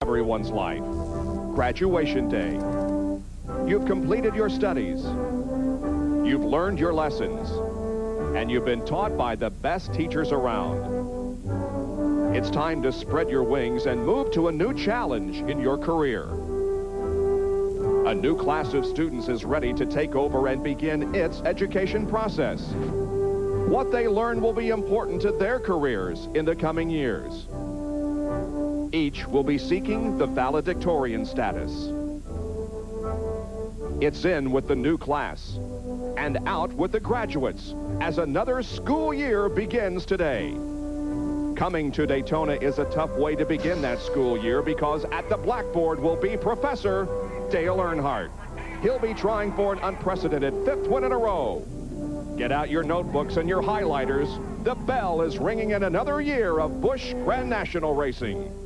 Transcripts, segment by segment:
Everyone's life. Graduation day. You've completed your studies. You've learned your lessons. And you've been taught by the best teachers around. It's time to spread your wings and move to a new challenge in your career. A new class of students is ready to take over and begin its education process. What they learn will be important to their careers in the coming years. Each will be seeking the valedictorian status. It's in with the new class and out with the graduates as another school year begins today. Coming to Daytona is a tough way to begin that school year because at the blackboard will be Professor Dale Earnhardt. He'll be trying for an unprecedented 5th win in a row. Get out your notebooks and your highlighters. The bell is ringing in another year of Busch Grand National racing.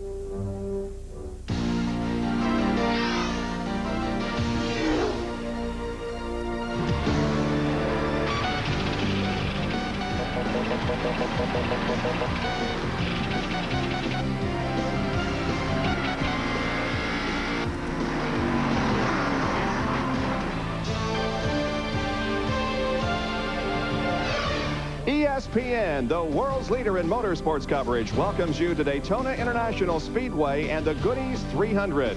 ESPN, the world's leader in motorsports coverage, welcomes you to Daytona International Speedway and the Goodys 300.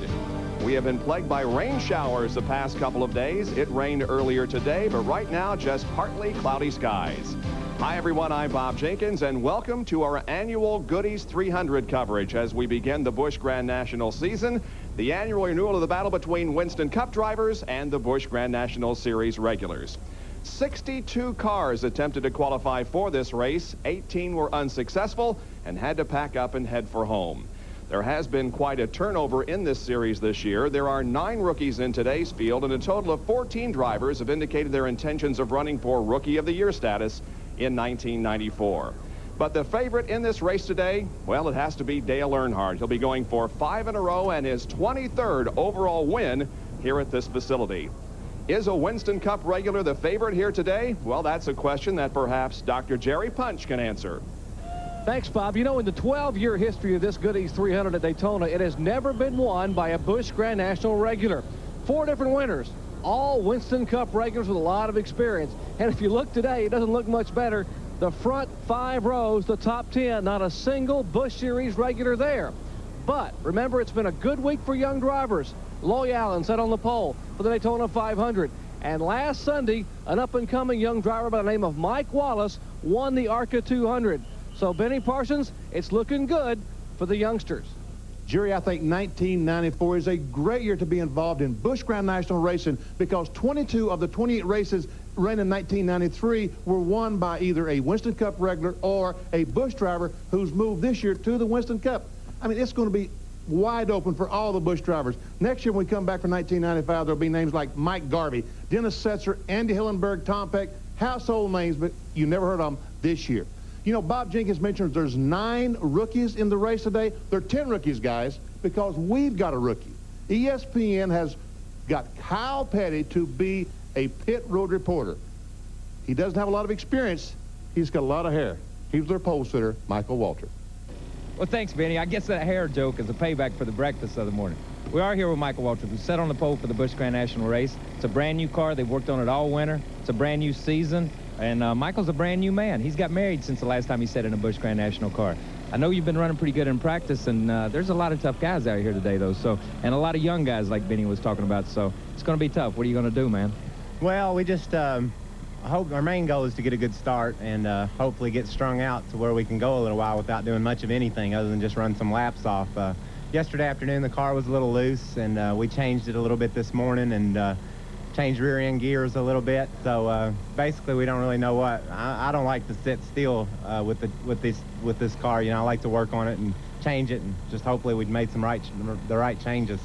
We have been plagued by rain showers the past couple of days. It rained earlier today, but right now just partly cloudy skies. Hi everyone, I'm Bob Jenkins, and welcome to our annual Goodys 300 coverage as we begin the Busch Grand National season, the annual renewal of the battle between Winston Cup drivers and the Busch Grand National Series regulars. 62 cars attempted to qualify for this race. 18 were unsuccessful and had to pack up and head for home. There has been quite a turnover in this series this year. There are 9 rookies in today's field, and a total of 14 drivers have indicated their intentions of running for Rookie of the Year status in 1994. But the favorite in this race today, well, it has to be Dale Earnhardt. He'll be going for 5 in a row and his 23rd overall win here at this facility. Is a Winston Cup regular the favorite here today? Well, that's a question that perhaps Dr. Jerry Punch can answer. Thanks, Bob. You know, in the 12-year history of this Goodys 300 at Daytona, it has never been won by a Busch Grand National regular. 4 different winners, all Winston Cup regulars with a lot of experience. And if you look today, it doesn't look much better. The front 5 rows, the top 10, not a single Busch Series regular there. But remember, it's been a good week for young drivers. Loy Allen sat on the pole for the Daytona 500. And last Sunday, an up-and-coming young driver by the name of Mike Wallace won the ARCA 200. So, Benny Parsons, it's looking good for the youngsters. Jerry, I think 1994 is a great year to be involved in Busch Grand National racing because 22 of the 28 races ran in 1993 were won by either a Winston Cup regular or a Busch driver who's moved this year to the Winston Cup. I mean, it's going to be wide open for all the Busch drivers. Next year, when we come back for 1995, there'll be names like Mike Garvey, Dennis Setzer, Andy Hillenberg, Tom Peck, household names, but you never heard of them this year. You know, Bob Jenkins mentioned there's 9 rookies in the race today. There are 10 rookies, guys, because we've got a rookie. ESPN has got Kyle Petty to be a pit road reporter. He doesn't have a lot of experience. He's got a lot of hair. He's their pole sitter, Michael Walter. Well, thanks, Benny. I guess that hair joke is a payback for the breakfast of the morning. We are here with Michael Waltrip, who sat on the pole for the Busch Grand National race. It's a brand new car. They've worked on it all winter. It's a brand new season. And Michael's a brand new man. He's got married since the last time he sat in a Busch Grand National car. I know you've been running pretty good in practice, and there's a lot of tough guys out here today, though. So, and a lot of young guys like Benny was talking about. So it's going to be tough. What are you going to do, man? Well, we just hope our main goal is to get a good start and hopefully get strung out to where we can go a little while without doing much of anything other than just run some laps off. Yesterday afternoon, the car was a little loose, and we changed it a little bit this morning and changed rear end gears a little bit. So basically, we don't really know what. I don't like to sit still with this car. You know, I like to work on it and change it, and just hopefully we've made the right changes.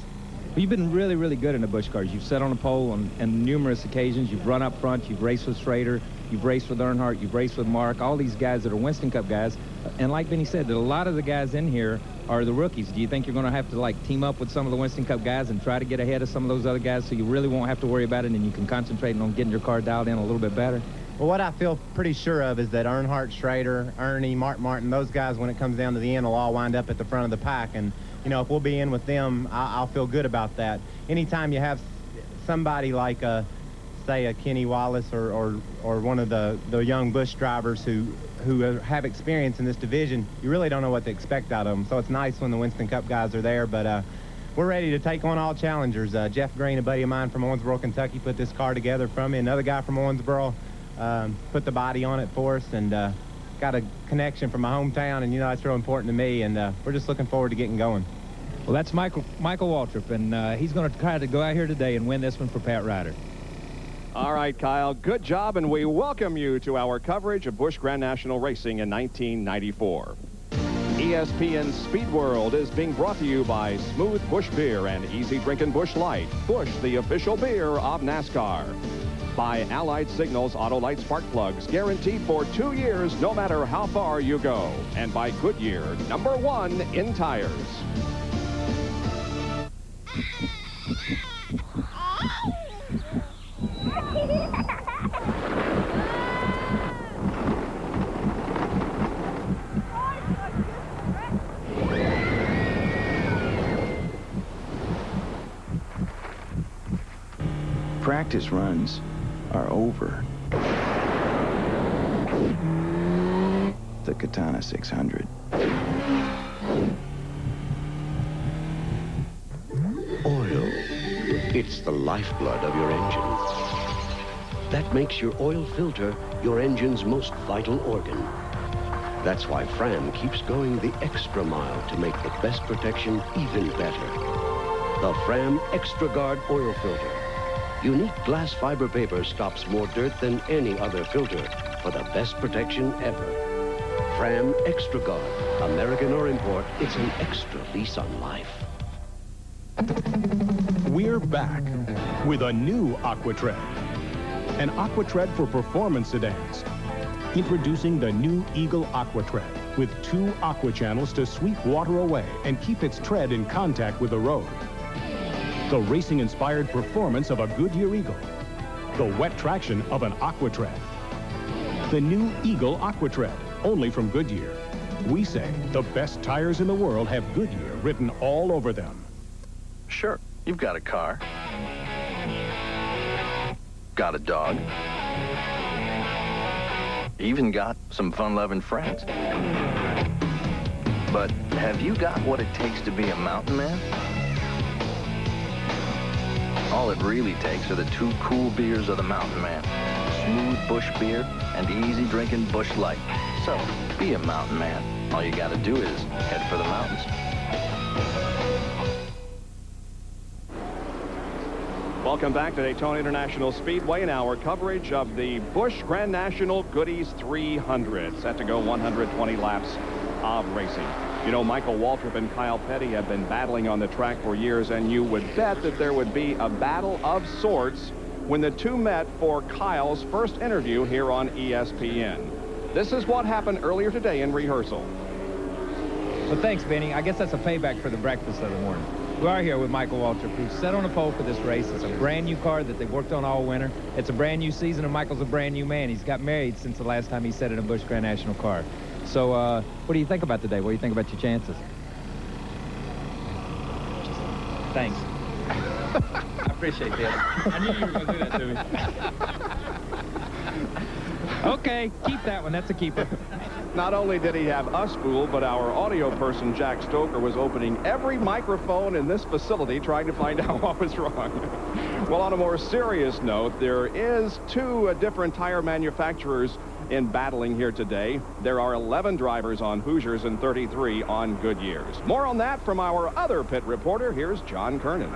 Well, you've been really, really good in the Busch cars. You've sat on the pole on numerous occasions. You've run up front. You've raced with Schrader. You've raced with Earnhardt. You've raced with Mark. All these guys that are Winston Cup guys. And like Benny said, that a lot of the guys in here are the rookies. Do you think you're going to have to, like, team up with some of the Winston Cup guys and try to get ahead of some of those other guys so you really won't have to worry about it and you can concentrate on getting your car dialed in a little bit better? Well, what I feel pretty sure of is that Earnhardt, Schrader, Ernie, Mark Martin, those guys, when it comes down to the end, will all wind up at the front of the pack. And you know, if we'll be in with them, I'll feel good about that. Anytime you have somebody like, say, a Kenny Wallace or one of the young Busch drivers who have experience in this division, you really don't know what to expect out of them. So it's nice when the Winston Cup guys are there, but we're ready to take on all challengers. Jeff Green, a buddy of mine from Owensboro, Kentucky, put this car together from me. Another guy from Owensboro put the body on it for us, and got a connection from my hometown, and, you know, that's real important to me, and we're just looking forward to getting going. Well, that's Michael Waltrip, and he's going to try to go out here today and win this one for Pat Ryder. All right, Kyle, good job, and we welcome you to our coverage of Busch Grand National Racing in 1994. ESPN Speed World is being brought to you by Smooth Busch Beer and Easy Drinking Busch Light. Busch, the official beer of NASCAR. By Allied Signals Auto Light Spark Plugs, guaranteed for 2 years no matter how far you go. And by Goodyear, #1 in tires. Practice runs are over. The Katana 600. Oil. It's the lifeblood of your engine. That makes your oil filter your engine's most vital organ. That's why Fram keeps going the extra mile to make the best protection even better. The Fram Extra Guard oil filter. Unique glass fiber paper stops more dirt than any other filter for the best protection ever. Fram Extra Guard, American or import, it's an extra lease on life. We're back with a new AquaTread. An AquaTread for performance sedans. Introducing the new Eagle AquaTread with 2 aqua channels to sweep water away and keep its tread in contact with the road. The racing-inspired performance of a Goodyear Eagle. The wet traction of an AquaTread. The new Eagle AquaTread, only from Goodyear. We say the best tires in the world have Goodyear written all over them. Sure, you've got a car. Got a dog. Even got some fun-loving friends. But have you got what it takes to be a mountain man? All it really takes are the 2 cool beers of the mountain man. Smooth Busch Beer and Easy Drinking Busch Light. So, be a mountain man. All you gotta do is head for the mountains. Welcome back to Daytona International Speedway and our coverage of the Busch Grand National Goodies 300. Set to go 120 laps of racing. You know, Michael Waltrip and Kyle Petty have been battling on the track for years, and you would bet that there would be a battle of sorts when the two met for Kyle's first interview here on ESPN. This is what happened earlier today in rehearsal. Well, thanks, Benny. I guess that's a payback for the breakfast of the morning. We are here with Michael Waltrip, who's set on the pole for this race. It's a brand new car that they've worked on all winter. It's a brand new season, and Michael's a brand new man. He's got married since the last time he sat in a Busch Grand National car. So what do you think about today? What do you think about your chances? Thanks. I appreciate that. I knew you were going to do that to me. Okay, keep that one. That's a keeper. Not only did he have us fooled, but our audio person, Jack Stoker, was opening every microphone in this facility trying to find out what was wrong. Well, on a more serious note, there is 2 different tire manufacturers in battling here today. There are 11 drivers on Hoosiers and 33 on Goodyears. More on that from our other pit reporter. Here's John Kernan.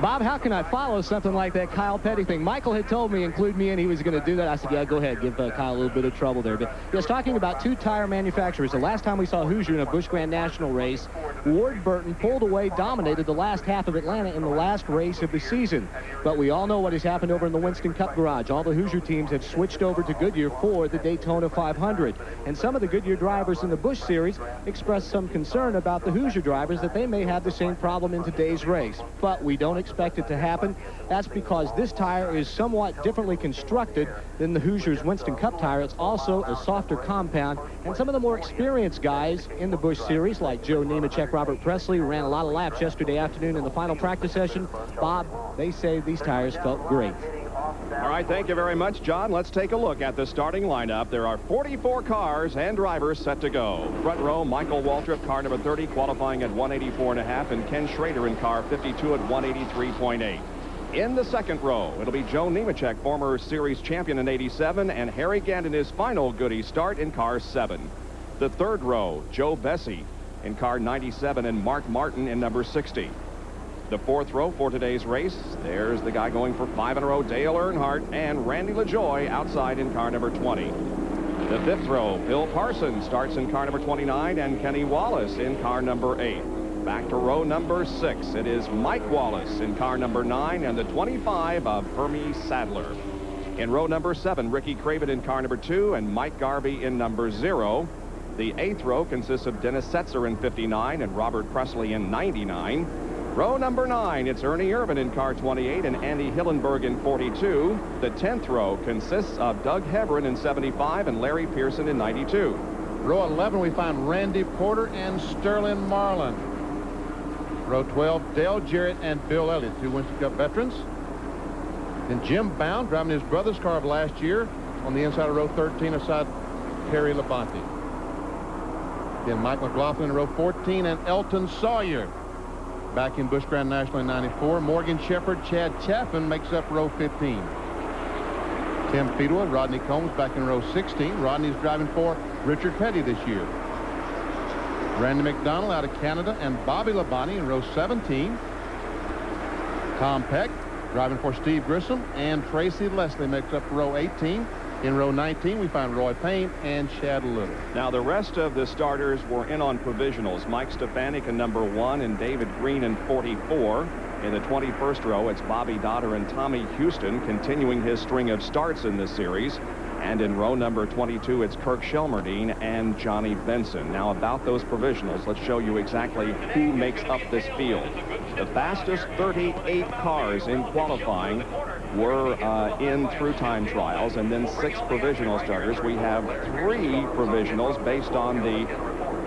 Bob, how can I follow something like that Kyle Petty thing? Michael had told me, include me, and he was going to do that. I said, yeah, go ahead, give Kyle a little bit of trouble there. But yes, talking about 2 tire manufacturers. The last time we saw Hoosier in a Busch Grand National race, Ward Burton pulled away, dominated the last half of Atlanta in the last race of the season. But we all know what has happened over in the Winston Cup garage. All the Hoosier teams have switched over to Goodyear for the Daytona 500. And some of the Goodyear drivers in the Busch Series expressed some concern about the Hoosier drivers that they may have the same problem in today's race. But we don't expect it to happen. That's because this tire is somewhat differently constructed than the Hoosiers Winston Cup tire. It's also a softer compound. And some of the more experienced guys in the Busch Series, like Joe Nemechek like Robert Presley, who ran a lot of laps yesterday afternoon in the final practice session. Bob, they say these tires felt great. All right, thank you very much, John. Let's take a look at the starting lineup. There are 44 cars and drivers set to go. Front row, Michael Waltrip, car number 30, qualifying at 184.5, and Ken Schrader in car 52 at 183.8. In the second row, it'll be Joe Nemechek, former series champion in 87, and Harry Gant in his final Goodys start in car 7. The third row, Joe Bessie in car 97, and Mark Martin in number 60. The fourth row for today's race, there's the guy going for 5 in a row, Dale Earnhardt, and Randy LaJoie outside in car number 20. The fifth row, Bill Parsons starts in car number 29, and Kenny Wallace in car number 8. Back to row number 6. It is Mike Wallace in car number 9 and the 25 of Hermie Sadler. In row number 7, Ricky Craven in car number 2 and Mike Garvey in number 0. The 8th row consists of Dennis Setzer in 59 and Robert Presley in 99. Row number 9, it's Ernie Irvin in car 28 and Andy Hillenberg in 42. The 10th row consists of Doug Heverin in 75 and Larry Pearson in 92. Row 11, we find Randy Porter and Sterling Marlin. Row 12, Dale Jarrett and Bill Elliott, 2 Winston Cup veterans. Then Jim Bound driving his brother's car of last year on the inside of row 13 aside Terry Labonte. Then Mike McLaughlin in row 14 and Elton Sawyer back in Busch Grand National in 94. Morgan Shepherd, Chad Chaffin makes up row 15. Tim Feedwell, Rodney Combs back in row 16. Rodney's driving for Richard Petty this year. Randy McDonald out of Canada and Bobby Labonte in row 17. Tom Peck driving for Steve Grissom and Tracy Leslie makes up row 18. In row 19, we find Roy Payne and Chad Little. Now, the rest of the starters were in on provisionals. Mike Stefanik in number 1 and David Green in 44. In the 21st row, it's Bobby Dodder and Tommy Houston continuing his string of starts in this series. And in row number 22, it's Kirk Shelmerdine and Johnny Benson. Now, about those provisionals, let's show you exactly who makes up this field. The fastest 38 cars in qualifying were in through time trials, and then 6 provisional starters. We have 3 provisionals based on the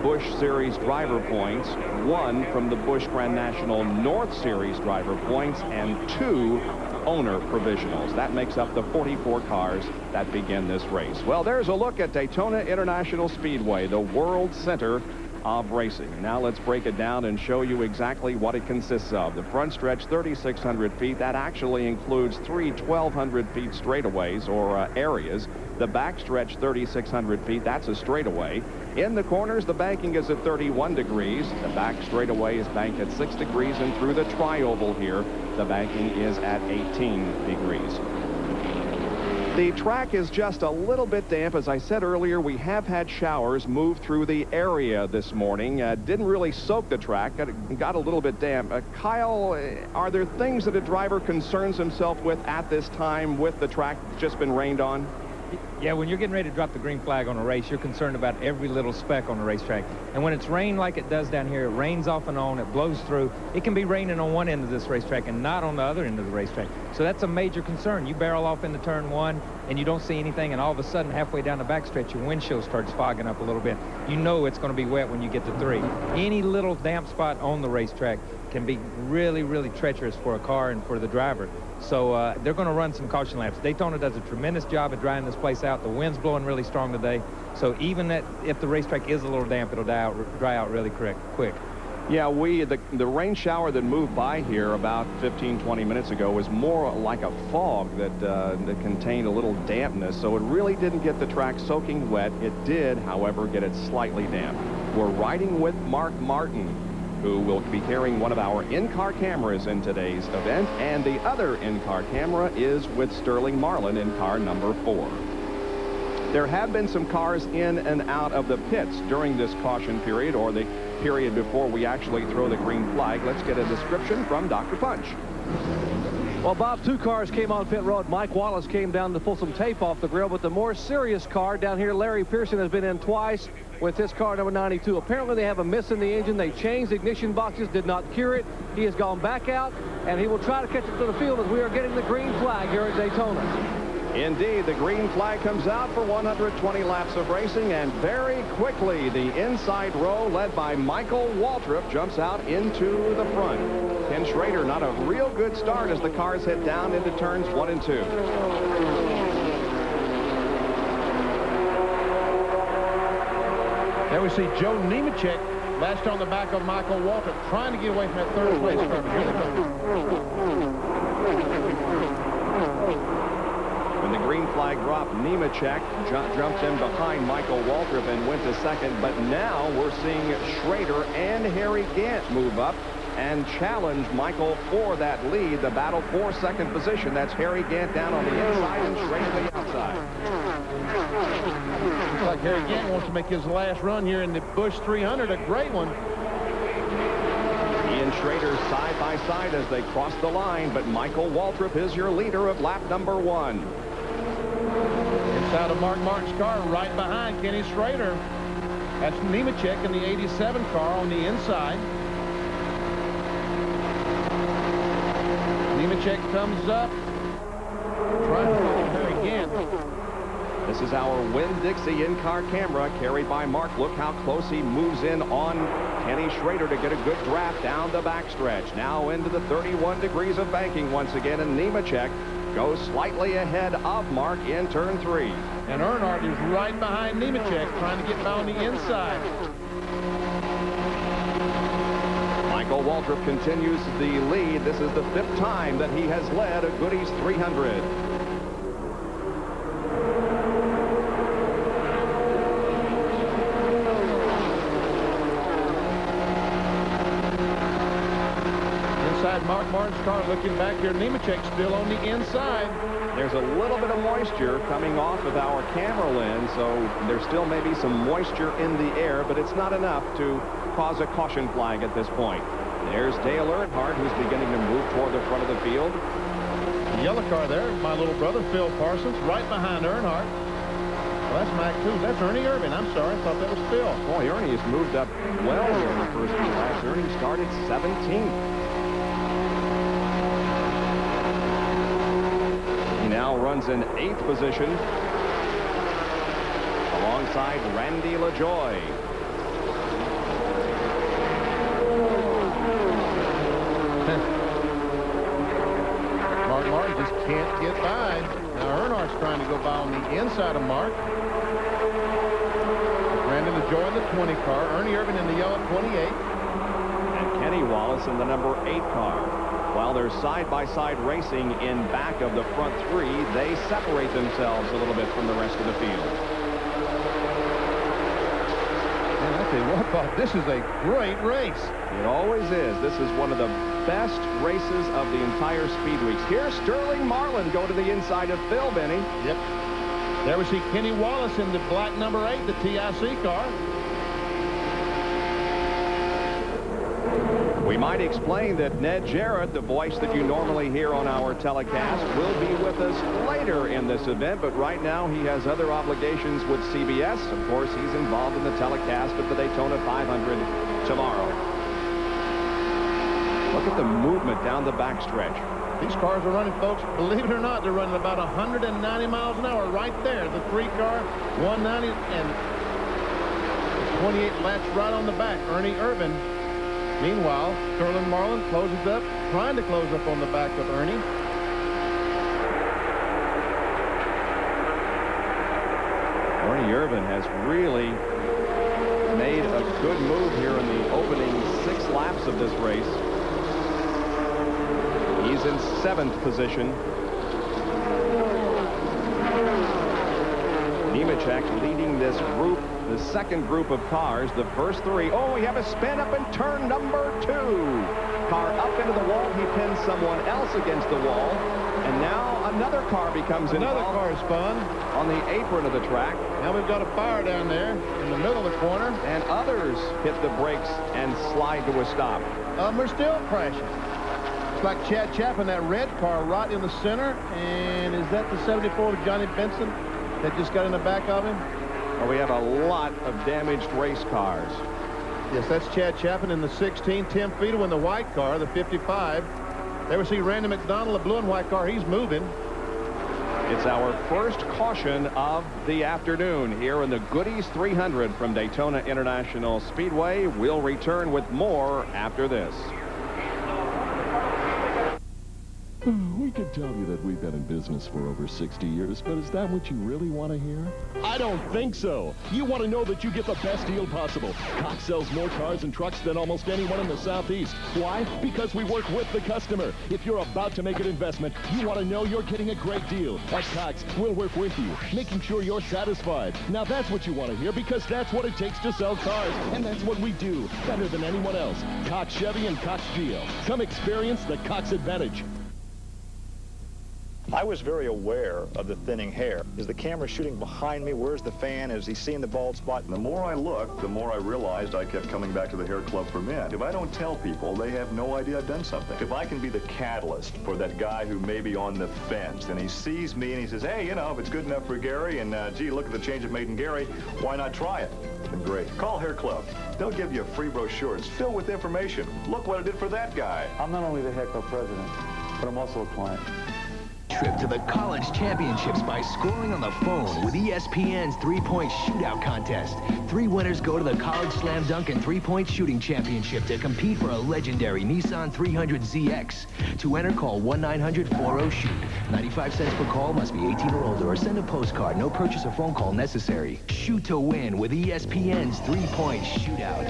Busch Series driver points, 1 from the Busch Grand National North Series driver points, and 2 owner provisionals. That makes up the 44 cars that begin this race. Well, there's a look at Daytona International Speedway, the world center of racing. Now let's break it down and show you exactly what it consists of. The front stretch, 3,600 feet. That actually includes 3 1,200 feet straightaways or areas. The back stretch, 3,600 feet. That's a straightaway. In the corners, the banking is at 31 degrees. The back straightaway is banked at 6 degrees, and through the tri-oval here, the banking is at 18 degrees. The track is just a little bit damp. As I said earlier, we have had showers move through the area this morning. Didn't really soak the track. Got a little bit damp. Kyle, are there things that a driver concerns himself with at this time with the track just been rained on? Yeah, when you're getting ready to drop the green flag on a race, you're concerned about every little speck on the racetrack. And when it's rained like it does down here, it rains off and on, it blows through. It can be raining on one end of this racetrack and not on the other end of the racetrack. So that's a major concern. You barrel off into turn 1 and you don't see anything, and all of a sudden, halfway down the backstretch, your windshield starts fogging up a little bit. You know it's going to be wet when you get to 3. Any little damp spot on the racetrack can be really, really treacherous for a car and for the driver. So they're going to run some caution laps. Daytona does a tremendous job at drying this place out. The wind's blowing really strong today. So even if the racetrack is a little damp, it'll dry out really quick. Yeah, the rain shower that moved by here about 15-20 minutes ago was more like a fog that contained a little dampness. So it really didn't get the track soaking wet. It did, however, get it slightly damp. We're riding with Mark Martin, who will be carrying one of our in-car cameras in today's event, and the other in-car camera is with Sterling Marlin in car number 4. There have been some cars in and out of the pits during this caution period, or the period before we actually throw the green flag. Let's get a description from Dr. Punch. Well, Bob, 2 cars came on pit road. Mike Wallace came down to pull some tape off the grill, but the more serious car down here, Larry Pearson, has been in twice with his car number 92. Apparently, they have a miss in the engine. They changed the ignition boxes, did not cure it. He has gone back out, and he will try to catch up to the field as we are getting the green flag here at Daytona. Indeed, the green flag comes out for 120 laps of racing, and very quickly the inside row led by Michael Waltrip jumps out into the front. Ken Schrader, not a real good start as the cars head down into turns 1 and 2. There we see Joe Nemechek lashed on the back of Michael Waltrip, trying to get away from that third place car. Here they go. When the green flag dropped, Nemechek jumped in behind Michael Waltrip and went to second. But now we're seeing Schrader and Harry Gant move up and challenge Michael for that lead. The battle for second position. That's Harry Gant down on the inside and Schrader on the outside. Looks like Harry Gant wants to make his last run here in the Busch 300. A great one. He and Schrader side by side as they cross the line, but Michael Waltrip is your leader of lap number 1. Inside of Mark Martin's car, right behind Kenny Schrader. That's Nemechek in the 87 car on the inside. Nemechek comes up, trying to follow Harry Gant. This is our Winn-Dixie in-car camera carried by Mark. Look how close he moves in on Kenny Schrader to get a good draft down the backstretch. Now into the 31 degrees of banking once again, and Nemechek goes slightly ahead of Mark in turn 3. And Earnhardt is right behind Nemechek, trying to get by on the inside. Michael Waltrip continues the lead. This is the 5th time that he has led a Goodys 300. Mark Martin's car looking back here. Nemechek still on the inside. There's a little bit of moisture coming off of our camera lens, so there still may be some moisture in the air, but it's not enough to cause a caution flag at this point. There's Dale Earnhardt, who's beginning to move toward the front of the field. The yellow car there, my little brother, Phil Parsons, right behind Earnhardt. Well, that's Mac Coons. That's Ernie Irvin. I'm sorry. I thought that was Phil. Boy, Ernie has moved up well here in the first few laps. Ernie started 17th. Now runs in 8th position alongside Randy LaJoie. Mark Martin just can't get by. Now Earnhardt's trying to go by on the inside of Mark. Randy LaJoie in the 20 car. Ernie Irvin in the yellow 28. And Kenny Wallace in the number 8 car. While they're side-by-side racing in back of the front 3, they separate themselves a little bit from the rest of the field. Man, I tell you what, Bob, this is a great race. It always is. This is one of the best races of the entire Speed Weeks. Here's Sterling Marlin go to the inside of Phil, Benny. Yep. There we see Kenny Wallace in the black number 8, the TIC car. We might explain that Ned Jarrett, the voice that you normally hear on our telecast, will be with us later in this event, but right now he has other obligations with CBS. Of course, he's involved in the telecast of the Daytona 500 tomorrow. Look at the movement down the backstretch. These cars are running, folks, believe it or not, they're running about 190 miles an hour right there. The 3 car, 190, and 28 laps right on the back. Ernie Irvin. Meanwhile, Sterling Marlin closes up, trying to close up on the back of Ernie. Ernie Irvin has really made a good move here in the opening 6 laps of this race. He's in 7th position. Nemechek leading this group, the second group of cars, the first 3. Oh, we have a spin up in turn number 2. Car up into the wall. He pins someone else against the wall. And now another car becomes involved. Another car spun on the apron of the track. Now we've got a fire down there in the middle of the corner. And others hit the brakes and slide to a stop. We're still crashing. It's like Chad Chapin, that red car right in the center. And is that the 74 of Johnny Benson that just got in the back of him? Well, we have a lot of damaged race cars. Yes, that's Chad Chapin in the 16. Tim Fiedel in the white car, the 55. There we see Randy McDonald, the blue and white car. He's moving. It's our first caution of the afternoon here in the Goodys 300 from Daytona International Speedway. We'll return with more after this. We could tell you that we've been in business for over 60 years, but is that what you really want to hear? I don't think so. You want to know that you get the best deal possible. Cox sells more cars and trucks than almost anyone in the Southeast. Why? Because we work with the customer. If you're about to make an investment, you want to know you're getting a great deal. At Cox, we'll work with you, making sure you're satisfied. Now that's what you want to hear, because that's what it takes to sell cars, and that's what we do better than anyone else. Cox Chevy and Cox GL. Come experience the Cox advantage. I was very aware of the thinning hair. Is the camera shooting behind me? Where's the fan? Is he seeing the bald spot? The more I looked, the more I realized I kept coming back to the hair club for men. If I don't tell people, they have no idea I've done something. If I can be the catalyst for that guy who may be on the fence, and he sees me and he says, hey, you know, if it's good enough for Gary, and gee, look at the change it made in Gary, why not try it? And great. Call Hair Club. They'll give you a free brochure. It's filled with information. Look what it did for that guy. I'm not only the Hair Club president, but I'm also a client. Trip to the college championships by scoring on the phone with ESPN's three-point shootout contest. 3 winners go to the College Slam Dunk and three-point shooting championship to compete for a legendary Nissan 300ZX. To enter, call 1-900-40-SHOOT. 95 cents per call, must be 18 or older, or send a postcard. No purchase or phone call necessary. Shoot to win with ESPN's three-point shootout.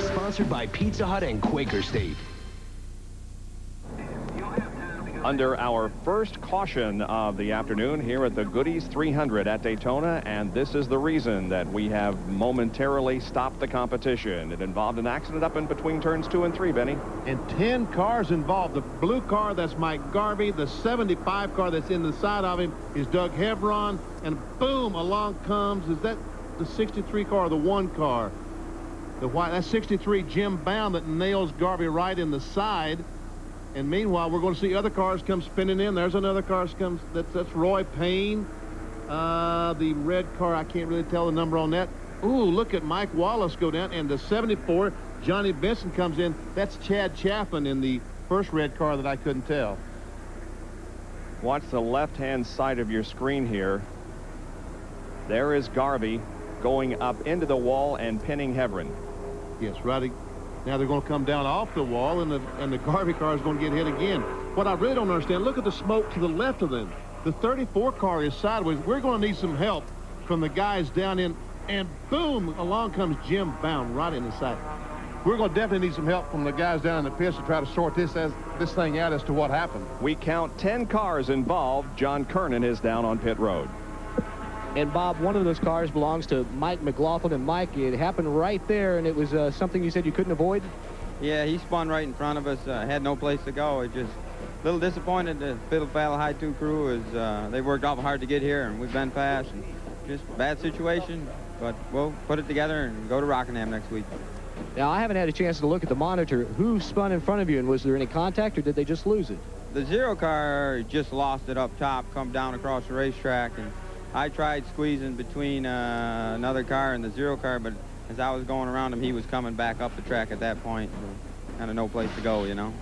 Sponsored by Pizza Hut and Quaker State. Under our first caution of the afternoon here at the Goodys 300 at Daytona, and this is the reason that we have momentarily stopped the competition. It involved an accident up in between turns 2 and 3, Benny. And 10 cars involved. The blue car, that's Mike Garvey. The 75 car that's in the side of him is Doug Hebron. And boom, along comes, is that the 63 car or the 1 car? The white, that's 63 Jim Bound that nails Garvey right in the side. And meanwhile, we're going to see other cars come spinning in. There's another car comes. That's Roy Payne. The red car, I can't really tell the number on that. Ooh, look at Mike Wallace go down. And the 74, Johnny Benson comes in. That's Chad Chaffin in the first red car that I couldn't tell. Watch the left-hand side of your screen here. There is Garvey going up into the wall and pinning Hebron. Yes, right. Now they're going to come down off the wall, and the Garvey car is going to get hit again. What I really don't understand, look at the smoke to the left of them. The 34 car is sideways. We're going to need some help from the guys down in, and boom, along comes Jim Bound right in the side. We're going to definitely need some help from the guys down in the pits to try to sort this thing out as to what happened. We count 10 cars involved. John Kernan is down on pit road. And, Bob, one of those cars belongs to Mike McLaughlin. And, Mike, it happened right there, and it was something you said you couldn't avoid? Yeah, he spun right in front of us. Had no place to go. It just a little disappointed. The Fiddle Faddle High 2 crew is they worked awful hard to get here, and we've been fast. And just a bad situation, but we'll put it together and go to Rockingham next week. Now, I haven't had a chance to look at the monitor. Who spun in front of you, and was there any contact, or did they just lose it? The 0 car just lost it up top, come down across the racetrack, and I tried squeezing between another car and the 0 car, but as I was going around him, he was coming back up the track at that point. Kind of no place to go, you know.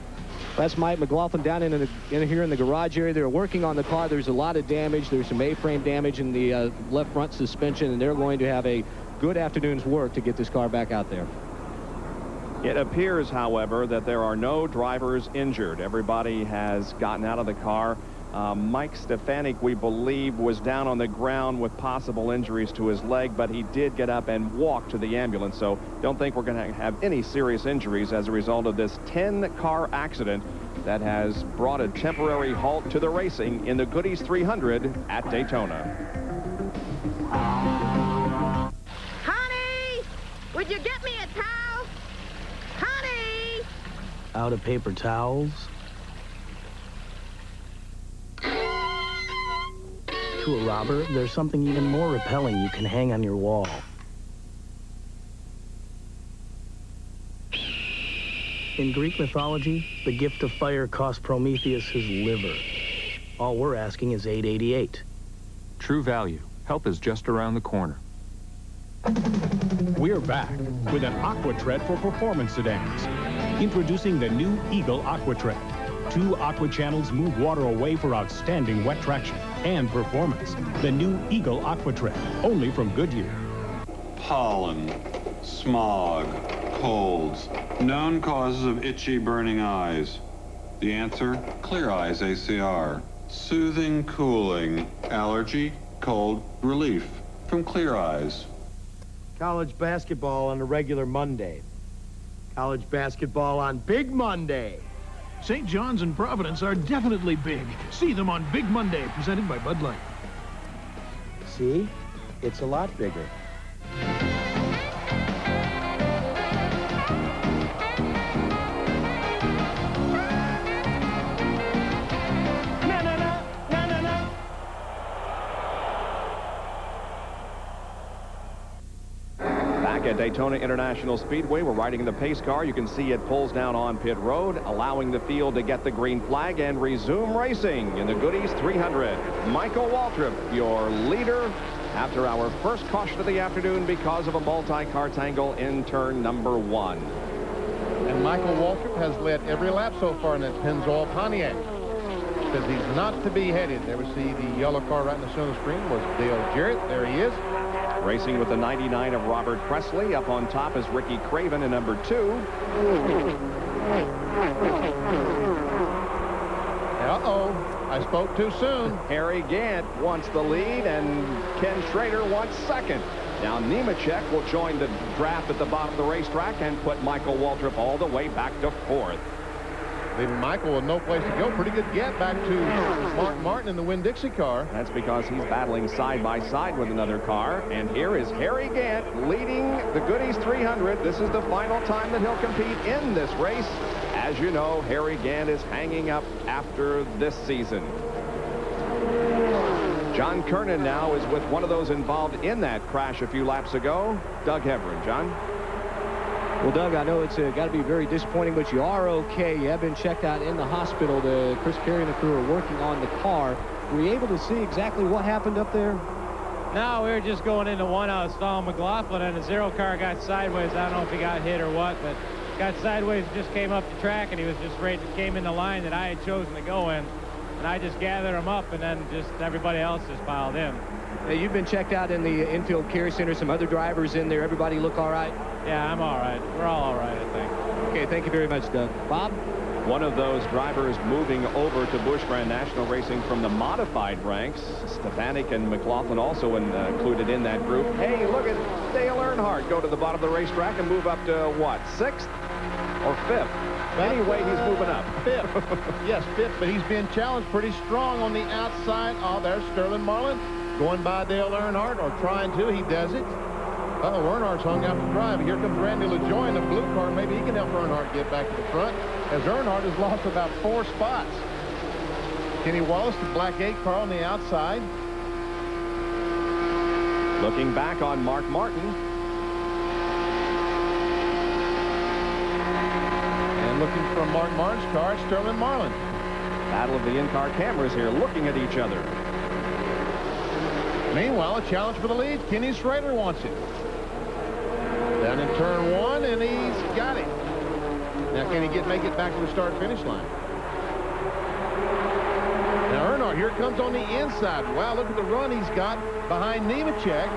That's Mike McLaughlin down in here in the garage area. They're working on the car. There's a lot of damage. There's some A-frame damage in the left front suspension, and they're going to have a good afternoon's work to get this car back out there. It appears, however, that there are no drivers injured. Everybody has gotten out of the car. Mike Stefanik, we believe, was down on the ground with possible injuries to his leg, but he did get up and walk to the ambulance, so don't think we're going to have any serious injuries as a result of this 10-car accident that has brought a temporary halt to the racing in the Goodys 300 at Daytona. Honey, would you get me a towel? Honey! Out of paper towels? To a robber, there's something even more repelling you can hang on your wall. In Greek mythology, the gift of fire cost Prometheus his liver. All we're asking is $8.88. True value. Help is just around the corner. We're back with an AquaTread for performance sedans. Introducing the new Eagle AquaTread. 2 Aqua channels move water away for outstanding wet traction and performance. The new Eagle Aqua Tread, only from Goodyear. Pollen, smog, colds, known causes of itchy, burning eyes. The answer, Clear Eyes ACR. Soothing, cooling, allergy, cold, relief from Clear Eyes. College basketball on a regular Monday. College basketball on Big Monday. St. John's and Providence are definitely big. See them on Big Monday, presented by Bud Light. See? It's a lot bigger. At Daytona International Speedway, we're riding the pace car. You can see it pulls down on pit road, allowing the field to get the green flag and resume racing in the Goodys 300. Michael Waltrip, your leader, after our first caution of the afternoon because of a multi-car tangle in turn number 1. And Michael Waltrip has led every lap so far in that Pennzoil Pontiac. Because he's not to be headed. There we see the yellow car right in the center of the screen was Dale Jarrett. There he is. Racing with the 99 of Robert Presley. Up on top is Ricky Craven in number 2. Uh-oh, I spoke too soon. Harry Gant wants the lead, and Ken Schrader wants second. Now Nemechek will join the draft at the bottom of the racetrack and put Michael Waltrip all the way back to 4th. Leaving Michael with no place to go. Pretty good get back to Mark Martin in the Winn-Dixie car. That's because he's battling side by side with another car. And here is Harry Gant leading the Goodys 300. This is the final time that he'll compete in this race. As you know, Harry Gant is hanging up after this season. John Kernan now is with one of those involved in that crash a few laps ago, Doug Hebron. John? Well, Doug, I know it's got to be very disappointing, but you are okay. You have been checked out in the hospital. Chris Carey and the crew are working on the car. Were you able to see exactly what happened up there? No, we were just going into one. I was following McLaughlin, and the 0 car got sideways. I don't know if he got hit or what, but got sideways, just came up the track, and he was just ready, came in the line that I had chosen to go in. And I just gathered him up, and then just everybody else just piled in. You've been checked out in the infield care center. Some other drivers in there. Everybody look all right? Yeah, I'm all right. We're all right, I think. Okay, thank you very much, Doug. Bob? One of those drivers moving over to Busch Grand National Racing from the modified ranks. Stefanik and McLaughlin also included in that group. Hey, look at Dale Earnhardt go to the bottom of the racetrack and move up to, what, 6th or 5th? Anyway, he's moving up. 5th. Yes, 5th, but he's being challenged pretty strong on the outside. Oh, there's Sterling Marlin going by Dale Earnhardt, or trying to. He does it. Uh-oh, Earnhardt's hung out to dry. Here comes Randy LaJoie in the blue car. Maybe he can help Earnhardt get back to the front, as Earnhardt has lost about 4 spots. Kenny Wallace, the black 8 car on the outside. Looking back on Mark Martin. And looking from Mark Martin's car, it's Sterling Marlin. Battle of the in-car cameras here, looking at each other. Meanwhile, a challenge for the lead. Kenny Schrader wants it. Down in turn 1, and he's got it. Now, can he make it back to the start-finish line? Now, Earnhardt here comes on the inside. Wow, look at the run he's got behind Nemechek.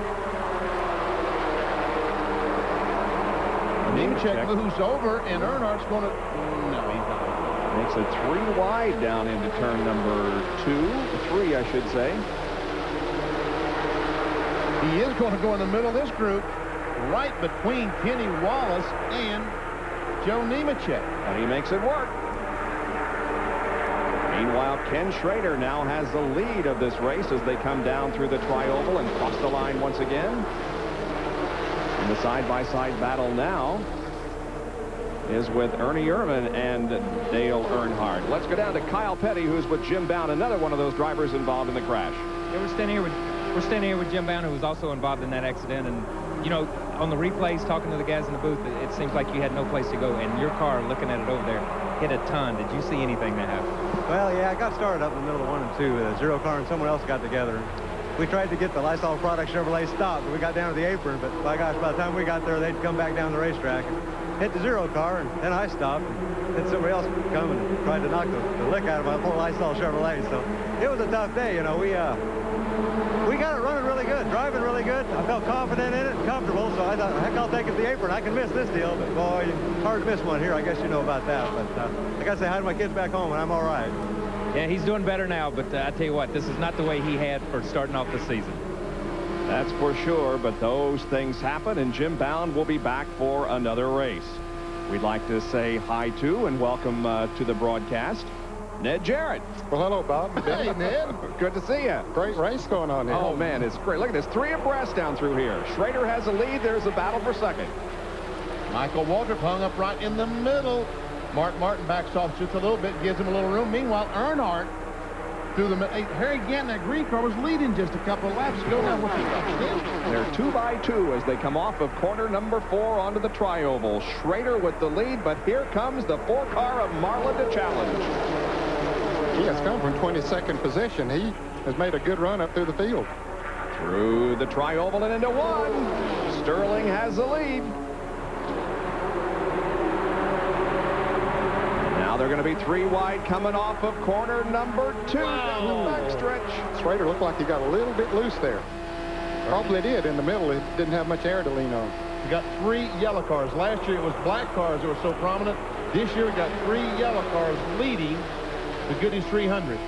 Nemechek moves over, and Earnhardt's going to... No, he's not. Makes it 3 wide down into turn number 3, I should say. He is going to go in the middle of this group, right between Kenny Wallace and Joe Nemechek. And he makes it work. Meanwhile, Ken Schrader now has the lead of this race as they come down through the trioval and cross the line once again. And the side-by-side battle now is with Ernie Irvin and Dale Earnhardt. Let's go down to Kyle Petty, who's with Jim Bound, another one of those drivers involved in the crash. Yeah, we're standing here with Jim Bound, who was also involved in that accident. And, you know, on the replays, talking to the guys in the booth, it seems like you had no place to go. And your car, looking at it over there, hit a ton. Did you see anything that happened? Well, yeah, I got started up in the middle of 1 and 2. The 0 car and someone else got together. We tried to get the Lysol Product Chevrolet stopped, but we got down to the apron. But, by gosh, by the time we got there, they'd come back down the racetrack and hit the 0 car, and then I stopped. and somebody else come and tried to knock the lick out of my little Lysol Chevrolet. So it was a tough day. You know, we got it running really good, driving really good. I felt confident in it and comfortable, so I thought, heck, I'll take it to the apron. I can miss this deal, but boy, hard to miss one here. I guess you know about that. But I got to say hi to my kids back home, and I'm all right. Yeah, he's doing better now, but I tell you what, this is not the way he had for starting off the season. That's for sure, but those things happen, and Jim Bound will be back for another race. We'd like to say hi to and welcome to the broadcast, Ned Jarrett. Well, hello, Bob. Hey, Ned. Good to see you. Great race going on here. Oh, man, it's great. Look at this. 3 abreast down through here. Schrader has a lead. There's a battle for second. Michael Waltrip hung up right in the middle. Mark Martin backs off just a little bit, gives him a little room. Meanwhile, Earnhardt through the Harry Gantt, that green car, was leading just a couple of laps ago. Now, what's he got? They're 2 by 2 as they come off of corner number 4 onto the tri-oval. Schrader with the lead, but here comes the 4 car of Marlin to challenge. He has come from 22nd position. He has made a good run up through the field. Through the tri-oval and into 1. Sterling has the lead. Now they're going to be 3 wide coming off of corner number 2 down the backstretch. Schrader looked like he got a little bit loose there. Probably did in the middle. It didn't have much air to lean on. We got 3 yellow cars. Last year it was black cars that were so prominent. This year we got 3 yellow cars leading the Goodys 300.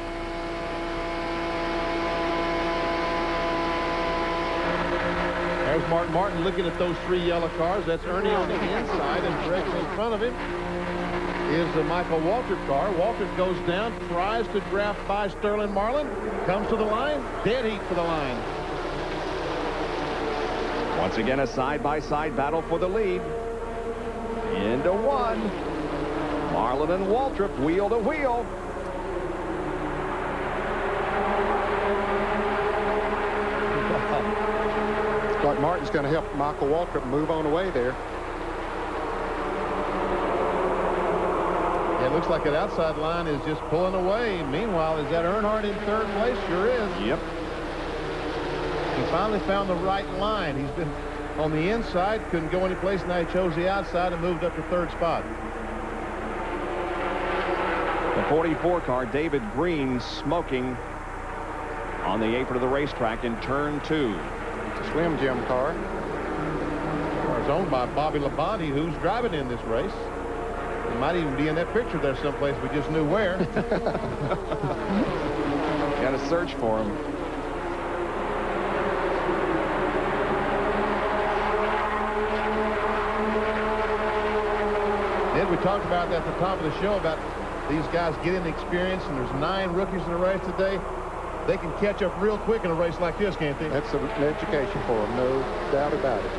There's Mark Martin looking at those 3 yellow cars. That's Ernie on the inside, and directly in front of him is the Michael Waltrip car. Waltrip goes down, tries to draft by Sterling Marlin, comes to the line, dead heat for the line. Once again, a side-by-side battle for the lead. Into 1. Marlin and Waltrip wheel to wheel. Like Martin's going to help Michael Waltrip move on away there. It looks like that outside line is just pulling away. Meanwhile, is that Earnhardt in 3rd place? Sure is. Yep. He finally found the right line. He's been on the inside, couldn't go any place. Now he chose the outside and moved up to 3rd spot. The 44 car, David Green, smoking on the apron of the racetrack in turn 2. It's a Slim Jim car. The car is owned by Bobby Labonte, who's driving in this race. He might even be in that picture there someplace. We just knew where. Got to search for him. Ed, we talked about that at the top of the show about these guys getting experience, and there's 9 rookies in the race today. They can catch up real quick in a race like this, can't they? That's an education for them, no doubt about it.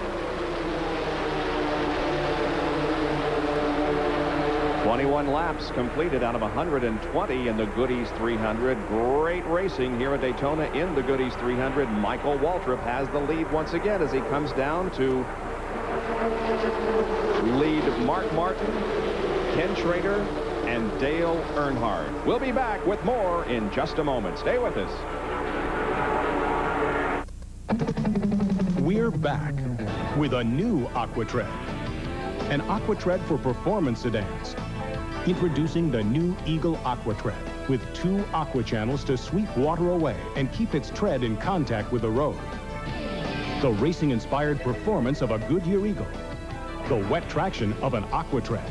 21 laps completed out of 120 in the Goodys 300. Great racing here at Daytona in the Goodys 300. Michael Waltrip has the lead once again as he comes down to lead Mark Martin, Ken Schrader, and Dale Earnhardt. We'll be back with more in just a moment. Stay with us. We're back with a new AquaTread. An AquaTread for performance sedans. Introducing the new Eagle AquaTread with 2 aqua channels to sweep water away and keep its tread in contact with the road. The racing-inspired performance of a Goodyear Eagle. The wet traction of an AquaTread.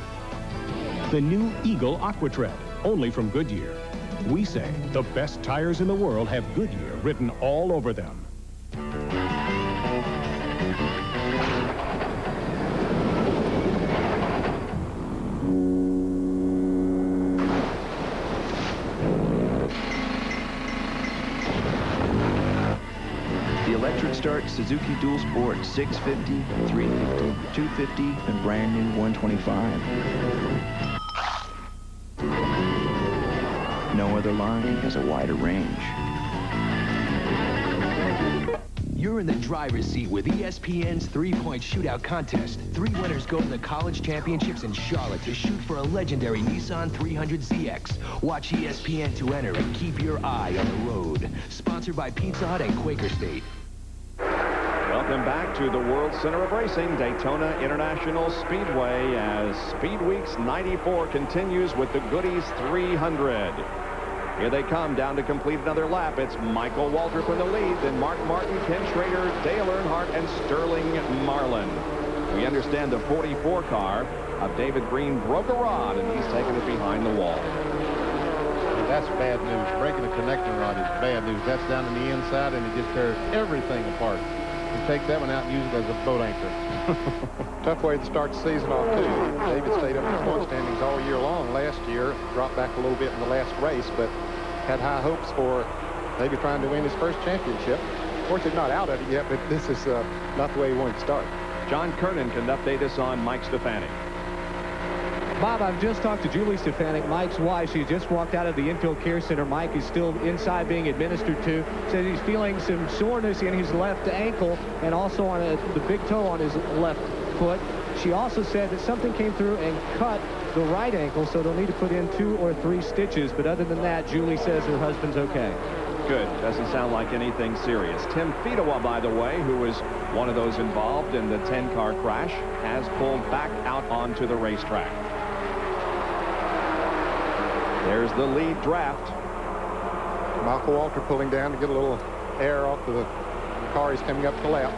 The new Eagle AquaTread, only from Goodyear. We say the best tires in the world have Goodyear written all over them. Electric Start Suzuki Dual Sport 650, 350, 250, and brand new 125. No other line has a wider range. You're in the driver's seat with ESPN's 3-point shootout contest. 3 winners go to the college championships in Charlotte to shoot for a legendary Nissan 300ZX. Watch ESPN to enter and keep your eye on the road. Sponsored by Pizza Hut and Quaker State. Welcome back to the World Center of Racing, Daytona International Speedway, as Speed Weeks 94 continues with the Goodys 300. Here they come down to complete another lap. It's Michael Waltrip in the lead, then Mark Martin, Ken Schrader, Dale Earnhardt, and Sterling Marlin. We understand the 44 car of David Green broke a rod, and he's taking it behind the wall. That's bad news. Breaking a connecting rod is bad news. That's down on the inside, and it just tears everything apart. You take that one out and use it as a boat anchor. Tough way to start the season off, too. David stayed up in the point standings all year long last year, dropped back a little bit in the last race, but had high hopes for maybe trying to win his first championship. Of course, he's not out of it yet, but this is not the way he wanted to start. John Kernan can update us on Mike Stefanik. Bob, I've just talked to Julie Stefanik, Mike's wife. She just walked out of the infield care center. Mike is still inside being administered to. Says he's feeling some soreness in his left ankle and also on the big toe on his left foot. She also said that something came through and cut the right ankle, so they'll need to put in 2 or 3 stitches. But other than that, Julie says her husband's okay. Good. Doesn't sound like anything serious. Tim Fedewa, by the way, who was one of those involved in the 10-car crash, has pulled back out onto the racetrack. There's the lead draft. Michael Waltrip pulling down to get a little air off the car he's coming up the lap.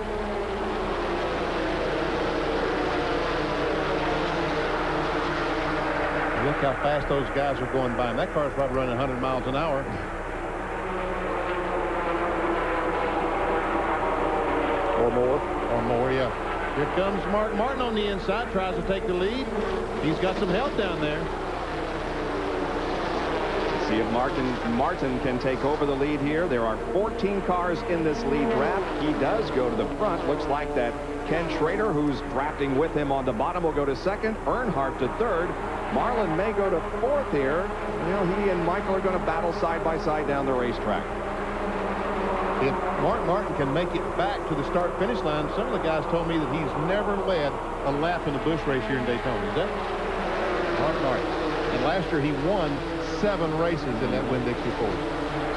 Look how fast those guys are going by. And that car's probably running 100 miles an hour. Or more. Or more, yeah. Here comes Mark Martin on the inside, tries to take the lead. He's got some help down there. See if Martin can take over the lead here. There are 14 cars in this lead draft. He does go to the front. Looks like that Ken Schrader, who's drafting with him on the bottom, will go to second. Earnhardt to third. Marlin may go to fourth here. You know, he and Michael are going to battle side by side down the racetrack. If Mark Martin can make it back to the start-finish line, some of the guys told me that he's never led a lap in the Busch race here in Daytona. Is that Mark Martin? And last year he won 7 races in that Winn-Dixie Ford.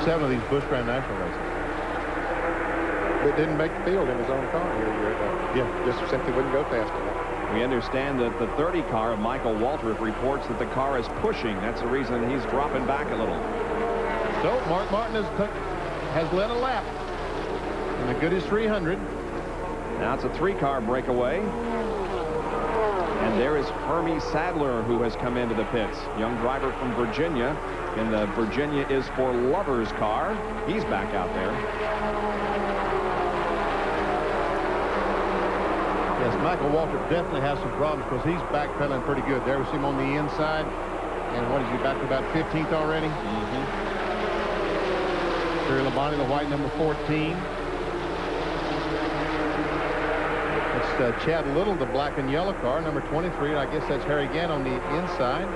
7 of these Busch Grand National races. But didn't make the field in his own car here. Yeah, just simply wouldn't go fast enough. We understand that the 30 car of Michael Waltrip reports that the car is pushing. That's the reason he's dropping back a little. So Mark Martin has led a lap in the Goodys 300. Now it's a 3-car breakaway. And there is Hermie Sadler, who has come into the pits. Young driver from Virginia in the Virginia is for Lovers car. He's back out there. Yes, Michael Waltrip definitely has some problems because he's backpedaling pretty good. There we see him on the inside. And what is he, back to about 15th already? Terry Labonte, the white number 14. It's Chad Little, the black and yellow car, number 23. I guess that's Harry Gann on the inside.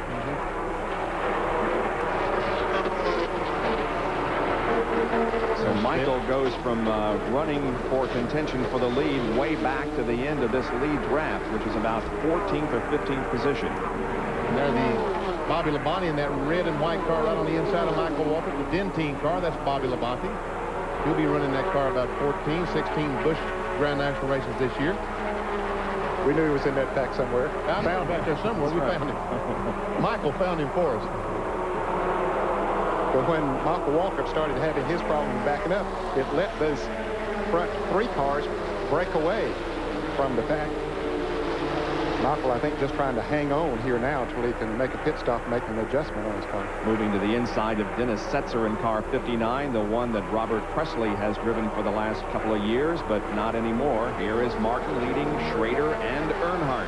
So Michael goes from running for contention for the lead way back to the end of this lead draft, which is about 14th or 15th position. And there the Bobby Labonte in that red and white car right on the inside of Michael Waltrip. The Dentine car, that's Bobby Labonte. He'll be running that car about 14, 16 Busch Grand National races this year. We knew he was in that pack somewhere. Found him back there somewhere. We found him. Michael found him for us. But when Michael Waltrip started having his problem backing up, it let those front 3 cars break away from the pack. Michael, I think, just trying to hang on here now until he can make a pit stop, make an adjustment on his car. Moving to the inside of Dennis Setzer in car 59, the one that Robert Presley has driven for the last couple of years, but not anymore. Here is Martin leading Schrader and Earnhardt.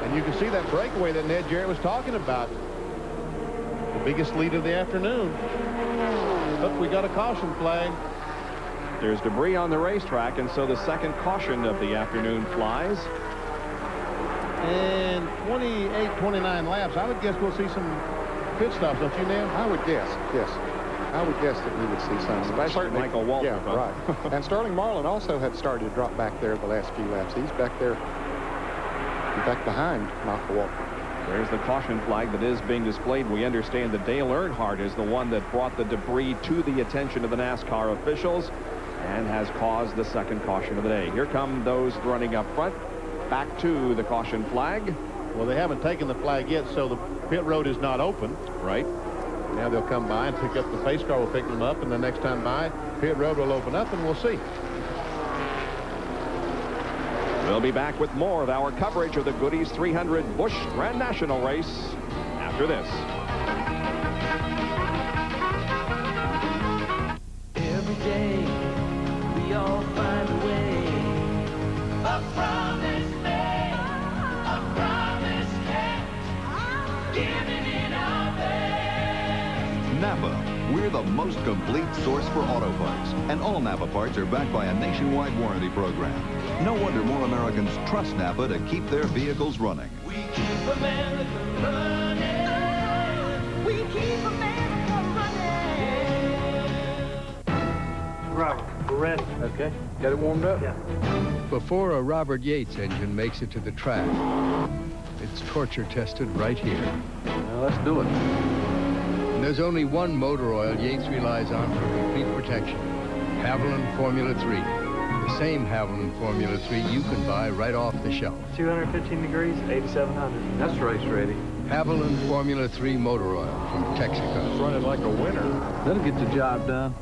And you can see that breakaway that Ned Jarrett was talking about. The biggest lead of the afternoon. Look, we got a caution flag. There's debris on the racetrack, and so the second caution of the afternoon flies. And 28, 29 laps. I would guess we'll see some pit stops, don't you, Ned? I would guess, yes. I would guess that we would see some. Especially Michael Waltrip. Yeah, right. And Sterling Marlin also had started to drop back there the last few laps. He's back there, back behind Michael Waltrip. There's the caution flag that is being displayed. We understand that Dale Earnhardt is the one that brought the debris to the attention of the NASCAR officials. and has caused the second caution of the day. Here come those running up front. Back to the caution flag. Well, they haven't taken the flag yet, so the pit road is not open. Right. Now they'll come by and pick up the pace car will pick them up, and the next time by, pit road will open up, and we'll see. We'll be back with more of our coverage of the Goodys 300 Busch Grand National Race after this. Every day, we all find a way. A promise made, a promise kept, giving it our best. Napa, we're the most complete source for auto parts, and all Napa parts are backed by a nationwide warranty program. No wonder more Americans trust Napa to keep their vehicles running. We keep America running. We keep America running. Robert, we're ready. Okay. Got it warmed up? Yeah. Before a Robert Yates engine makes it to the track, it's torture tested right here. Well, let's do it. And there's only one motor oil Yates relies on for complete protection. Haviland Formula 3. The same Haviland Formula 3 you can buy right off the shelf. 215 degrees, 8,700. That's race ready. Haviland Formula 3 motor oil from Texaco. It's running like a winner. That'll get the job done.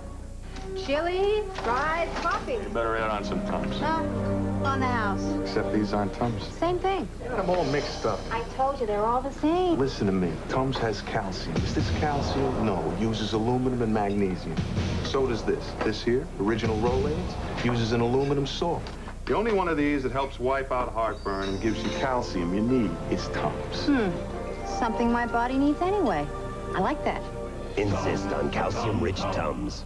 Chili, fries, coffee. You better add on some Tums. On the house. Except these aren't Tums. Same thing. Got them all mixed up. I told you, they're all the same. Listen to me. Tums has calcium. Is this calcium? No. It uses aluminum and magnesium. So does this. This here, original Rollins, uses an aluminum salt. The only one of these that helps wipe out heartburn and gives you calcium you need is Tums. Something my body needs anyway. I like that. Insist on calcium-rich Tums.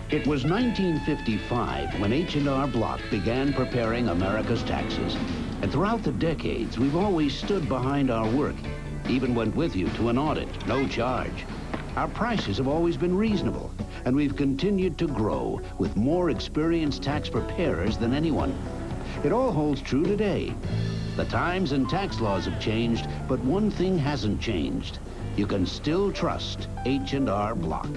It was 1955 when H&R Block began preparing America's taxes. And throughout the decades, we've always stood behind our work, even went with you to an audit, no charge. Our prices have always been reasonable, and we've continued to grow with more experienced tax preparers than anyone. It all holds true today. The times and tax laws have changed, but one thing hasn't changed. You can still trust H&R Block.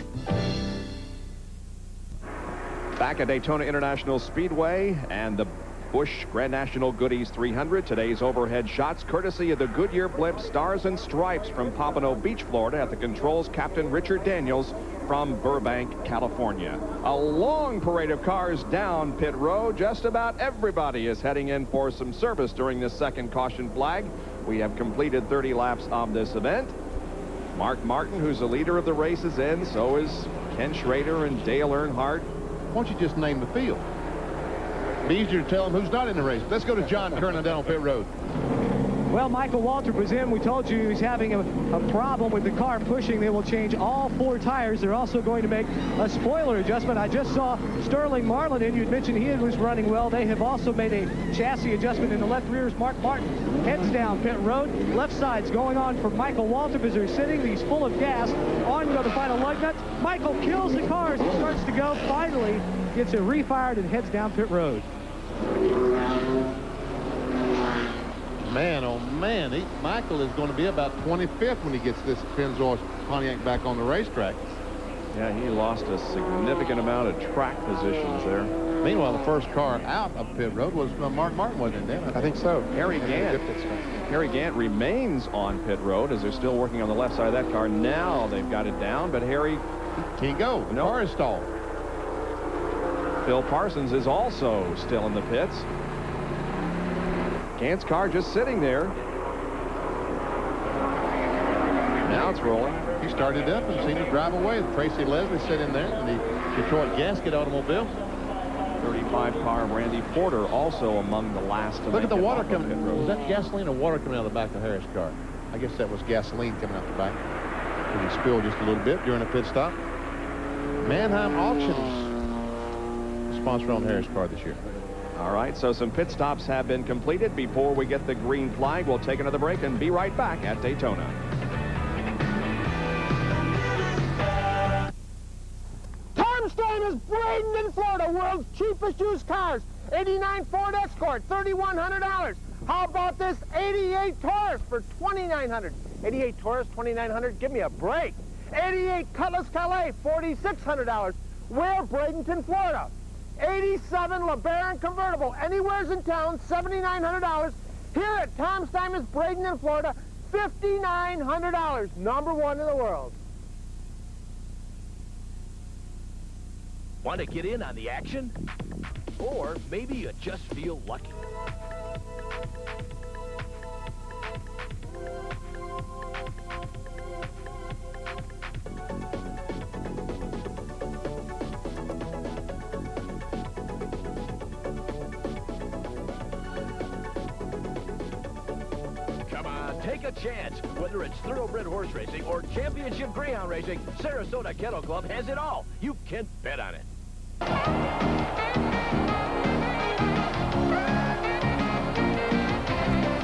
Back at Daytona International Speedway and the Busch Grand National Goodys 300. Today's overhead shots courtesy of the Goodyear Blimp Stars and Stripes from Pompano Beach, Florida. At the controls, Captain Richard Daniels from Burbank, California. A long parade of cars down pit road. Just about everybody is heading in for some service during this second caution flag. We have completed 30 laps of this event. Mark Martin, who's the leader of the race, is in. So is Ken Schrader and Dale Earnhardt. Why don't you just name the field? Be easier to tell them who's not in the race. Let's go to John Kernan down on pit road. Well, Michael Waltrip was in. We told you he's having a problem with the car pushing. They will change all 4 tires. They're also going to make a spoiler adjustment. I just saw Sterling Marlin in. You'd mentioned he was running well. They have also made a chassis adjustment in the left rear. Mark Martin heads down pit road. Left side's going on for Michael Waltrip as they're sitting. He's full of gas. On go the final lug nuts. Michael kills the car as he starts to go. Finally gets it refired and heads down pit road. Man, oh man, Michael is going to be about 25th when he gets this Pennzoil Pontiac back on the racetrack. Yeah, he lost a significant amount of track positions there. Meanwhile, the first car out of pit road was Mark Martin, wasn't it, Dan? I think so. Harry Gant remains on pit road as they're still working on the left side of that car. Now they've got it down, but Harry can't go. The car is stalled. Phil Parsons is also still in the pits. Gant's car just sitting there. Now it's rolling. He started up and seen it drive away. Tracy Leslie sitting there in the Detroit Gasket automobile. 35 car Randy Porter also among the last to Look at the water coming. Pit road. Was that gasoline or water coming out of the back of Harris' car? I guess that was gasoline coming out the back. He spilled just a little bit during a pit stop. Mannheim Auctions, sponsor on Harris' car this year. All right, so some pit stops have been completed. Before we get the green flag, we'll take another break and be right back at Daytona. Tom's time is Bradenton, Florida, world's cheapest used cars. 89 Ford Escort, $3,100. How about this 88 Taurus for $2,900? 88 Taurus, $2,900. Give me a break. 88 Cutlass Calais, $4,600. We're Bradenton, Florida. 87 LeBaron convertible. Anywhere's in town, $7,900. Here at Tom Steinman's Braden in Florida, $5,900. Number one in the world. Want to get in on the action? Or maybe you just feel lucky. Come on, take a chance. Whether it's thoroughbred horse racing or championship greyhound racing, Sarasota Kennel Club has it all. You can bet on it.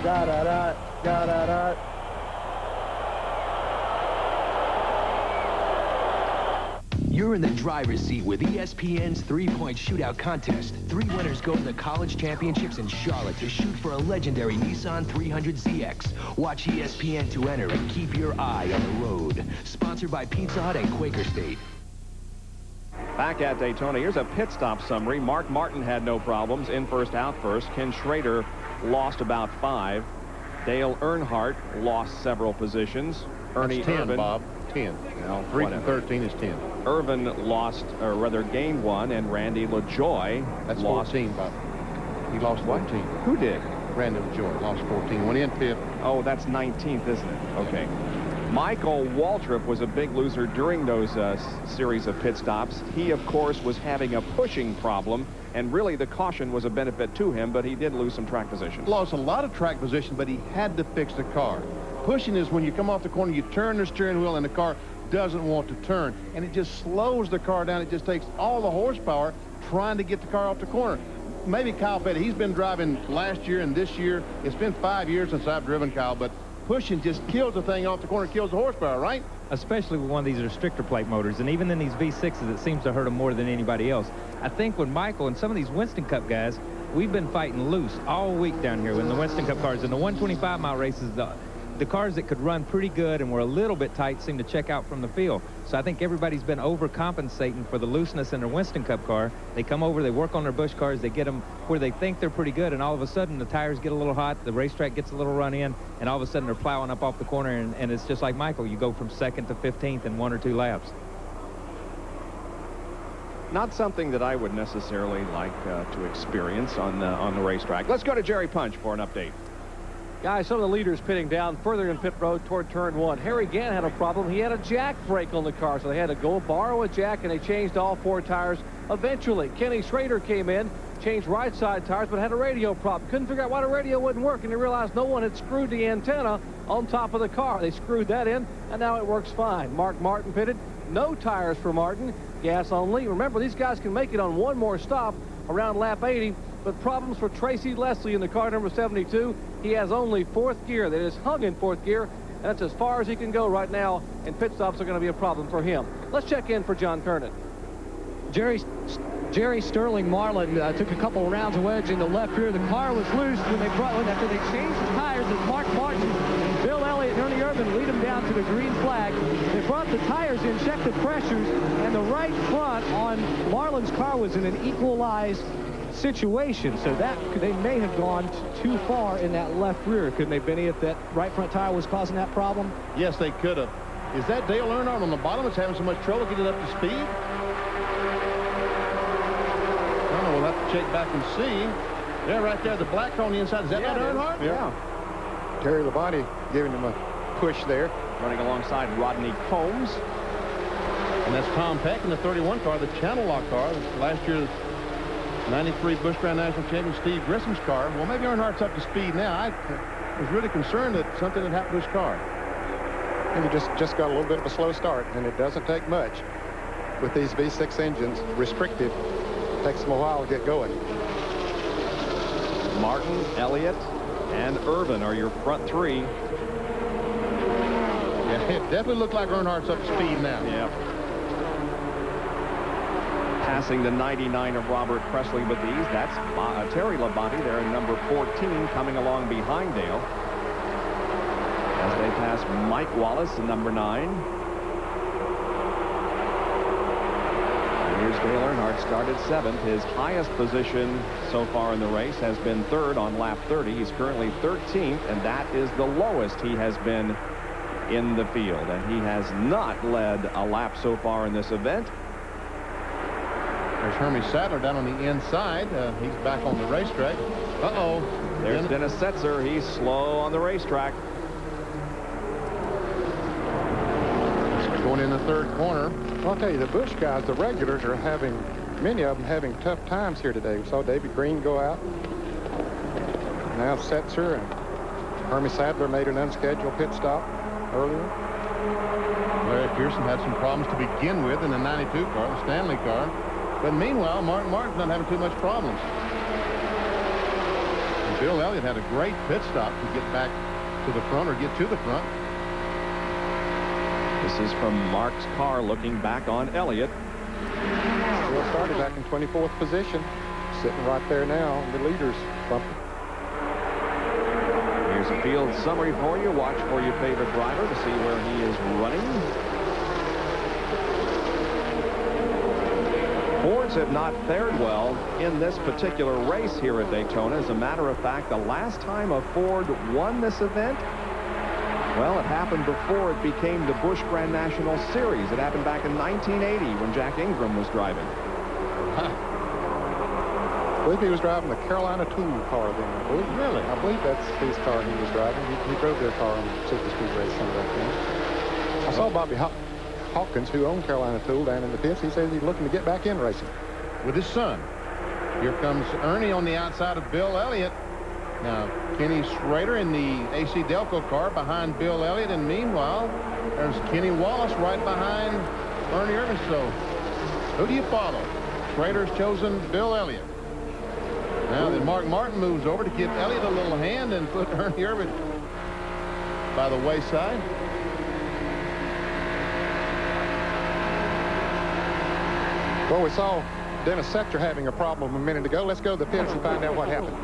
Da-da-da, da-da-da. You're in the driver's seat with ESPN's three-point shootout contest. 3 winners go to the college championships in Charlotte to shoot for a legendary Nissan 300ZX. Watch ESPN to enter and keep your eye on the road. Sponsored by Pizza Hut and Quaker State. Back at Daytona, here's a pit stop summary. Mark Martin had no problems. In first, out first. Ken Schrader lost about 5. Dale Earnhardt lost several positions. Ernie That's 10, Irvin, Bob. 10. Well, 3 from 13 is 10. Irvin lost, or rather gained 1, and Randy LaJoy That's lost 14, Bob. He lost 14. Who did? Randy LaJoy lost 14. Went in 5th. Oh, that's 19th, isn't it? Okay. Michael Waltrip was a big loser during those series of pit stops. He, of course, was having a pushing problem, and really the caution was a benefit to him, but he did lose some track position. Lost a lot of track position, but he had to fix the car. Pushing is when you come off the corner, you turn the steering wheel, and the car doesn't want to turn, and it just slows the car down. It just takes all the horsepower trying to get the car off the corner. Maybe Kyle Petty, he's been driving last year and this year. It's been 5 years since I've driven, Kyle, but pushing just kills the thing off the corner, kills the horsepower, right? Especially with one of these restrictor plate motors, and even in these V6s, it seems to hurt them more than anybody else. I think with Michael and some of these Winston Cup guys, we've been fighting loose all week down here in the Winston Cup cars. In the 125-mile races, the cars that could run pretty good and were a little bit tight seem to check out from the field. So I think everybody's been overcompensating for the looseness in their Winston Cup car. They come over, they work on their Busch cars, they get them where they think they're pretty good, and all of a sudden the tires get a little hot, the racetrack gets a little run in, and all of a sudden they're plowing up off the corner, and it's just like Michael. You go from 2nd to 15th in 1 or 2 laps. Not something that I would necessarily like to experience on the racetrack. Let's go to Jerry Punch for an update. Guys, some of the leaders pitting down further in pit road toward turn 1. Harry Gann had a problem. He had a jack brake on the car, so they had to go borrow a jack, and they changed all 4 tires eventually. Kenny Schrader came in, changed right side tires, but had a radio problem. Couldn't figure out why the radio wouldn't work, and they realized no one had screwed the antenna on top of the car. They screwed that in, and now it works fine. Mark Martin pitted. No tires for Martin. Gas only. Remember, these guys can make it on one more stop around lap 80. But problems for Tracy Leslie in the car number 72. He has only 4th gear. That is hung in 4th gear. And that's as far as he can go right now. And pit stops are going to be a problem for him. Let's check in for John Kernan. Jerry Sterling Marlin took a couple of rounds of wedge in the left rear. The car was loose when they after they changed the tires. As Mark Martin, Bill Elliott, and Ernie Irvin lead them down to the green flag. They brought the tires in, checked the pressures, and the right front on Marlin's car was in an equalized situation, so that they may have gone too far in that left rear. Couldn't they, Benny, if that right front tire was causing that problem? Yes, they could have. Is that Dale Earnhardt on the bottom that's having so much trouble getting up to speed? I don't know. We'll have to check back and see. There, right there, the black car on the inside. Is that not Earnhardt? Yeah. Terry Labonte giving him a push there. Running alongside Rodney Combs. And that's Tom Peck in the 31 car, the Channel Lock car. Last year's 93 Busch Grand National Champion Steve Grissom's car. Well, maybe Earnhardt's up to speed now. I was really concerned that something had happened to his car. And he just got a little bit of a slow start, and it doesn't take much. With these V6 engines, restricted, it takes them a while to get going. Martin, Elliott, and Irvin are your front 3. Yeah, it definitely looked like Earnhardt's up to speed now. Yeah. Passing the 99 of Robert Presley with these. That's Terry Labonte there in number 14 coming along behind Dale. As they pass Mike Wallace in number 9. Here's Dale Earnhardt, started 7th. His highest position so far in the race has been 3rd on lap 30. He's currently 13th, and that is the lowest he has been in the field. And he has not led a lap so far in this event. There's Hermie Sadler down on the inside. He's back on the racetrack. Uh-oh. There's Dennis Setzer. He's slow on the racetrack. Going in the 3rd corner. Well, I'll tell you, the Busch guys, the regulars, are having, many of them having tough times here today. We saw David Green go out. Now Setzer and Hermie Sadler made an unscheduled pit stop earlier. Larry Pearson had some problems to begin with in the 92 car, the Stanley car. But meanwhile, Martin Martin's not having too much problems. And Bill Elliott had a great pit stop to get back to the front or get to the front. This is from Mark's car looking back on Elliott. Bill started back in 24th position. Sitting right there now in the leaders bumper. Here's a field summary for you. Watch for your favorite driver to see where he is running. Fords have not fared well in this particular race here at Daytona. As a matter of fact, the last time a Ford won this event, well, it happened before it became the Busch Grand National Series. It happened back in 1980 when Jack Ingram was driving. I believe he was driving the Carolina Tool car then. I believe. Really? I believe that's his car he was driving. He drove their car on Super Speed race some of that thing. I saw Bobby Hawkins, who owned Carolina Tool, down in the pits. He says he's looking to get back in racing. With his son. Here comes Ernie on the outside of Bill Elliott. Now, Kenny Schrader in the AC Delco car behind Bill Elliott, and meanwhile, there's Kenny Wallace right behind Ernie Irvin. So, who do you follow? Schrader's chosen Bill Elliott. Now, then Mark Martin moves over to give Elliott a little hand and put Ernie Irvin by the wayside. Well, we saw Dennis Setzer having a problem a minute ago. Let's go to the pits and find out what happened.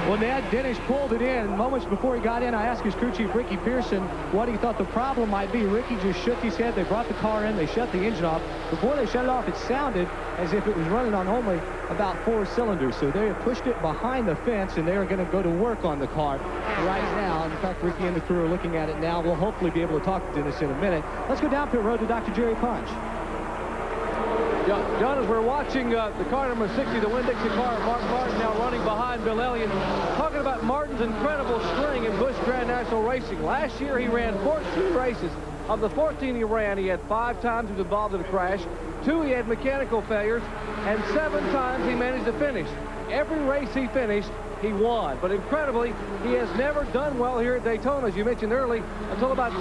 Well, Ned, Dennis pulled it in. Moments before he got in, I asked his crew chief, Ricky Pearson, what he thought the problem might be. Ricky just shook his head. They brought the car in. They shut the engine off. Before they shut it off, it sounded as if it was running on only about 4 cylinders. So they pushed it behind the fence, and they are going to go to work on the car right now. In fact, Ricky and the crew are looking at it now. We'll hopefully be able to talk to Dennis in a minute. Let's go down pit road to Dr. Jerry Punch. John, as we're watching the car number 60, the Winn-Dixie car, Mark Martin now running behind Bill Elliott. Talking about Martin's incredible string in Busch Grand National Racing. Last year, he ran 14 races. Of the 14 he ran, he had 5 times he was involved in a crash, 2 he had mechanical failures, and 7 times he managed to finish. Every race he finished, he won. But incredibly, he has never done well here at Daytona, as you mentioned early. Until about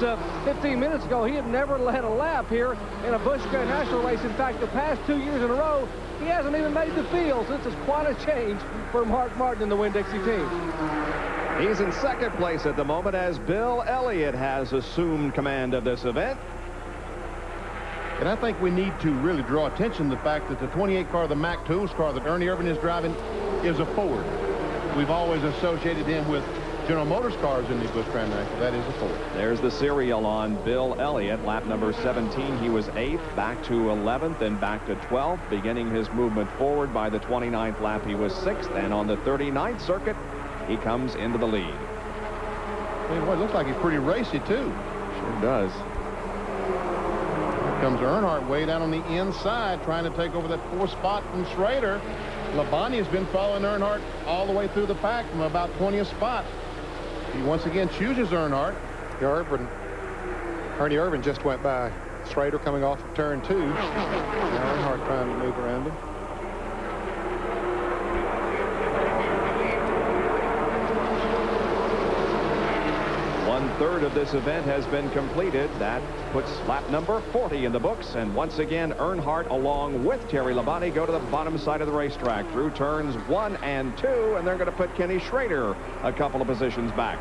15 minutes ago, he had never led a lap here in a Busch Grand National race. In fact, the past 2 years in a row, he hasn't even made the field. So this is quite a change for Mark Martin and the Winn-Dixie team. He's in 2nd place at the moment as Bill Elliott has assumed command of this event. And I think we need to really draw attention to the fact that the 28 car, the Mack Tools car that Ernie Irvin is driving, is a Ford. We've always associated him with General Motors cars in the Busch Grand National. That is a Ford. There's the serial on Bill Elliott. Lap number 17, he was 8th, back to 11th, and back to 12th. Beginning his movement forward by the 29th lap, he was 6th, and on the 39th circuit, he comes into the lead. Hey, boy, it looks like he's pretty racy, too. Sure does. Here comes Earnhardt way down on the inside, trying to take over that 4th spot from Schrader. Labonte has been following Earnhardt all the way through the pack from about 20th spot. He once again chooses Earnhardt. Ernie Irvin just went by Schrader coming off of turn 2. Now Earnhardt trying to move around him. One-third of this event has been completed. That puts lap number 40 in the books. And once again, Earnhardt, along with Terry Labonte, go to the bottom side of the racetrack through turns 1 and 2. And they're going to put Kenny Schrader a couple of positions back.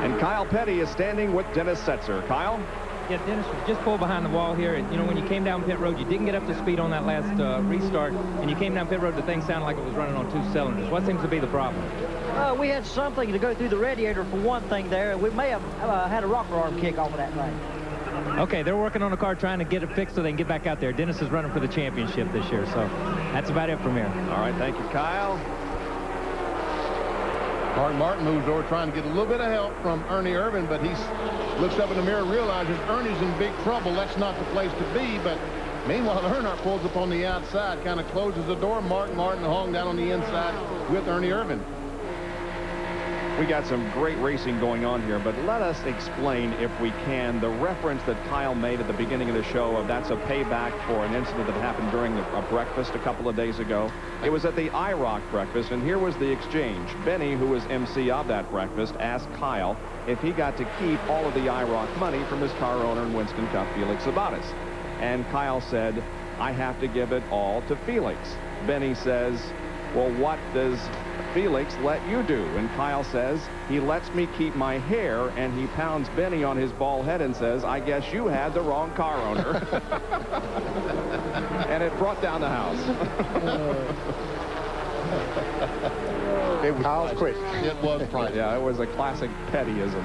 And Kyle Petty is standing with Dennis Setzer. Kyle? Yeah, Dennis was just pulled behind the wall here. And, you know, when you came down pit road, you didn't get up to speed on that last restart. And you came down pit road, the thing sounded like it was running on 2 cylinders. What seems to be the problem? We had something to go through the radiator for one thing there. We may have had a rocker arm kick off of that thing. Okay, they're working on the car trying to get it fixed so they can get back out there. Dennis is running for the championship this year, so that's about it from here. All right, thank you, Kyle. Mark Martin moves over trying to get a little bit of help from Ernie Irvin, but he looks up in the mirror, realizes Ernie's in big trouble. That's not the place to be, but meanwhile, Earnhardt pulls up on the outside, kind of closes the door. Mark Martin hung down on the inside with Ernie Irvin. We got some great racing going on here, but let us explain, if we can, the reference that Kyle made at the beginning of the show of that's a payback for an incident that happened during a breakfast a couple of days ago. It was at the IROC breakfast, and here was the exchange. Benny, who was MC of that breakfast, asked Kyle if he got to keep all of the IROC money from his car owner in Winston Cup, Felix Sabates. And Kyle said, I have to give it all to Felix. Benny says, well, what does Felix let you do? And Kyle says, he lets me keep my hair, and he pounds Benny on his bald head and says, I guess you had the wrong car owner. And it brought down the house. It was Kyle's quick. It was private. Yeah, it was a classic pettyism.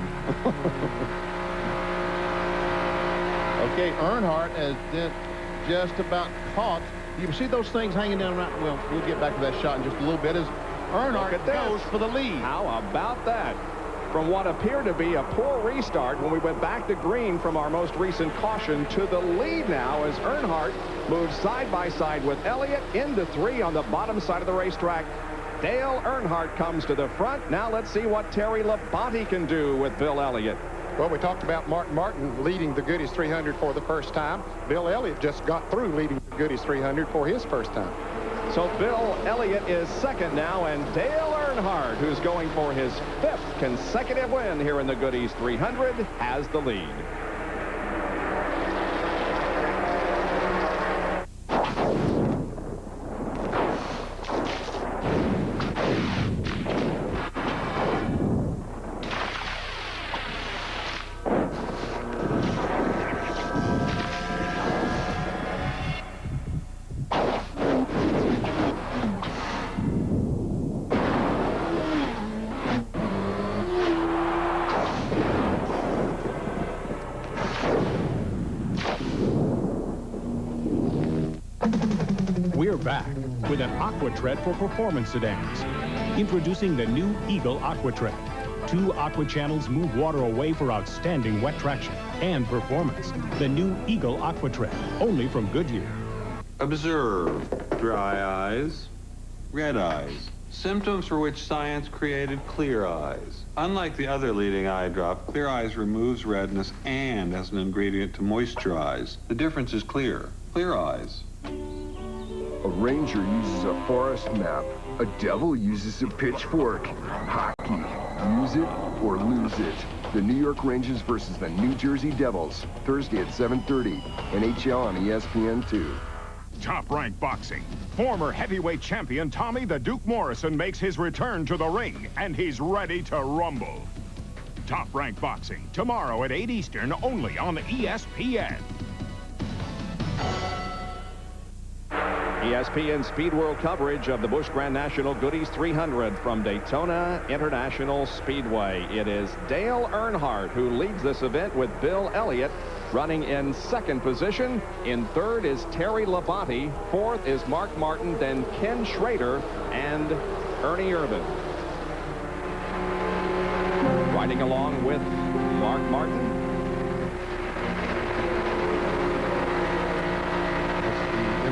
Okay, Earnhardt has just about caught. You can see those things hanging down right. Well, we'll get back to that shot in just a little bit as Earnhardt goes for the lead. How about that? From what appeared to be a poor restart when we went back to green from our most recent caution to the lead now as Earnhardt moves side by side with Elliott into 3 on the bottom side of the racetrack. Dale Earnhardt comes to the front. Now let's see what Terry Labonte can do with Bill Elliott. Well, we talked about Mark Martin leading the Goodys 300 for the first time. Bill Elliott just got through leading the Goodys 300 for his first time. So Bill Elliott is second now, and Dale Earnhardt, who's going for his 5th consecutive win here in the Goodys 300, has the lead. We're back with an AquaTread for performance sedans. Introducing the new Eagle AquaTread. 2 aqua channels move water away for outstanding wet traction and performance. The new Eagle AquaTread, only from Goodyear. Observe dry eyes, red eyes, symptoms for which science created Clear Eyes. Unlike the other leading eye drop, Clear Eyes removes redness and as an ingredient to moisturize. The difference is clear. Clear Eyes. A ranger uses a forest map. A devil uses a pitchfork. Hockey. Use it or lose it. The New York Rangers versus the New Jersey Devils. Thursday at 7:30. NHL on ESPN2. Top Rank Boxing. Former heavyweight champion Tommy the Duke Morrison makes his return to the ring, and he's ready to rumble. Top Rank Boxing, tomorrow at 8 Eastern, only on ESPN. ESPN Speed World coverage of the Busch Grand National Goodys 300 from Daytona International Speedway. It is Dale Earnhardt who leads this event with Bill Elliott running in 2nd position. In 3rd is Terry Labonte. 4th is Mark Martin, then Ken Schrader and Ernie Irvin. Riding along with Mark Martin.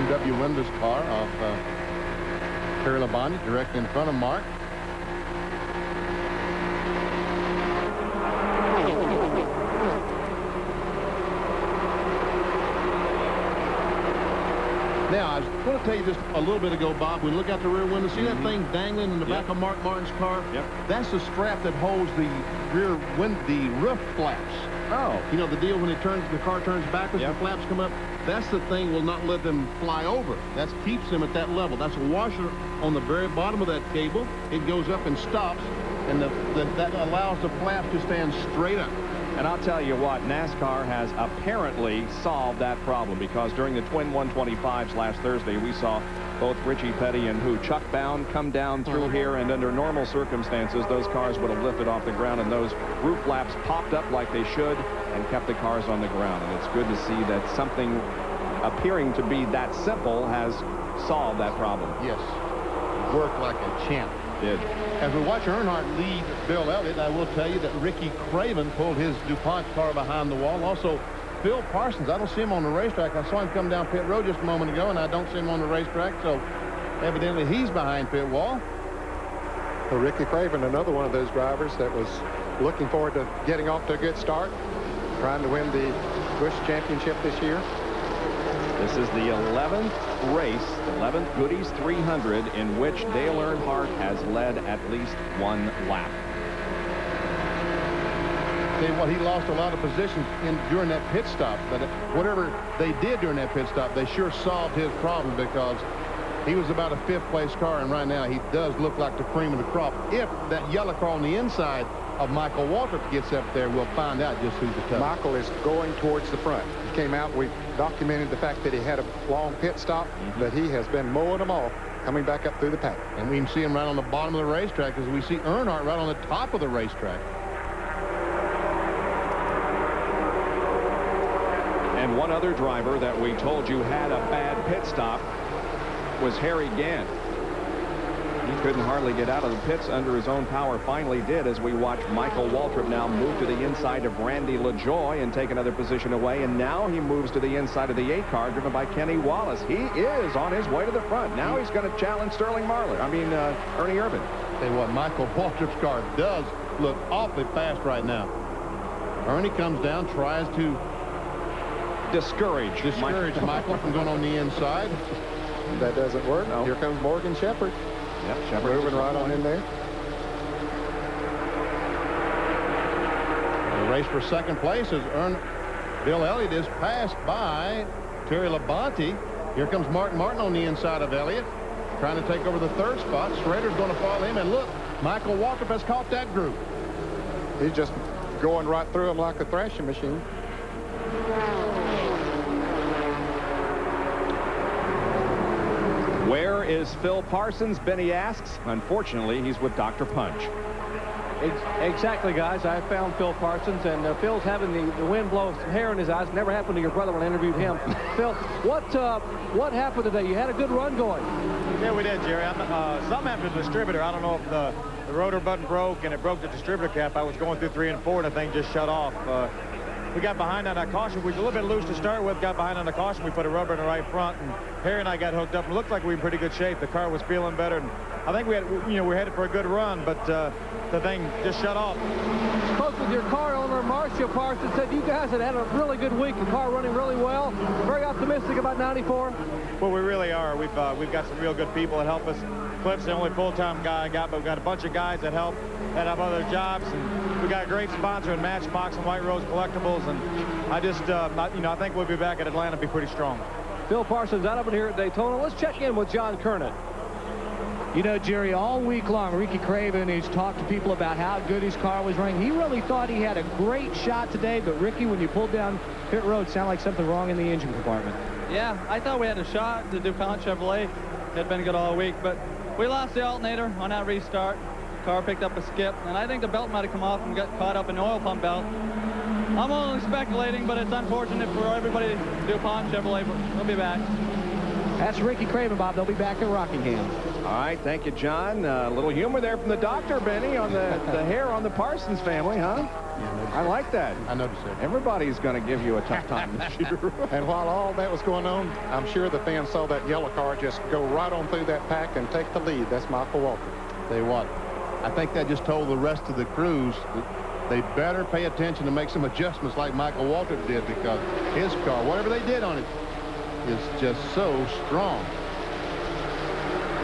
W. Windows car of Terry Labonte directly in front of Mark. Now, I was going to tell you just a little bit ago, Bob, when you look out the rear window, see that thing dangling in the back of Mark Martin's car? Yep. That's the strap that holds the the roof flaps. Oh. You know, the deal when the car turns backwards, the flaps come up. That's the thing will not let them fly over. That keeps them at that level. That's a washer on the very bottom of that cable. It goes up and stops, and that allows the flaps to stand straight up. And I'll tell you what, NASCAR has apparently solved that problem, because during the Twin 125s last Thursday, we saw Both Richie Petty and Chuck Bound come down through here, and under normal circumstances, those cars would have lifted off the ground, and those roof flaps popped up like they should and kept the cars on the ground. And it's good to see that something appearing to be that simple has solved that problem. Yes. Worked like a champ. Did. As we watch Earnhardt lead Bill Elliott, I will tell you that Ricky Craven pulled his DuPont car behind the wall. Also, Phil Parsons, I don't see him on the racetrack. I saw him come down pit road just a moment ago, and I don't see him on the racetrack, so evidently he's behind pit wall. Well, Ricky Craven, another one of those drivers that was looking forward to getting off to a good start, trying to win the Busch Championship this year. This is the 11th race, 11th Goodys 300, in which Dale Earnhardt has led at least one lap. Tell you what, he lost a lot of position during that pit stop, but whatever they did during that pit stop, they sure solved his problem, because he was about a 5th place car, and right now he does look like the cream of the crop. If that yellow car on the inside of Michael Waltrip gets up there, we'll find out just who's the toughest. Michael is going towards the front. He came out, we documented the fact that he had a long pit stop, but he has been mowing them off, coming back up through the pack. And we can see him right on the bottom of the racetrack, as we see Earnhardt right on the top of the racetrack. And one other driver that we told you had a bad pit stop was Harry Gant. He couldn't hardly get out of the pits under his own power. Finally did, as we watch Michael Waltrip now move to the inside of Randy LaJoie and take another position away. And now he moves to the inside of the 8 car driven by Kenny Wallace. He is on his way to the front. Now he's going to challenge Ernie Irvan. Tell you what, Michael Waltrip's car does look awfully fast right now. Ernie comes down, tries to discourage Michael from going on the inside. That doesn't work. No. Here comes Morgan Shepherd. Yep, Shepherd moving right on in there. The race for second place is Bill Elliott is passed by Terry Labonte. Here comes Mark Martin on the inside of Elliott, trying to take over the 3rd spot. Schrader's going to follow him, and look, Michael Waltrip has caught that group. He's just going right through him like a thrashing machine. Where is Phil Parsons? Benny asks. Unfortunately, he's with Dr. Punch. Exactly, guys. I found Phil Parsons, and Phil's having the wind blow some hair in his eyes. Never happened to your brother when I interviewed him. Phil, what happened today? You had a good run going. Yeah, we did, Jerry. Something happened to the distributor. I don't know if the rotor button broke and it broke the distributor cap. I was going through 3 and 4, and the thing just shut off. We got behind on that caution. We were a little bit loose to start with. Got behind on the caution. We put a rubber in the right front, and Harry and I got hooked up. It looked like we were in pretty good shape. The car was feeling better, and I think we're headed for a good run. But the thing just shut off. Spoke with your car owner, Marcia Parsons. Said you guys had a really good week. The car running really well. Very optimistic about 94. Well, we really are. We've got some real good people that help us. Cliff's the only full-time guy I got, but we've got a bunch of guys that help, that have other jobs, and we got a great sponsor in Matchbox and White Rose Collectibles, and I think we'll be back at Atlanta, be pretty strong. Phil Parsons out of it here at Daytona. Let's check in with John Kernan. You know, Jerry, all week long, Ricky Craven has talked to people about how good his car was running. He really thought he had a great shot today, but Ricky, when you pulled down pit road, it sounded like something wrong in the engine compartment. Yeah, I thought we had a shot. The DuPont Chevrolet had been good all week, but we lost the alternator on that restart. The car picked up a skip, and I think the belt might have come off and got caught up in the oil pump belt. I'm only speculating, but it's unfortunate for everybody. DuPont Chevrolet, but we'll be back. That's Ricky Craven, Bob. They'll be back at Rockingham. All right, thank you, John. A little humor there from the doctor, Benny, on the hair on the Parsons family, huh? Yeah, I like that. I noticed it. Everybody's going to give you a tough time this year. And while all that was going on, I'm sure the fans saw that yellow car just go right on through that pack and take the lead. That's Michael Waltrip. Tell you what, I think that just told the rest of the crews that they better pay attention to make some adjustments like Michael Waltrip did, because his car, whatever they did on it, is just so strong.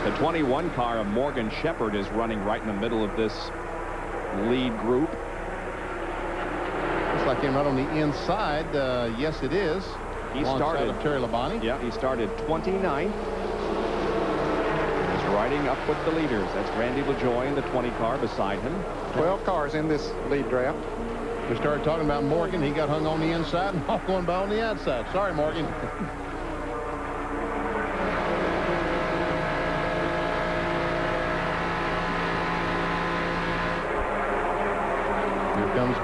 The 21 car of Morgan Shepherd is running right in the middle of this lead group. Looks like him right on the inside. Yes, it is. He started of Terry Labonte. Yeah, he started 29th. He's riding up with the leaders. That's Randy LaJoie in the 20 car beside him. 12 cars in this lead draft. We started talking about Morgan. He got hung on the inside and off going by on the outside. Sorry, Morgan. comes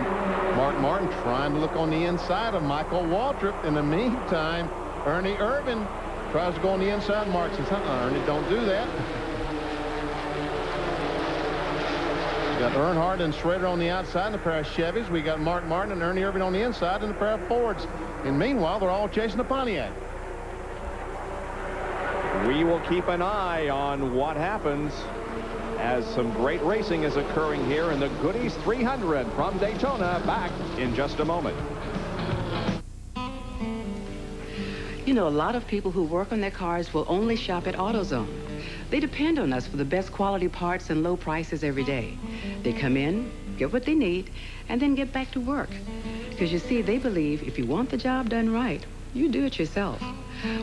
Mark Martin trying to look on the inside of Michael Waltrip. In the meantime, Ernie Irvin tries to go on the inside. Mark says, Ernie, don't do that. We got Earnhardt and Schrader on the outside in a pair of Chevys. We got Mark Martin and Ernie Irvin on the inside in a pair of Fords. And meanwhile, they're all chasing the Pontiac. We will keep an eye on what happens as some great racing is occurring here in the Goodys 300 from Daytona. Back in just a moment. You know, a lot of people who work on their cars will only shop at AutoZone. They depend on us for the best quality parts and low prices every day. They come in, get what they need, and then get back to work. Because you see, they believe if you want the job done right, you do it yourself.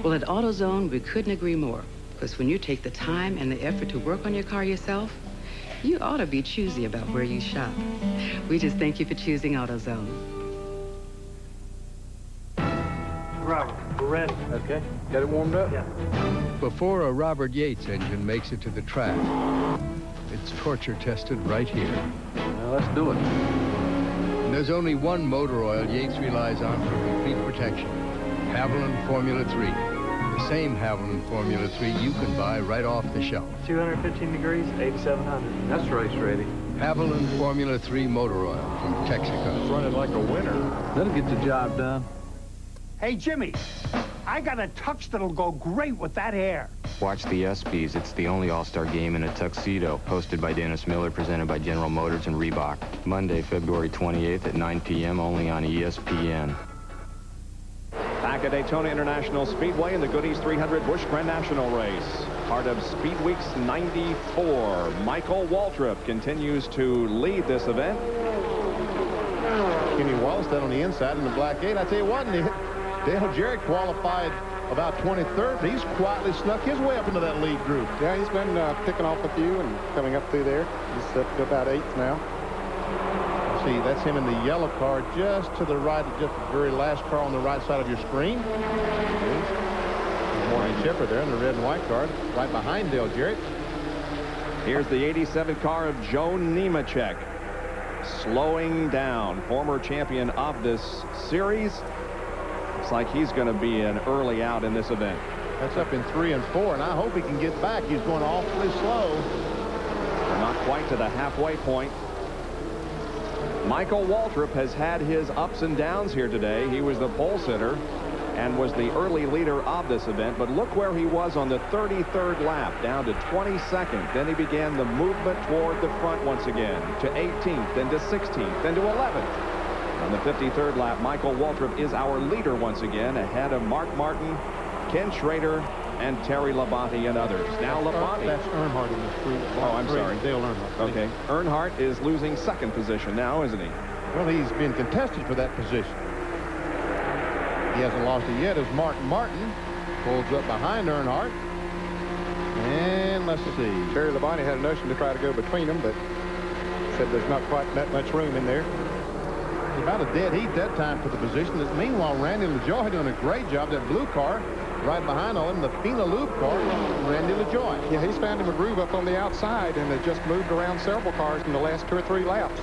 Well, at AutoZone, we couldn't agree more. Because when you take the time and the effort to work on your car yourself, you ought to be choosy about where you shop. We just thank you for choosing AutoZone. Robert, we're ready. Okay. Got it warmed up? Yeah. Before a Robert Yates engine makes it to the track, it's torture tested right here. Well, let's do it. And there's only one motor oil Yates relies on for complete protection. Haviland Formula 3. The same Haviland Formula 3 you can buy right off the shelf. 215 degrees, 8,700. That's race ready. Haviland Formula 3 motor oil from Texaco. Run it like a winner. That'll get the job done. Hey, Jimmy, I got a tux that'll go great with that hair. Watch the ESPYs. It's the only all-star game in a tuxedo. Hosted by Dennis Miller, presented by General Motors and Reebok. Monday, February 28th at 9 p.m. only on ESPN. Back at Daytona International Speedway in the Goodys 300 Busch Grand National race. Part of Speed Weeks 94. Michael Waltrip continues to lead this event. Kenny Wallstead on the inside in the black 8. I tell you what, Dale Jarrett qualified about 23rd, but he's quietly snuck his way up into that lead group. Yeah, he's been picking off a few and coming up through there. He's up to about 8th now. See, that's him in the yellow car just to the right, just the very last car on the right side of your screen. Morning Chipper there in the red and white car, right behind Dale Jarrett. Here's the 87 car of Joe Nemechek. Slowing down, former champion of this series. Looks like he's going to be an early out in this event. That's up in 3 and 4, and I hope he can get back. He's going awfully slow. We're not quite to the halfway point. Michael Waltrip has had his ups and downs here today. He was the pole sitter and was the early leader of this event, but look where he was on the 33rd lap, down to 22nd. Then he began the movement toward the front once again, to 18th, then to 16th, then to 11th. On the 53rd lap, Michael Waltrip is our leader once again, ahead of Mark Martin, Ken Schrader, and Terry Labonte and others. Now Labonte. That's Earnhardt in the street. Oh, I'm sorry. Dale Earnhardt. Okay. Earnhardt is losing second position now, isn't he? Well, he's been contested for that position. He hasn't lost it yet as Mark Martin pulls up behind Earnhardt. And let's see. Terry Labonte had a notion to try to go between them, but said there's not quite that much room in there. It's about a dead heat that time for the position. Meanwhile, Randy LaJoy doing a great job. That blue car right behind all him, the Fina Loop car, Randy LaJoy. Yeah, he's found him a groove up on the outside and has just moved around several cars in the last 2 or 3 laps.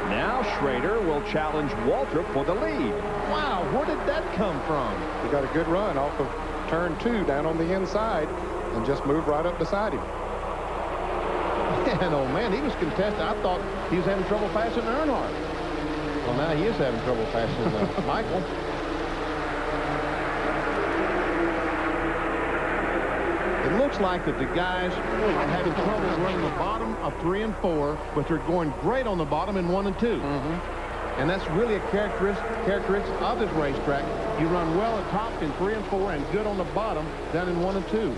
Now Schrader will challenge Waltrip for the lead. Wow, where did that come from? He got a good run off of turn 2 down on the inside and just moved right up beside him. And oh man, he was contested. I thought he was having trouble passing Earnhardt. Well, now he is having trouble passing Michael. It looks like that the guys are having trouble running the bottom of 3 and 4, but they're going great on the bottom in 1 and 2. And that's really a characteristic of this racetrack. You run well at top in 3 and 4 and good on the bottom down in 1 and 2.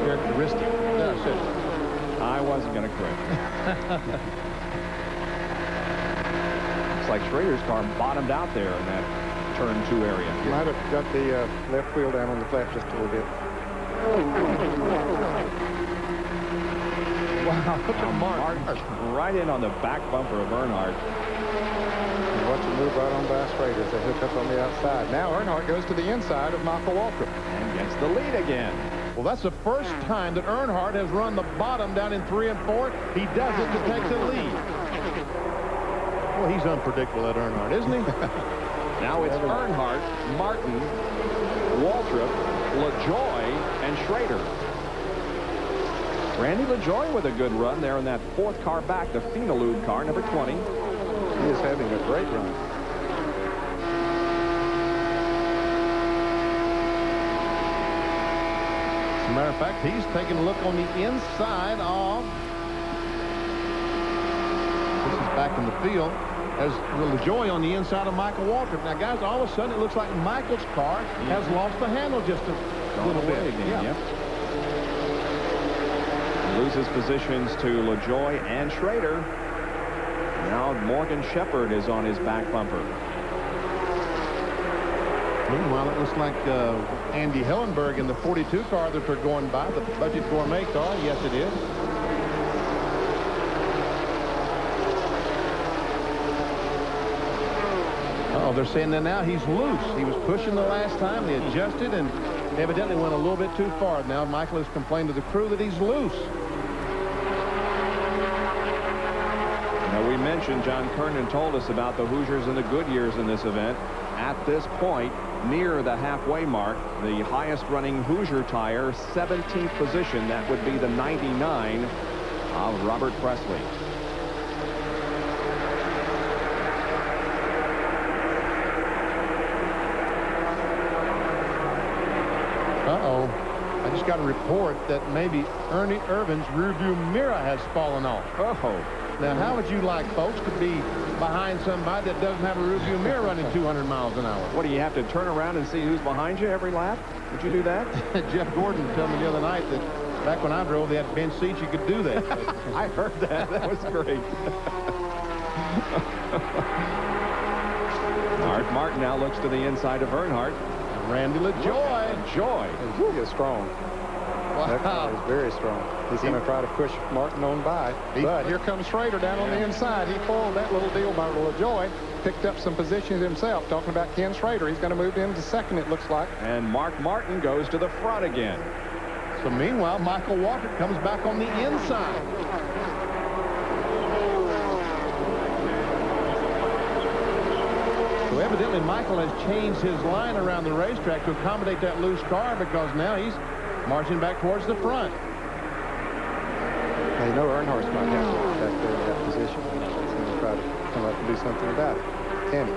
Characteristic. There, I said it. I wasn't going to correct. Looks like Schrader's car bottomed out there in that turn 2 area. You might have got the left wheel down on the flat just a little bit. Wow, look at Mark right in on the back bumper of Earnhardt. And watch him move right on by Schrader as they hook up on the outside. Now Earnhardt goes to the inside of Michael Waltrip. And gets the lead again. Well, that's the first time that Earnhardt has run the bottom down in 3 and 4. He does it to take the lead. Well, he's unpredictable, that Earnhardt, isn't he? Now it's Earnhardt, Martin, Waltrip, LaJoie, and Schrader. Randy LaJoie with a good run there in that 4th car back, the Finalude car, number 20. He is having a great run. As a matter of fact, he's taking a look on the inside of... This is back in the field. As LaJoie on the inside of Michael Waltrip. Now, guys, all of a sudden it looks like Michael's car has lost the handle just a little bit. Again, yep. Loses positions to LaJoie and Schrader. Now Morgan Shepherd is on his back bumper. Meanwhile, it looks like Andy Hellenberg in the 42 car that they're going by, the Budget Gourmet car. Yes, it is. Oh, they're saying that now he's loose. He was pushing the last time. They adjusted and evidently went a little bit too far. Now Michael has complained to the crew that he's loose. Now, we mentioned, John Kernan told us about the Hoosiers and the Goodyears in this event. At this point, near the halfway mark, the highest running Hoosier tire, 17th position. That would be the 99 of Robert Presley. Uh-oh. I just got a report that maybe Ernie Irvin's rearview mirror has fallen off. Oh. Now, how would you like, folks, to be behind somebody that doesn't have a rearview mirror running 200 miles an hour? What, do you have to turn around and see who's behind you every lap? Would you do that? Jeff Gordon told me the other night that back when I drove, they had bench seats. You could do that. I heard that. That was great. Mark Martin now looks to the inside of Earnhardt. Randy LaJoie. LaJoie. He is strong. Wow. That car is very strong. He's going to try to push Martin on by. But here comes Schrader down on the inside. He foiled that little deal by LaJoie. Picked up some positions himself. Talking about Ken Schrader. He's going to move into second, it looks like. And Mark Martin goes to the front again. So meanwhile, Michael Waltrip comes back on the inside. So evidently Michael has changed his line around the racetrack to accommodate that loose car, because now he's marching back towards the front. Now, you know Earnhardt's might have to get back there in that position. He's going to try to come up and do something about it. Can he?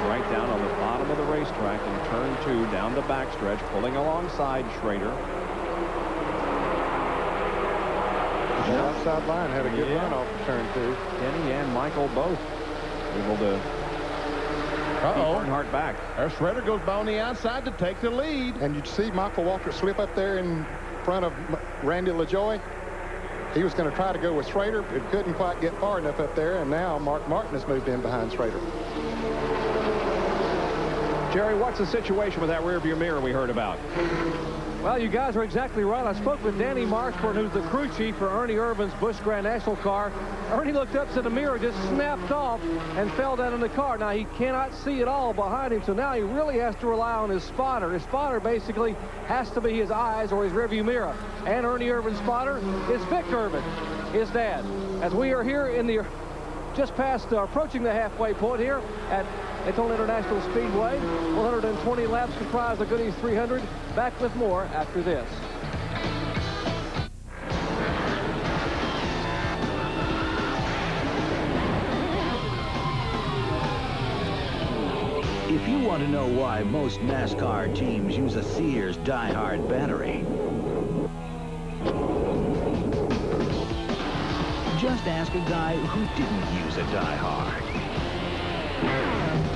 Right down on the bottom of the racetrack in turn 2 down the backstretch, pulling alongside Schrader. The outside line had a good run off of turn 2. Kenny and Michael both able to keep Earnhardt back. There's Schrader goes by on the outside to take the lead. And you see Michael Waltrip slip up there in front of Randy LaJoie. He was going to try to go with Schrader, but couldn't quite get far enough up there, and now Mark Martin has moved in behind Schrader. Jerry, what's the situation with that rearview mirror we heard about? Well, you guys are exactly right. I spoke with Danny Marshburn, who's the crew chief for Ernie Irvin's Busch Grand National car. Ernie looked up, said the mirror just snapped off and fell down in the car. Now, he cannot see it all behind him, so now he really has to rely on his spotter. His spotter basically has to be his eyes or his rearview mirror. And Ernie Irvin's spotter is Vic Irvin, his dad. As we are here in the just past approaching the halfway point here at Daytona International Speedway. 120 laps comprise the Goodys 300. Back with more after this. If you want to know why most NASCAR teams use a Sears Die-Hard battery, just ask a guy who didn't use a Die-Hard.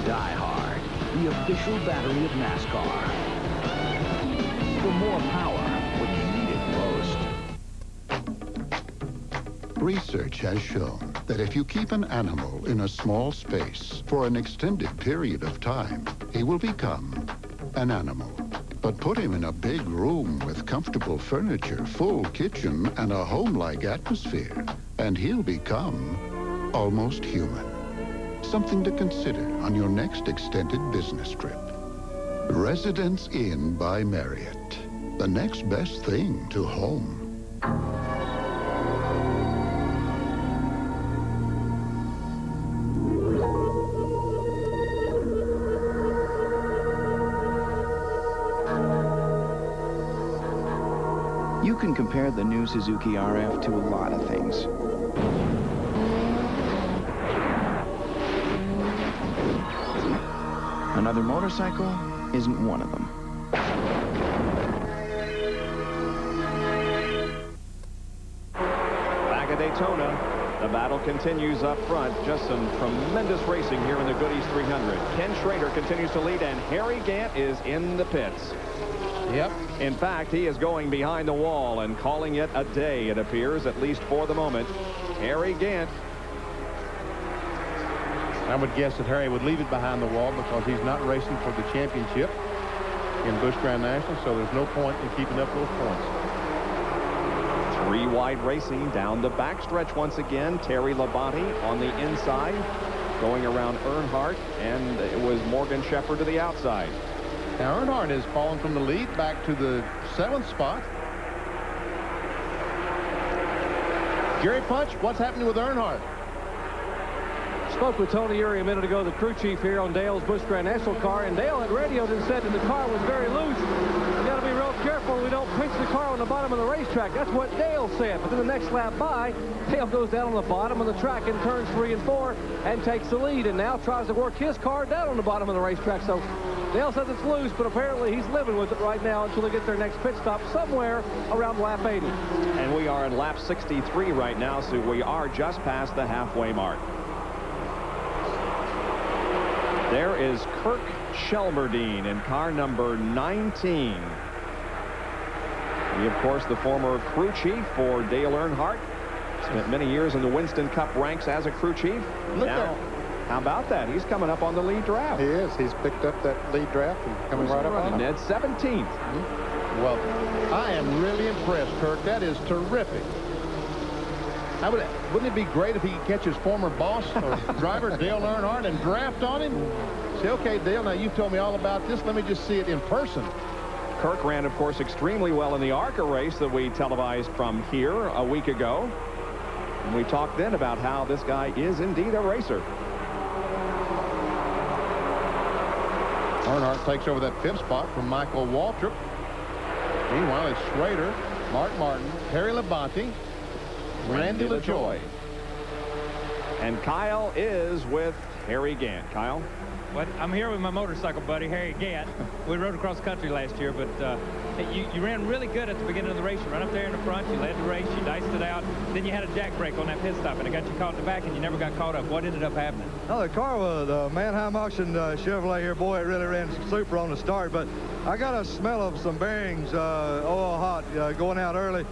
Die-Hard, the official battery of NASCAR. For more power when you need it most. Research has shown that if you keep an animal in a small space for an extended period of time, he will become an animal. But put him in a big room with comfortable furniture, full kitchen, and a home-like atmosphere, and he'll become almost human. Something to consider on your next extended business trip. Residence Inn by Marriott. The next best thing to home. You can compare the new Suzuki RF to a lot of things. Another motorcycle isn't one of them. Back at Daytona, the battle continues up front. Just some tremendous racing here in the Goodys 300. Ken Schrader continues to lead, and Harry Gant is in the pits. Yep. In fact, he is going behind the wall and calling it a day, it appears, at least for the moment. Harry Gant. I would guess that Harry would leave it behind the wall because he's not racing for the championship in Busch Grand National, so there's no point in keeping up those points. Three wide racing down the backstretch once again. Terry Labonte on the inside, going around Earnhardt, and it was Morgan Shepherd to the outside. Now Earnhardt has fallen from the lead back to the 7th spot. Gary Punch, what's happening with Earnhardt? Spoke with Tony Uri a minute ago, the crew chief here on Dale's Busch Grand National car, and Dale had radioed and said that the car was very loose. We got to be real careful we don't pinch the car on the bottom of the racetrack. That's what Dale said. But then the next lap by, Dale goes down on the bottom of the track in turns 3 and 4 and takes the lead, and now tries to work his car down on the bottom of the racetrack. So Dale says it's loose, but apparently he's living with it right now until they get their next pit stop somewhere around lap 80. And we are in lap 63 right now, so we are just past the halfway mark. There is Kirk Shelmerdine in car number 19. He, of course, the former crew chief for Dale Earnhardt. Spent many years in the Winston Cup ranks as a crew chief. Look now, there. How about that? He's coming up on the lead draft. He is. He's picked up that lead draft and coming right up on it. 17th. Well, I am really impressed, Kirk. That is terrific. Wouldn't it be great if he could catch his former boss or driver, Dale Earnhardt, and draft on him? Say, okay, Dale, now you've told me all about this. Let me just see it in person. Kirk ran, of course, extremely well in the ARCA race that we televised from here a week ago. And we talked then about how this guy is indeed a racer. Earnhardt takes over that 5th spot from Michael Waltrip. Meanwhile, it's Schrader, Mark Martin, Terry Labonte, Randy LaJoie. And Kyle is with Harry Gant. Kyle? Well, I'm here with my motorcycle buddy, Harry Gant. We rode across country last year, but you ran really good at the beginning of the race. You run up there in the front, you led the race, you diced it out. Then you had a jack brake on that pit stop, and it got you caught in the back, and you never got caught up. What ended up happening? Oh, the car was the Mannheim auction Chevrolet here. Boy, it really ran super on the start, but I got a smell of some bearings, oil hot, going out early.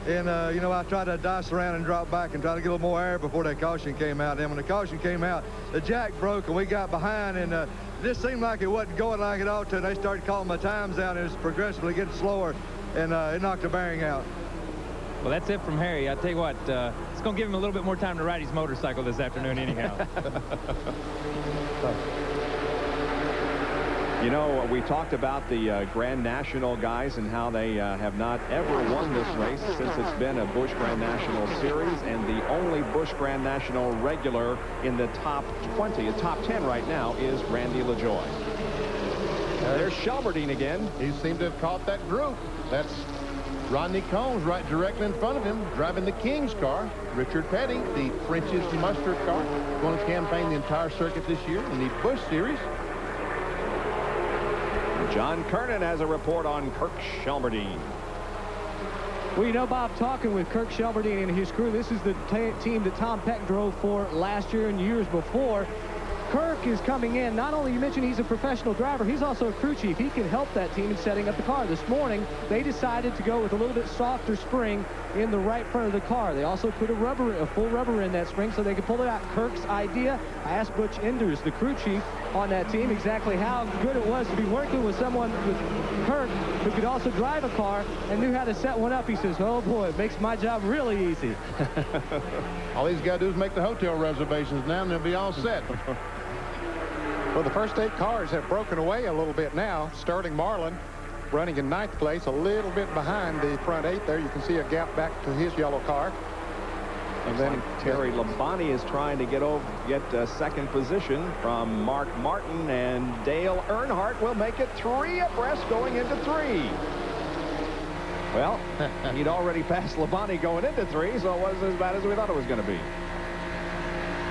And, you know, I tried to dice around and drop back and try to get a little more air before that caution came out. And when the caution came out, the jack broke and we got behind, and it just seemed like it wasn't going like it ought to. And they started calling my times down, and it was progressively getting slower, and it knocked the bearing out. Well, that's it from Harry. I tell you what, it's going to give him a little bit more time to ride his motorcycle this afternoon anyhow. You know, we talked about the Grand National guys and how they have not ever won this race since it's been a Busch Grand National Series, and the only Busch Grand National regular in the top 20, the top 10 right now, is Randy LaJoie. There's Shelmerdine again. He seemed to have caught that group. That's Rodney Combs right directly in front of him, driving the King's car. Richard Petty, the French's mustard car, going to campaign the entire circuit this year in the Busch Series. John Kernan has a report on Kirk Shelmerdine. Well, you know, Bob, talking with Kirk Shelmerdine and his crew, this is the team that Tom Peck drove for last year and years before. Kirk is coming in. Not only, you mentioned he's a professional driver, he's also a crew chief. He can help that team in setting up the car. This morning, they decided to go with a little bit softer spring in the right front of the car. They also put a full rubber in that spring so they could pull it out. Kirk's idea. I asked Butch Enders, the crew chief on that team, exactly how good it was to be working with someone with Kirk who could also drive a car and knew how to set one up. He says, oh boy, it makes my job really easy. All he's got to do is make the hotel reservations now and they'll be all set. Well, the first 8 cars have broken away a little bit now. Sterling Marlin running in 9th place, a little bit behind the front 8 there. You can see a gap back to his yellow car. And then Terry Labonte is trying to get second position from Mark Martin, and Dale Earnhardt will make it 3 abreast going into 3. Well, he'd already passed Labonte going into 3, so it wasn't as bad as we thought it was going to be.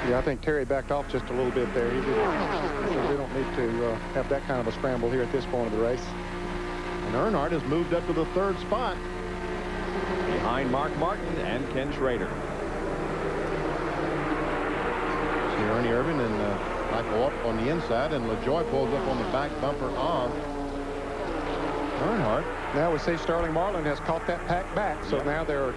Yeah, I think Terry backed off just a little bit there. We don't need to have that kind of a scramble here at this point of the race. And Earnhardt has moved up to the 3rd spot. Behind Mark Martin and Ken Schrader. See Ernie Irvin and Michael up on the inside, and LaJoie pulls up on the back bumper of Earnhardt. Now we see Sterling Marlin has caught that pack back, so now there are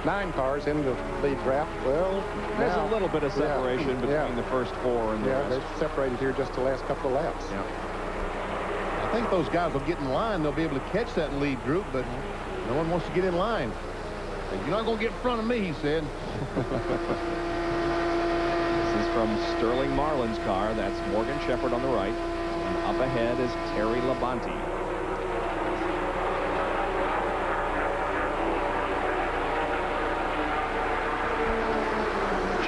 9 cars in the lead draft. Well, there's a little bit of separation between the first 4 and the rest. They've separated here just the last couple of laps. Yeah. I think those guys will get in line. They'll be able to catch that lead group, but no one wants to get in line. You're not going to get in front of me, he said. This is from Sterling Marlin's car. That's Morgan Shepherd on the right. And up ahead is Terry Labonte.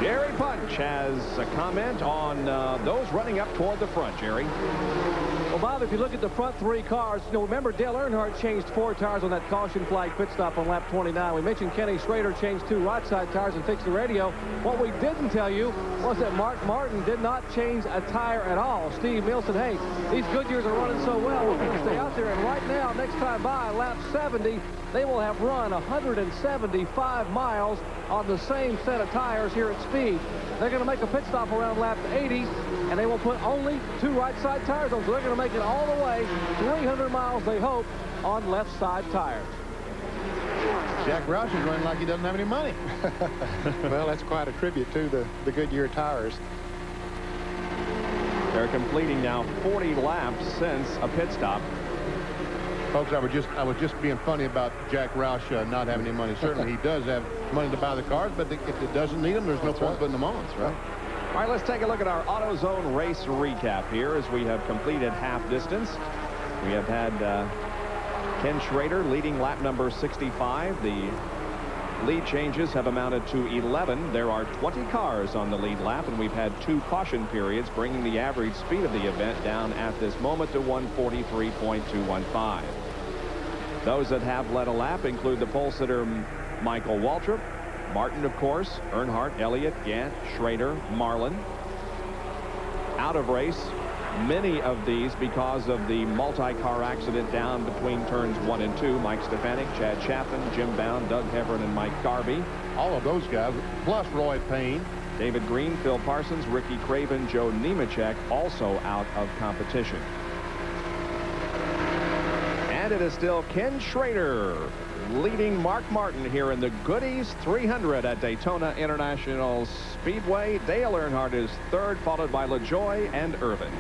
Jerry Punch has a comment on those running up toward the front, Jerry. Well, Bob, if you look at the front 3 cars, remember Dale Earnhardt changed 4 tires on that caution flag pit stop on lap 29. We mentioned Kenny Schrader changed 2 right side tires and fixed the radio. What we didn't tell you was that Mark Martin did not change a tire at all. Steve Mills said, hey, these Goodyears are running so well, we're going to stay out there. And right now, next time by, lap 70, they will have run 175 miles on the same set of tires here at speed. They're going to make a pit stop around lap 80, and they will put only 2 right side tires on. So they're going to make it all the way 300 miles, they hope, on left side tires. Jack Roush is running like he doesn't have any money. Well, that's quite a tribute to the Goodyear tires. They're completing now 40 laps since a pit stop. Folks, I was just being funny about Jack Roush not having any money. Certainly he does have money to buy the cars, but if it doesn't need them, there's no point putting them on. That's right. All right, let's take a look at our AutoZone race recap here as we have completed half distance. We have had Ken Schrader leading lap number 65. The lead changes have amounted to 11. There are 20 cars on the lead lap, and we've had 2 caution periods, bringing the average speed of the event down at this moment to 143.215. Those that have led a lap include the pole sitter Michael Waltrip, Martin, of course, Earnhardt, Elliott, Gant, Schrader, Marlin. Out of race, many of these because of the multi-car accident down between turns 1 and 2. Mike Stefanik, Chad Chapman, Jim Bound, Doug Heverin, and Mike Garvey. All of those guys, plus Roy Payne. David Green, Phil Parsons, Ricky Craven, Joe Nemechek also out of competition. And it is still Ken Schrader leading Mark Martin here in the Goodys 300 at Daytona International Speedway. Dale Earnhardt is 3rd, followed by LaJoie and Irvin.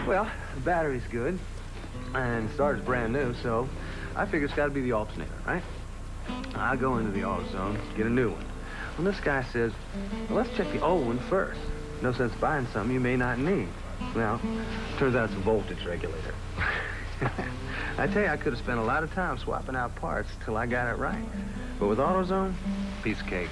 Well, the battery's good, and the starter's brand new, so I figure it's got to be the alternator, right? I go into the AutoZone, get a new one. Well, this guy says, well, let's check the old one first. No sense buying something you may not need. Well, turns out it's a voltage regulator. I tell you, I could have spent a lot of time swapping out parts till I got it right. But with AutoZone, piece of cake.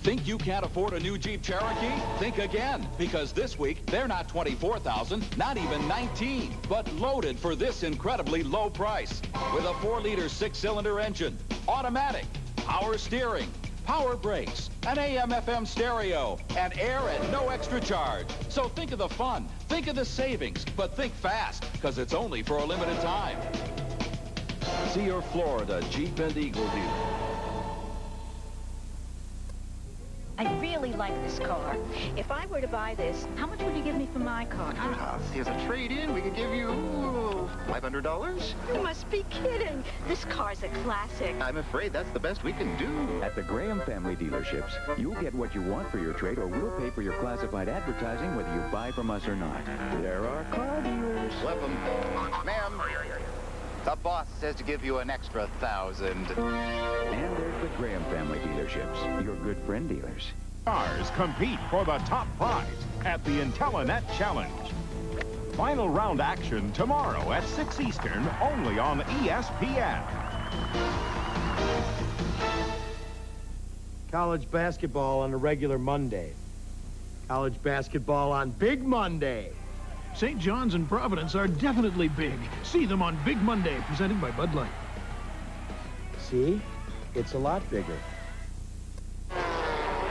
Think you can't afford a new Jeep Cherokee? Think again, because this week, they're not $24,000, not even $19,000, but loaded for this incredibly low price. With a 4-liter 6-cylinder engine, automatic, power steering, power brakes, an AM/FM stereo, and air at no extra charge. So think of the fun, think of the savings, but think fast, because it's only for a limited time. See your Florida Jeep and Eagle dealer. I really like this car. If I were to buy this, how much would you give me for my car? See, as a trade-in, we could give you $500. You must be kidding. This car's a classic. I'm afraid that's the best we can do. At the Graham family dealerships, you'll get what you want for your trade, or we'll pay for your classified advertising whether you buy from us or not. There are car dealers. Flip 'em. Ma'am, the boss says to give you an extra 1,000. And there's the Graham family dealerships, your good friend dealers. Cars compete for the top prize at the IntelliNet Challenge. Final round action tomorrow at 6 Eastern, only on ESPN. College basketball on a regular Monday. College basketball on Big Monday. St. John's and Providence are definitely big. See them on Big Monday, presented by Bud Light. See? It's a lot bigger.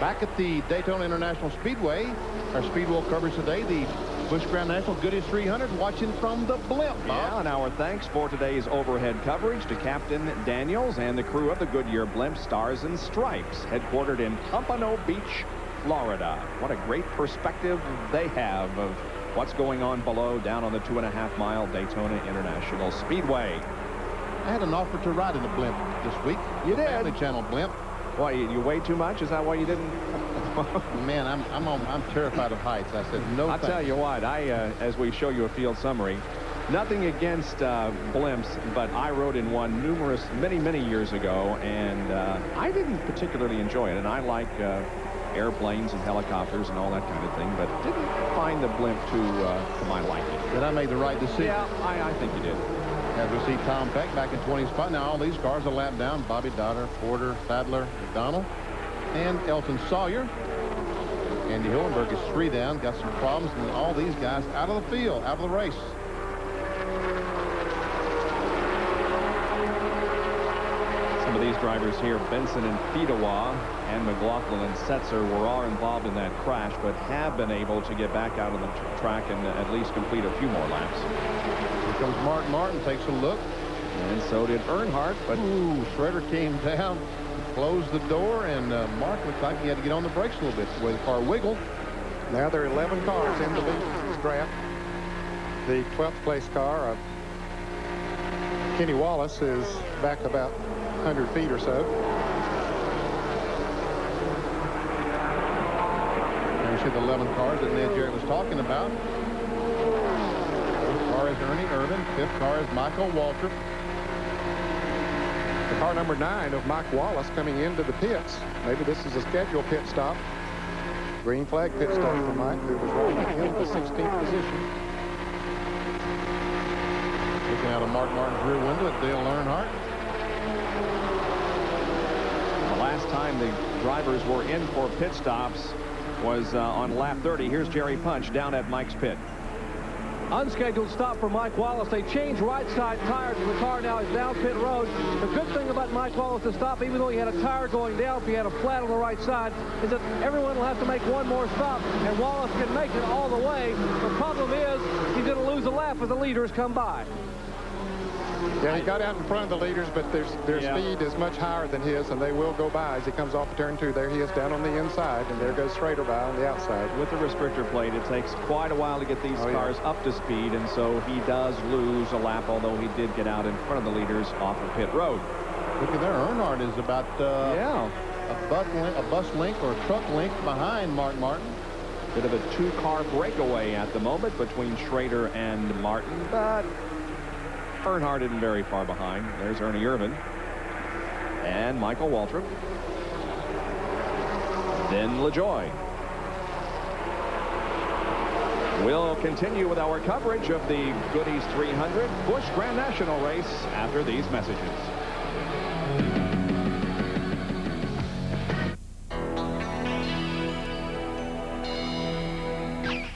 Back at the Daytona International Speedway, our Speedwell coverage today, the Busch Grand National Goodys 300, watching from the blimp. Yeah, and our thanks for today's overhead coverage to Captain Daniels and the crew of the Goodyear Blimp Stars and Stripes, headquartered in Pompano Beach, Florida. What a great perspective they have of what's going on below, down on the 2.5-mile Daytona International Speedway. I had an offer to ride in the blimp this week. You did? Family Channel blimp. Why, you weigh too much? Is that why you didn't? Man, I'm terrified of heights. I said no. I'll tell you what. As we show you a field summary, nothing against blimps, but I rode in one many years ago, and I didn't particularly enjoy it. And I like airplanes and helicopters and all that kind of thing, but didn't find the blimp to my liking. Then I made the right decision. Yeah, I think you did. As we see Tom Peck back in 20th spot. Now all these cars are lapped down. Bobby Dotter, Porter, Sadler, McDonald, and Elton Sawyer. Andy Hillenberg is 3 down. Got some problems, and all these guys out of the field, out of the race. Some of these drivers here, Benson and Fedewa and McLaughlin and Setzer, were all involved in that crash, but have been able to get back out on the track and at least complete a few more laps. Here comes Mark Martin, takes a look. And so did Earnhardt, but Schrader came down, closed the door, and Mark looked like he had to get on the brakes a little bit the way the car wiggled. Now there are 11 cars in the lead draft. The 12th place car, Kenny Wallace, is back about 100 feet or so. And you see the 11 cars that Ned Jarrett was talking about. 4th car is Ernie Irvin. 5th car is Michael Waltrip. The car number 9 of Mike Wallace coming into the pits. Maybe this is a scheduled pit stop. Green flag pit stop for Mike, who was running in the 16th position. Looking out of Mark Martin's rear window at Dale Earnhardt. The last time the drivers were in for pit stops was on lap 30. Here's Jerry Punch down at Mike's pit. Unscheduled stop for Mike Wallace. They changed right side tires, and the car now is down pit road. The good thing about Mike Wallace's stop, even though he had a tire going down, if he had a flat on the right side, is that everyone will have to make one more stop, and Wallace can make it all the way. The problem is he's going to lose a lap as the leaders come by. Yeah, he got out in front of the leaders, but their speed is much higher than his, and they will go by as he comes off turn 2. There he is down on the inside, and there goes Schrader by on the outside. With the restrictor plate, it takes quite a while to get these cars up to speed, and so he does lose a lap, although he did get out in front of the leaders off of pit road. Look at there. Earnhardt is about a bus length or a truck length behind Mark Martin. Bit of a 2-car breakaway at the moment between Schrader and Martin, but Earnhardt isn't very far behind. There's Ernie Irvin and Michael Waltrip. Then LaJoie. We'll continue with our coverage of the Goodys 300 Busch Grand National race after these messages.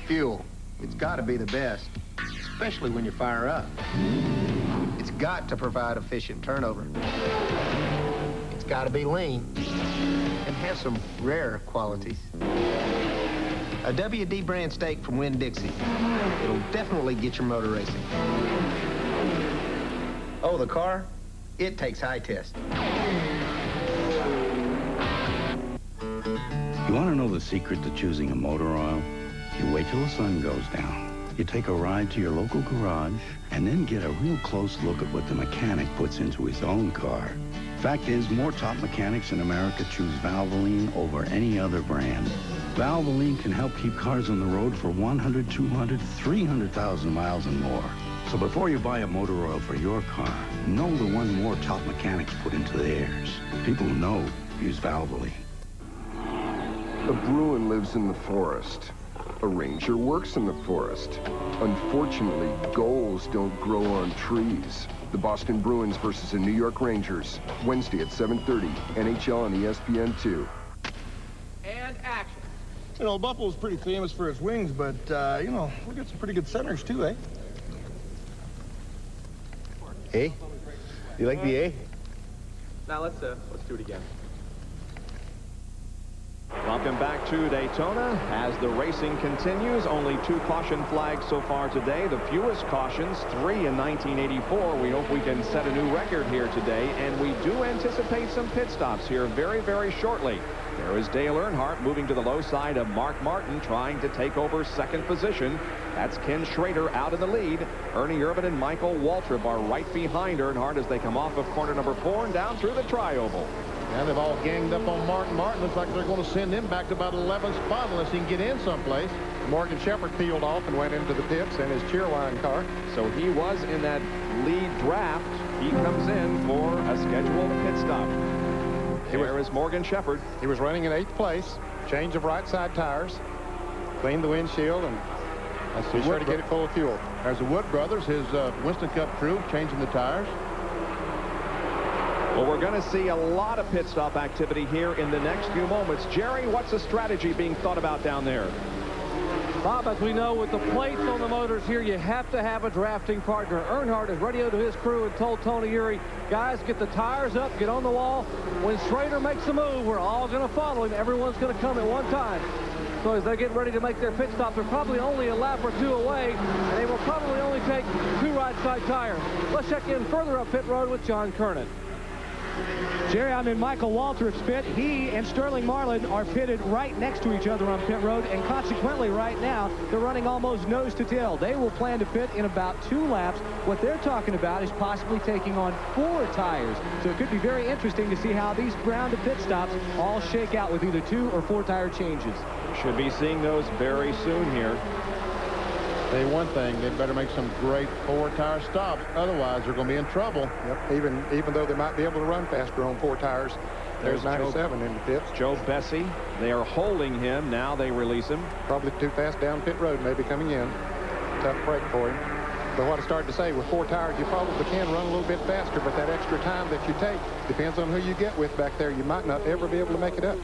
Fuel. It's got to be the best, especially when you fire up. It's got to provide efficient turnover. It's got to be lean and have some rare qualities. A WD brand steak from Winn-Dixie. It'll definitely get your motor racing. Oh, the car? It takes high test. You want to know the secret to choosing a motor oil? You wait till the sun goes down. You take a ride to your local garage and then get a real close look at what the mechanic puts into his own car. Fact is, more top mechanics in America choose Valvoline over any other brand. Valvoline can help keep cars on the road for 100, 200, 300,000 miles and more. So before you buy a motor oil for your car, know the one more top mechanics put into theirs. People who know use Valvoline. A Bruin lives in the forest. A ranger works in the forest. Unfortunately, goals don't grow on trees. The Boston Bruins versus the New York Rangers, Wednesday at 7:30, NHL on ESPN2. And action. You know, Buffalo's pretty famous for its wings, but, you know, we got some pretty good centers, too, eh? Hey? You like the A? Now let's do it again. Welcome back to Daytona. As the racing continues, only 2 caution flags so far today. The fewest cautions, 3 in 1984. We hope we can set a new record here today, and we do anticipate some pit stops here very, very shortly. There is Dale Earnhardt moving to the low side of Mark Martin, trying to take over second position. That's Ken Schrader out in the lead. Ernie Irvin and Michael Waltrip are right behind Earnhardt as they come off of corner number 4 and down through the tri-oval. And they've all ganged up on Mark Martin. Looks like they're going to send him back to about 11th spot unless he can get in someplace. Morgan Shepherd peeled off and went into the pits in his cheerline car. So he was in that lead draft. He comes in for a scheduled pit stop. There is Morgan Shepherd. He was running in 8th place. Change of right side tires. Cleaned the windshield and be sure to get it full of fuel. There's the Wood brothers, his Winston Cup crew, changing the tires. Well, we're going to see a lot of pit stop activity here in the next few moments. Jerry, what's the strategy being thought about down there? Bob, as we know, with the plates on the motors here, you have to have a drafting partner. Earnhardt has radioed to his crew and told Tony Eury, guys, get the tires up, get on the wall. When Schrader makes a move, we're all going to follow him. Everyone's going to come at one time. So as they get ready to make their pit stop, they're probably only a lap or 2 away, and they will probably only take 2 right side tires. Let's check in further up pit road with John Kernan. Jerry, I'm in Michael Waltrip's pit. He and Sterling Marlin are pitted right next to each other on pit road, and consequently right now they're running almost nose to tail. They will plan to pit in about 2 laps. What they're talking about is possibly taking on 4 tires. So it could be very interesting to see how these round of pit stops all shake out with either 2 or 4 tire changes. Should be seeing those very soon here. Say one thing, they better make some great 4-tire stops. Otherwise, they're going to be in trouble. Yep. Even though they might be able to run faster on 4 tires, there's 97 in the pits. Joe Bessie, they are holding him. Now they release him. Probably too fast down pit road, maybe coming in. Tough break for him. But what I started to say, with 4 tires, you probably can run a little bit faster, but that extra time that you take depends on who you get with back there. You might not ever be able to make it up.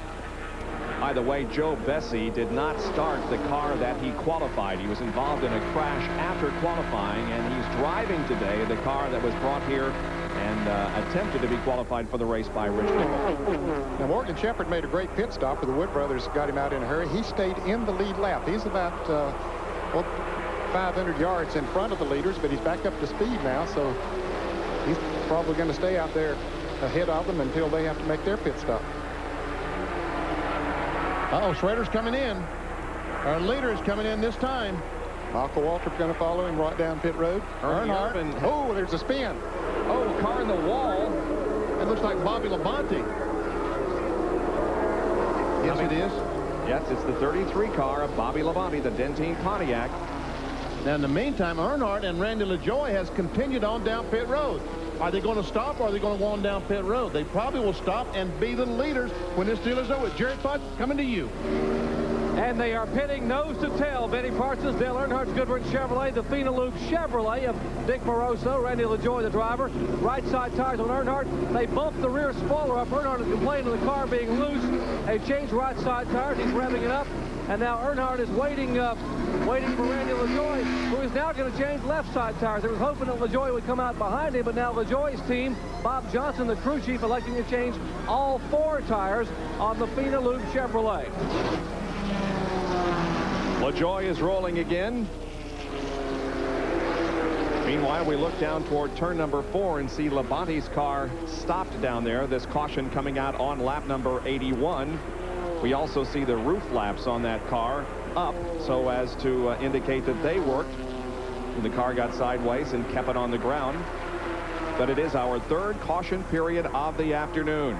By the way, Joe Bessie did not start the car that he qualified. He was involved in a crash after qualifying, and he's driving today the car that was brought here and attempted to be qualified for the race by Rich Nickel. Now, Morgan Shepherd made a great pit stop, but the Wood brothers got him out in a hurry. He stayed in the lead lap. He's about 500 yards in front of the leaders, but he's back up to speed now, so he's probably going to stay out there ahead of them until they have to make their pit stop. Uh-oh, Schrader's coming in. Our leader is coming in this time. Michael Waltrip's going to follow him right down pit road. Earnhardt. Oh, there's a spin. Oh, car in the wall. It looks like Bobby Labonte. Yes, it is. Yes, it's the 33 car of Bobby Labonte, the Dentine Pontiac. Now, in the meantime, Earnhardt and Randy LaJoie has continued on down pit road. Are they going to stop or are they going to go on down pit road? They probably will stop and be the leaders when this deal is over. Jerry Potts, coming to you. And they are pitting nose to tail. Benny Parsons, Dale Earnhardt's Goodwin Chevrolet, the Fina Loop Chevrolet of Dick Moroso, Randy LaJoie, the driver. Right side tires on Earnhardt. They bumped the rear spoiler up. Earnhardt is complaining of the car being loose. They changed right side tires. He's revving it up. And now Earnhardt is waiting for Randy LaJoie, who is now going to change left side tires. They were hoping that LaJoie would come out behind him, but now LaJoie's team, Bob Johnson, the crew chief, electing to change all 4 tires on the Fina Loop Chevrolet. LaJoie is rolling again. Meanwhile, we look down toward turn number 4 and see Labonte's car stopped down there. This caution coming out on lap number 81. We also see the roof flaps on that car up so as to indicate that they worked when the car got sideways and kept it on the ground. But it is our third caution period of the afternoon.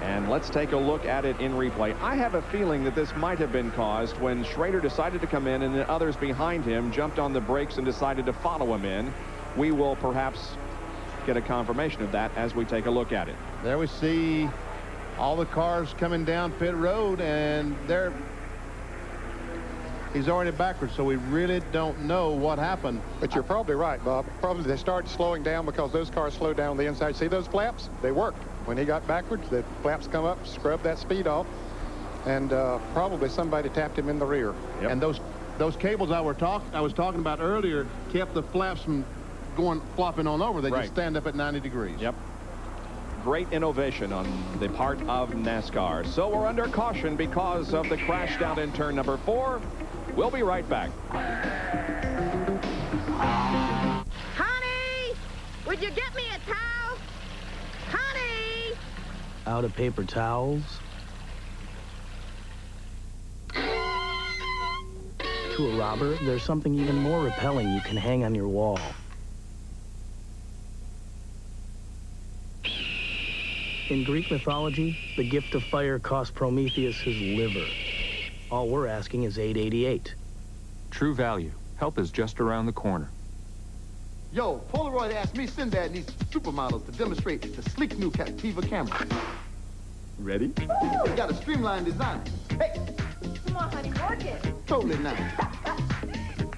And let's take a look at it in replay. I have a feeling that this might have been caused when Schrader decided to come in and the others behind him jumped on the brakes and decided to follow him in. We will perhaps get a confirmation of that as we take a look at it. There we see all the cars coming down pit road, and he's already backwards, so we really don't know what happened. But you're probably right, Bob. Probably they started slowing down because those cars slowed down on the inside. See those flaps? They worked. When he got backwards, the flaps come up, scrub that speed off, and probably somebody tapped him in the rear. Yep. And those cables I was talking about earlier kept the flaps from flopping on over. They just stand up at 90 degrees. Yep. Great innovation on the part of NASCAR. So we're under caution because of the crash down in turn number 4. We'll be right back. Honey, would you get me a towel? Honey! Out of paper towels? To a robber, there's something even more repelling you can hang on your wall. In Greek mythology, the gift of fire cost Prometheus his liver. All we're asking is $8.88. True value. Help is just around the corner. Yo, Polaroid asked me Sinbad needs supermodels to demonstrate the sleek new Captiva camera. Ready? We got a streamlined design. Hey! Come on, honey, work it. Totally nice.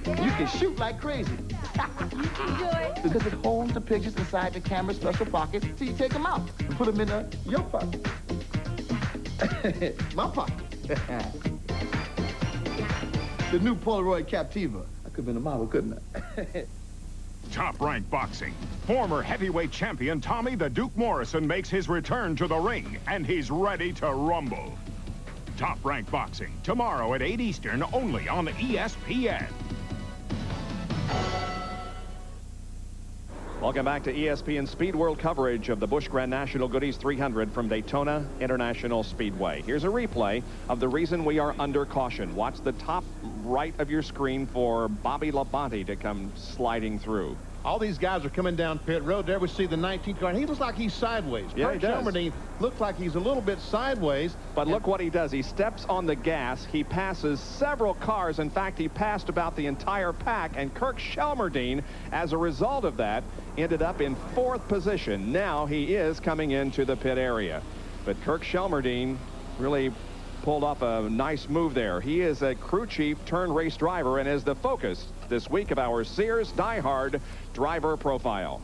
You can shoot like crazy. You can do it. Because it holds the pictures inside the camera's special pocket till you take them out and put them in your pocket. My pocket. The new Polaroid Captiva. I could have been a model, couldn't I? Top Rank Boxing. Former heavyweight champion Tommy the Duke Morrison makes his return to the ring, and he's ready to rumble. Top Rank Boxing, tomorrow at 8 Eastern, only on ESPN. Welcome back to ESPN Speed World coverage of the Busch Grand National Goodies 300 from Daytona International Speedway. Here's a replay of the reason we are under caution. Watch the top right of your screen for Bobby Labonte to come sliding through. All these guys are coming down pit road. There we see the 19th car, and he looks like he's sideways. Yeah, he does. Shelmerdine looks like he's a little bit sideways. But look what he does. He steps on the gas. He passes several cars. In fact, he passed about the entire pack, and Kirk Shelmerdine, as a result of that, ended up in 4th position. Now he is coming into the pit area. But Kirk Shelmerdine really pulled off a nice move there. He is a crew chief turned race driver and is the focus this week of our Sears Die Hard driver profile.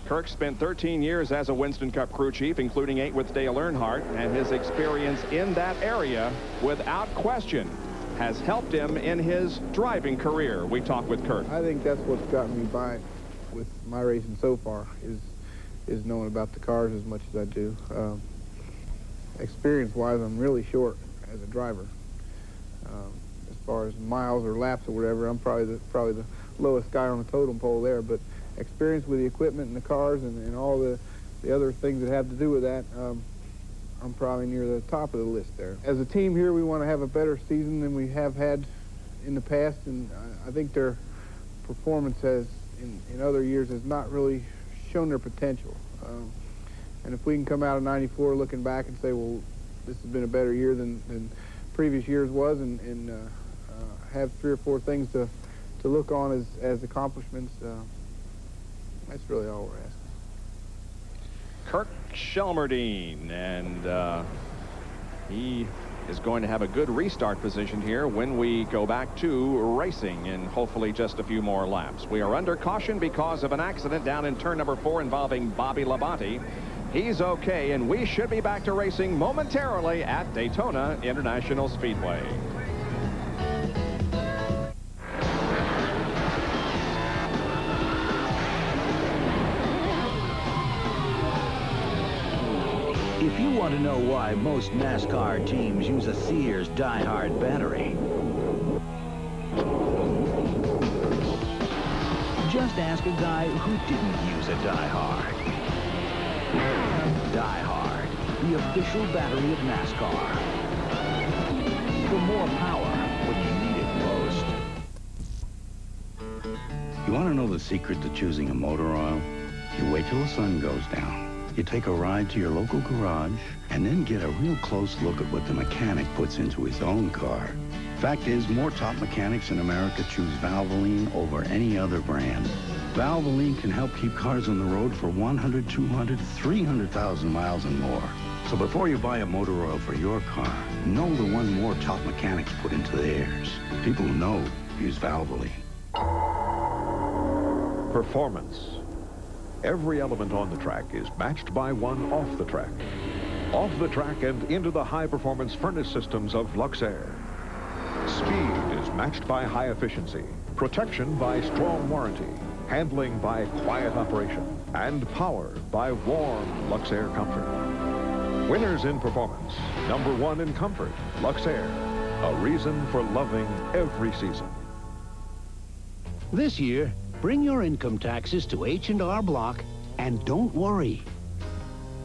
Kirk spent 13 years as a Winston Cup crew chief, including 8 with Dale Earnhardt, and his experience in that area, without question, has helped him in his driving career. We talk with Kirk. I think that's what's gotten me by with my racing so far is knowing about the cars as much as I do. Experience-wise, I'm really short as a driver. As far as miles or laps or whatever, I'm probably the lowest guy on the totem pole there. But experience with the equipment and the cars and all the other things that have to do with that, I'm probably near the top of the list there. As a team here, we want to have a better season than we have had in the past, and I think their performance has, in other years, has not really shown their potential. And if we can come out of '94 looking back and say, well, this has been a better year than previous years was, and have 3 or 4 things to look on as accomplishments, that's really all we're asking. Kirk Shelmerdine, and he is going to have a good restart position here when we go back to racing in hopefully just a few more laps. We are under caution because of an accident down in turn number 4 involving Bobby Labonte. He's okay, and we should be back to racing momentarily at Daytona International Speedway. If you want to know why most NASCAR teams use a Sears Die Hard battery, just ask a guy who didn't use a Die Hard. Die Hard. the official battery of NASCAR. For more power when you need it most. You want to know the secret to choosing a motor oil? You wait till the sun goes down. You take a ride to your local garage and then get a real close look at what the mechanic puts into his own car. Fact is, more top mechanics in America choose Valvoline over any other brand. Valvoline can help keep cars on the road for 100, 200, 300,000 miles and more. So before you buy a motor oil for your car, know the one more top mechanics put into theirs. People who know use Valvoline. Performance. Every element on the track is matched by one off the track. Off the track and into the high-performance furnace systems of Luxair. Speed is matched by high efficiency, protection by strong warranty, handling by quiet operation, and power by warm Luxair comfort. Winners in performance, #1 in comfort, Luxair. A reason for loving every season. This year, bring your income taxes to H&R Block and don't worry.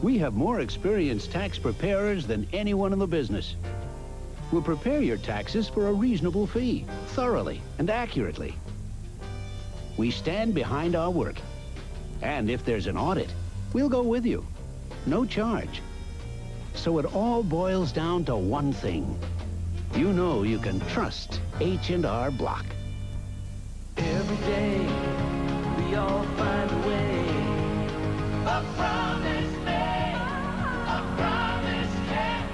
We have more experienced tax preparers than anyone in the business. We'll prepare your taxes for a reasonable fee, thoroughly and accurately. We stand behind our work. And if there's an audit, we'll go with you. No charge. So it all boils down to one thing. You know you can trust H&R Block. Every day, we all find a way. A promise made, a promise kept,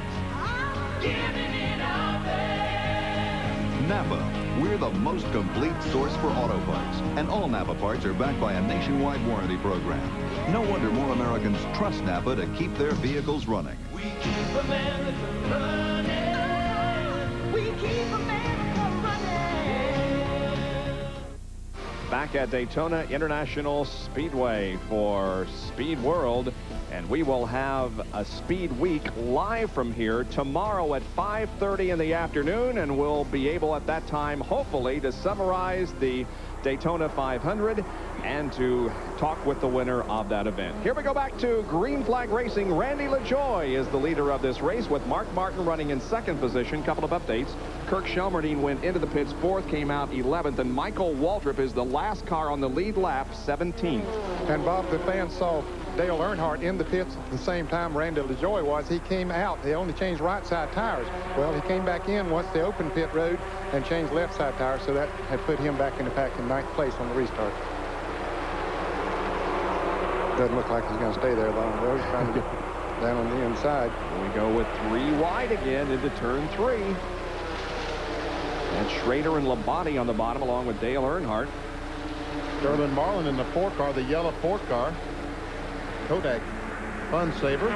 giving it our best. Napa, we're the most complete source for auto parts. And all Napa parts are backed by a nationwide warranty program. No wonder more Americans trust Napa to keep their vehicles running. We keep America running. We keep America running. Back at Daytona International Speedway for Speed World, and we will have a Speed Week live from here tomorrow at 5:30 in the afternoon, and we'll be able at that time, hopefully, to summarize the Daytona 500 and to talk with the winner of that event. Here we go back to Green Flag Racing. Randy LaJoie is the leader of this race with Mark Martin running in second position. Couple of updates. Kirk Shelmerdine went into the pits fourth, came out 11th, and Michael Waltrip is the last car on the lead lap, 17th. And Bob, the fans saw Dale Earnhardt in the pits at the same time Randy LaJoie was. He came out. They only changed right side tires. Well, he came back in once they opened pit road and changed left side tires, so that had put him back in the pack in 9th place on the restart. Doesn't look like he's going to stay there long, though. He's trying to get down on the inside. We go with 3 wide again into turn 3. And Schrader and Labonte on the bottom along with Dale Earnhardt. Sterling Marlin in the 4 car, the yellow 4 car. Kodak Fun Saver.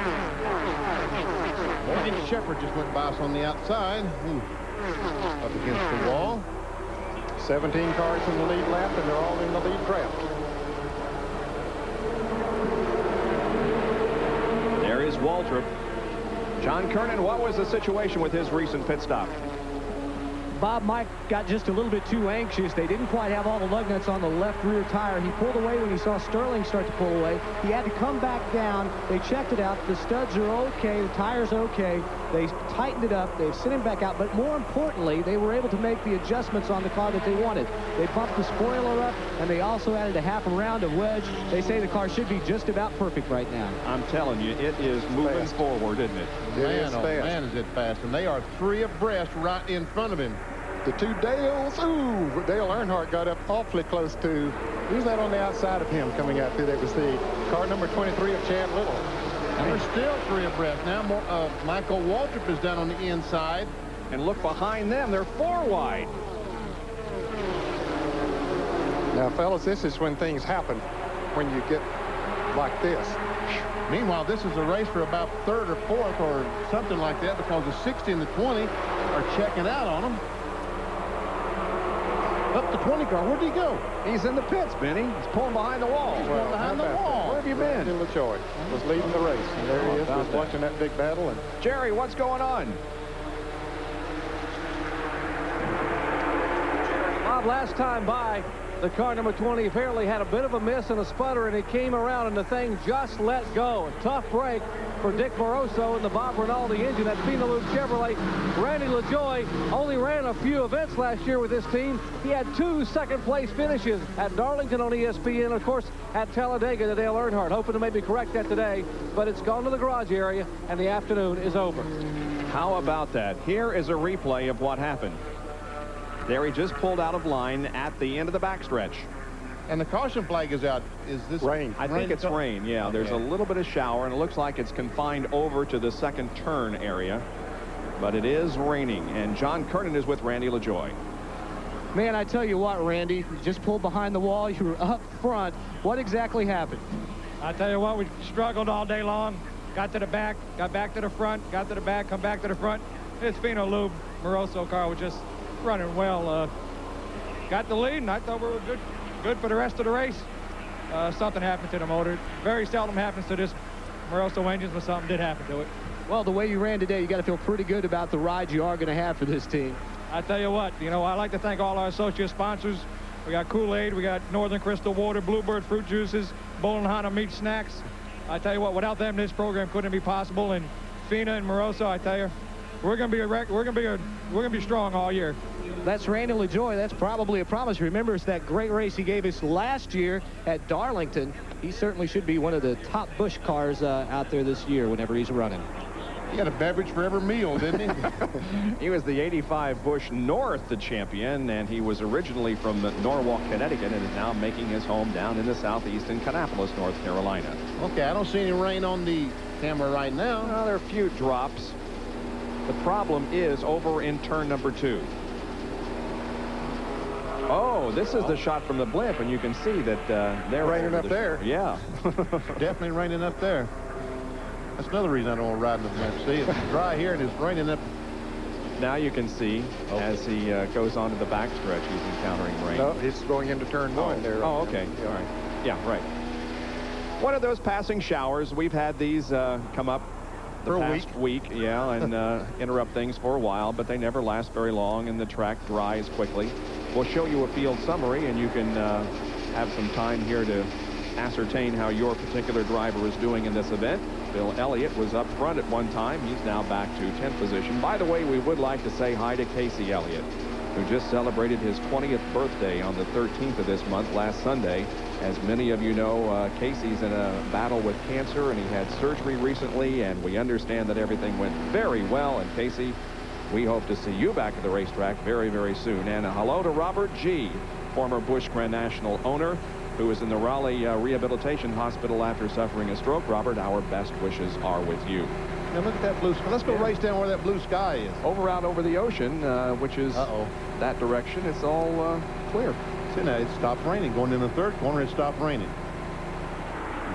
Morgan Shepherd just went by us on the outside. Up against the wall. 17 cars in the lead lap, and they're all in the lead draft. There is Waltrip. John Kernan, what was the situation with his recent pit stop? Bob, Mike got just a little bit too anxious. They didn't quite have all the lug nuts on the left rear tire. He pulled away when he saw Sterling start to pull away. He had to come back down. They checked it out. The studs are okay. The tire's okay. They tightened it up. They've sent him back out. But more importantly, they were able to make the adjustments on the car that they wanted. They bumped the spoiler up, and they also added a half a round of wedge. They say the car should be just about perfect right now. I'm telling you, it is moving forward, isn't it? Man, oh man, is it fast. And they are 3 abreast right in front of him. The 2 Dales, ooh, Dale Earnhardt got up awfully close to, who's that on the outside of him coming out through? That was the car number 23 of Chad Little. And they're still 3 abreast. Now Michael Waltrip is down on the inside. And look behind them, they're 4 wide. Now, fellas, this is when things happen, when you get like this. Meanwhile, this is a race for about 3rd or 4th or something like that, because the 60 and the 20 are checking out on them. Up the 20 car. Where'd he go? He's in the pits, Benny. He's pulling behind the wall. He's pulling behind the wall. Where have you been? Randy LaJoie was leading the race. And there he is, just watching that big battle. And Jerry, what's going on? Bob, last time by, The car number 20 apparently had a bit of a miss and a sputter, and it came around, and the thing just let go. A tough break for Dick Moroso in the Bob Rinaldi engine at Penelope Chevrolet. Randy LaJoie only ran a few events last year with this team. He had 2 second-place finishes at Darlington on ESPN, of course, at Talladega to Dale Earnhardt. Hoping to maybe correct that today, but it's gone to the garage area, and the afternoon is over. How about that? Here is a replay of what happened. There he just pulled out of line at the end of the backstretch. And the caution flag is out. Is this rain? I think it's rain, yeah. Okay. There's a little bit of shower, and it looks like it's confined over to the second turn area. But it is raining, and John Kernan is with Randy LaJoie. Man, I tell you what, Randy, you just pulled behind the wall. You were up front. What exactly happened? I tell you what, we struggled all day long. Got to the back, got back to the front, got to the back, come back to the front. This Fino Lube Moroso car was just running well. Got the lead, and I thought we were good for the rest of the race. Something happened to the motor. Very seldom happens to this Moroso engines, but something did happen to it. Well, the way you ran today, you got to feel pretty good about the ride you are going to have for this team. I tell you what, you know, I like to thank all our associate sponsors. We got Kool-Aid, we got Northern Crystal Water, Bluebird Fruit Juices, Bowling Honda Meat Snacks. I tell you what, without them, this program couldn't be possible. And Fina and Moroso, I tell you, we're going to be strong all year. That's Randy LaJoie. That's probably a promise. Remember, it's that great race he gave us last year at Darlington. He certainly should be one of the top Busch cars out there this year whenever he's running. He had a beverage for every meal, didn't he? He was the 85 Busch North champion, and he was originally from Norwalk, Connecticut, and is now making his home down in the southeast in Kannapolis, North Carolina. Okay, I don't see any rain on the camera right now. Well, there are a few drops. The problem is over in turn number 2. Oh, this is the shot from the blimp, and you can see that they're raining up there. Yeah. Definitely raining up there. That's another reason I don't want to ride in the blimp. See, it's dry here and it's raining up. Now you can see as he goes onto the backstretch, he's encountering rain. No, he's going into turn 1 there. Oh, okay. Yeah. All right. Yeah, right. One of those passing showers. We've had these come up the past week, yeah, and interrupt things for a while, but they never last very long, and the track dries quickly. We'll show you a field summary, and you can have some time here to ascertain how your particular driver is doing in this event. Bill Elliott was up front at one time. He's now back to 10th position. By the way, we would like to say hi to Casey Elliott, who just celebrated his 20th birthday on the 13th of this month, last Sunday. As many of you know, Casey's in a battle with cancer, and he had surgery recently, and we understand that everything went very well. And Casey, we hope to see you back at the racetrack very, very soon. And a hello to Robert G., former Busch Grand National owner, who is in the Raleigh Rehabilitation Hospital after suffering a stroke. Robert, our best wishes are with you. Now look at that blue sky. Let's go race down where that blue sky is. Out over the ocean, which is that direction. It's all clear. See, now it stopped raining. Going in the third corner, it stopped raining.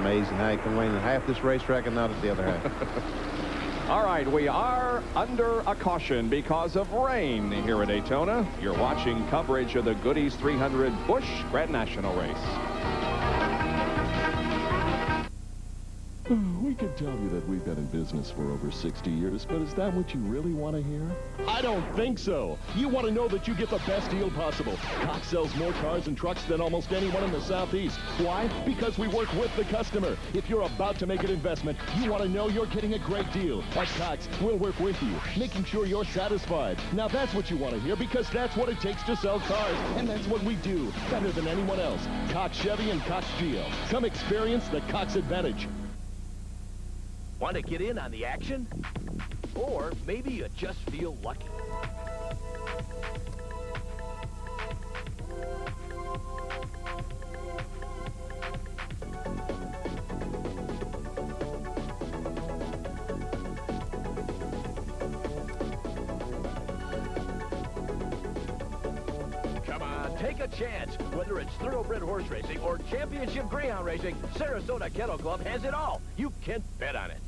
Amazing how it can rain in half this racetrack and not at the other half. All right, we are under a caution because of rain here at Daytona. You're watching coverage of the Goodys 300 Busch Grand National Race. We could tell you that we've been in business for over 60 years, but is that what you really want to hear? I don't think so. You want to know that you get the best deal possible. Cox sells more cars and trucks than almost anyone in the Southeast. Why? Because we work with the customer. If you're about to make an investment, you want to know you're getting a great deal. At Cox, we'll work with you, making sure you're satisfied. Now that's what you want to hear, because that's what it takes to sell cars, and that's what we do better than anyone else. Cox Chevy and Cox Geo. Come experience the Cox advantage. Want to get in on the action? Or maybe you just feel lucky. Come on, take a chance. Whether it's thoroughbred horse racing or championship greyhound racing, Sarasota Kennel Club has it all. You can bet on it.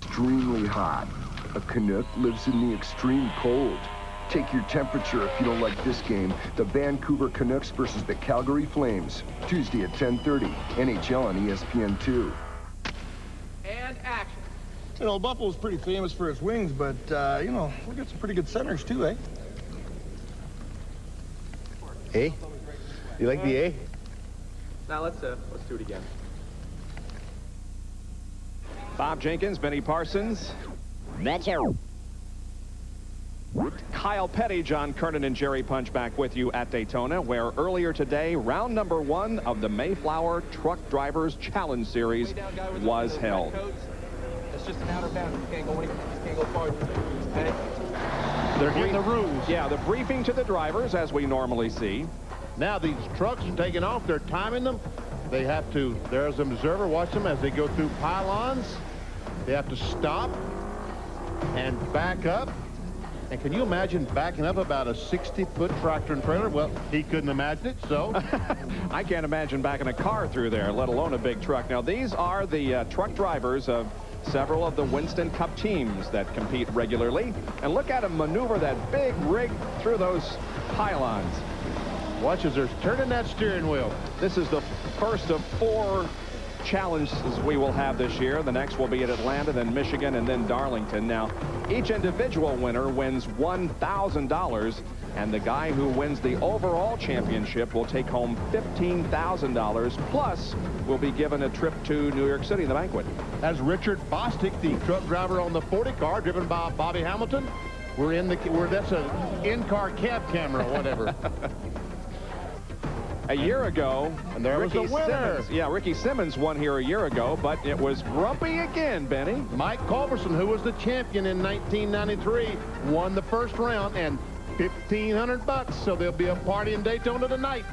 Extremely hot. A Canuck lives in the extreme cold. Take your temperature if you don't like this game. The Vancouver Canucks versus the Calgary Flames. Tuesday at 10:30. NHL on ESPN2. And action. You know, Buffalo's pretty famous for its wings, but, you know, we got some pretty good centers, too, eh? Hey, You like the A? Now let's do it again. Bob Jenkins, Benny Parsons. Kyle Petty, John Kernan, and Jerry Punch back with you at Daytona, where earlier today, round number 1 of the Mayflower Truck Drivers Challenge Series was held. It's just an outer bound. You can't go farther. Okay? They're getting the rules. Yeah, the briefing to the drivers, as we normally see. Now these trucks are taking off. They're timing them. They have to, there's an observer, watch them as they go through pylons. They have to stop and back up. And can you imagine backing up about a 60-foot tractor and trailer? Well, he couldn't imagine it, so. I can't imagine backing a car through there, let alone a big truck. Now, these are the truck drivers of several of the Winston Cup teams that compete regularly. And look at them maneuver that big rig through those pylons. Watch as they're turning that steering wheel. This is the first of 4 challenges we will have this year. The next will be at Atlanta, then Michigan, and then Darlington. Now, each individual winner wins $1,000, and the guy who wins the overall championship will take home $15,000, plus will be given a trip to New York City, the banquet. As Richard Bostic, the truck driver on the 40 car, driven by Bobby Hamilton, that's an in-car cab camera or whatever. A year ago, and there was the winner. Ricky Simmons won here a year ago, but it was grumpy again, Benny. Mike Culberson, who was the champion in 1993, won the first round and $1,500. So there'll be a party in Daytona tonight.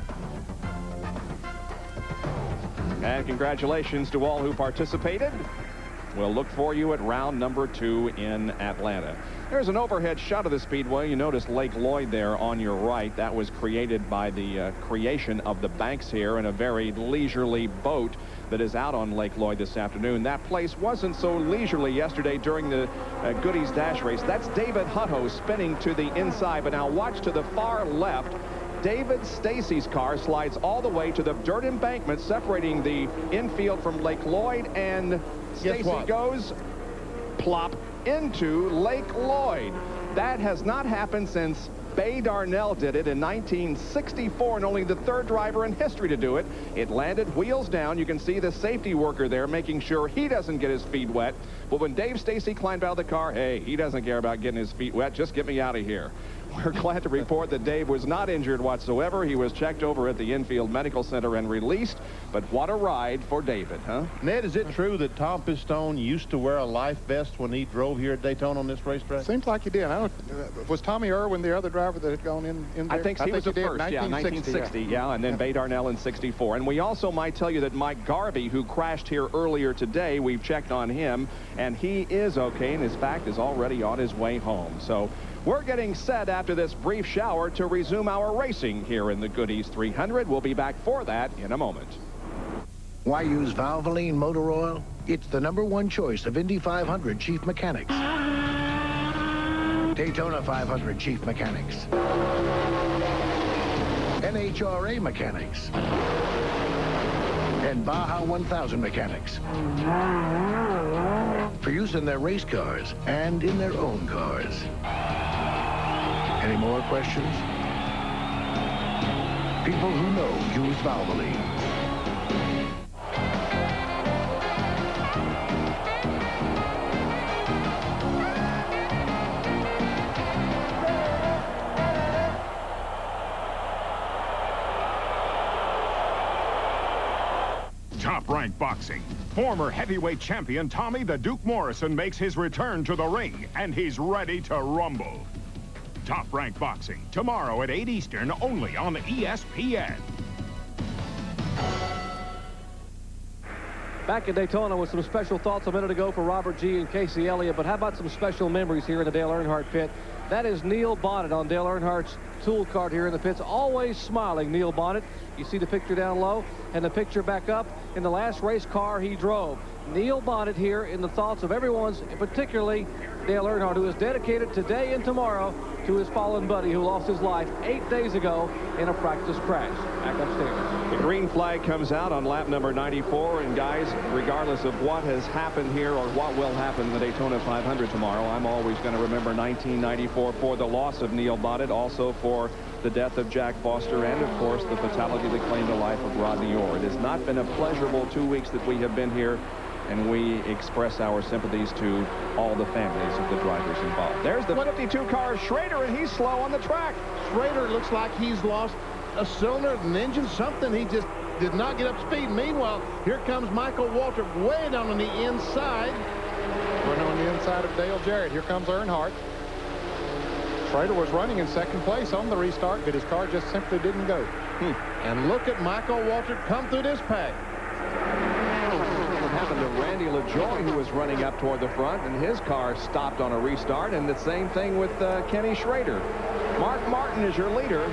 And congratulations to all who participated. We'll look for you at round number 2 in Atlanta. There's an overhead shot of the Speedway. You notice Lake Lloyd there on your right. That was created by the creation of the banks here in a very leisurely boat that is out on Lake Lloyd this afternoon. That place wasn't so leisurely yesterday during the Goodys Dash race. That's David Hutto spinning to the inside. But now watch to the far left. David Stacy's car slides all the way to the dirt embankment separating the infield from Lake Lloyd, and Stacy goes plop into Lake Lloyd. That has not happened since Bay Darnell did it in 1964, and only the 3rd driver in history to do it. It landed wheels down. You can see the safety worker there making sure he doesn't get his feet wet. But when Dave Stacy climbed out of the car, hey, he doesn't care about getting his feet wet. Just get me out of here. We're glad to report that Dave was not injured whatsoever. He was checked over at the Infield Medical Center and released. But what a ride for David, huh? Ned, is it true that Tom Pistone used to wear a life vest when he drove here at Daytona on this racetrack? Seems like he did. Was Tommy Irwin the other driver that had gone in there? I think he was the first, 1960, yeah, and then Bay Darnell in 64. And we also might tell you that Mike Garvey, who crashed here earlier today, we've checked on him, and he is okay, and in fact is already on his way home. So we're getting set after this brief shower to resume our racing here in the Goodys 300. We'll be back for that in a moment. Why use Valvoline motor oil? It's the #1 choice of Indy 500 chief mechanics, Daytona 500 chief mechanics, NHRA mechanics, and Baja 1000 mechanics. For use in their race cars and in their own cars. Any more questions? People who know use Valvoline. Top Rank Boxing. Former heavyweight champion Tommy the Duke Morrison makes his return to the ring, and he's ready to rumble. Top Rank Boxing, tomorrow at 8 Eastern, only on ESPN. Back at Daytona with some special thoughts a minute ago for Robert G. and Casey Elliott, but how about some special memories here in the Dale Earnhardt pit? That is Neil Bonnet on Dale Earnhardt's tool cart here in the pits, always smiling, Neil Bonnet. You see the picture down low and the picture back up in the last race car he drove. Neil Bonnet here in the thoughts of everyone's, particularly Dale Earnhardt, who is dedicated today and tomorrow to his fallen buddy who lost his life 8 days ago in a practice crash. Back upstairs. The green flag comes out on lap number 94, and guys, regardless of what has happened here or what will happen in the Daytona 500 tomorrow, I'm always going to remember 1994 for the loss of Neil Bonnet, also for for the death of Jack Foster and, of course, the fatality that claimed the life of Rodney Orr. It has not been a pleasurable 2 weeks that we have been here, and we express our sympathies to all the families of the drivers involved. There's the 52 car, Schrader, and he's slow on the track. Schrader looks like he's lost a cylinder, an engine, something. He just did not get up speed. Meanwhile, here comes Michael Waltrip way down on the inside. Running on the inside of Dale Jarrett. Here comes Earnhardt. Schrader was running in second place on the restart, but his car just simply didn't go. And look at Michael Waltrip come through this pack. What happened to Randy LaJoy, who was running up toward the front, and his car stopped on a restart, and the same thing with Kenny Schrader. Mark Martin is your leader.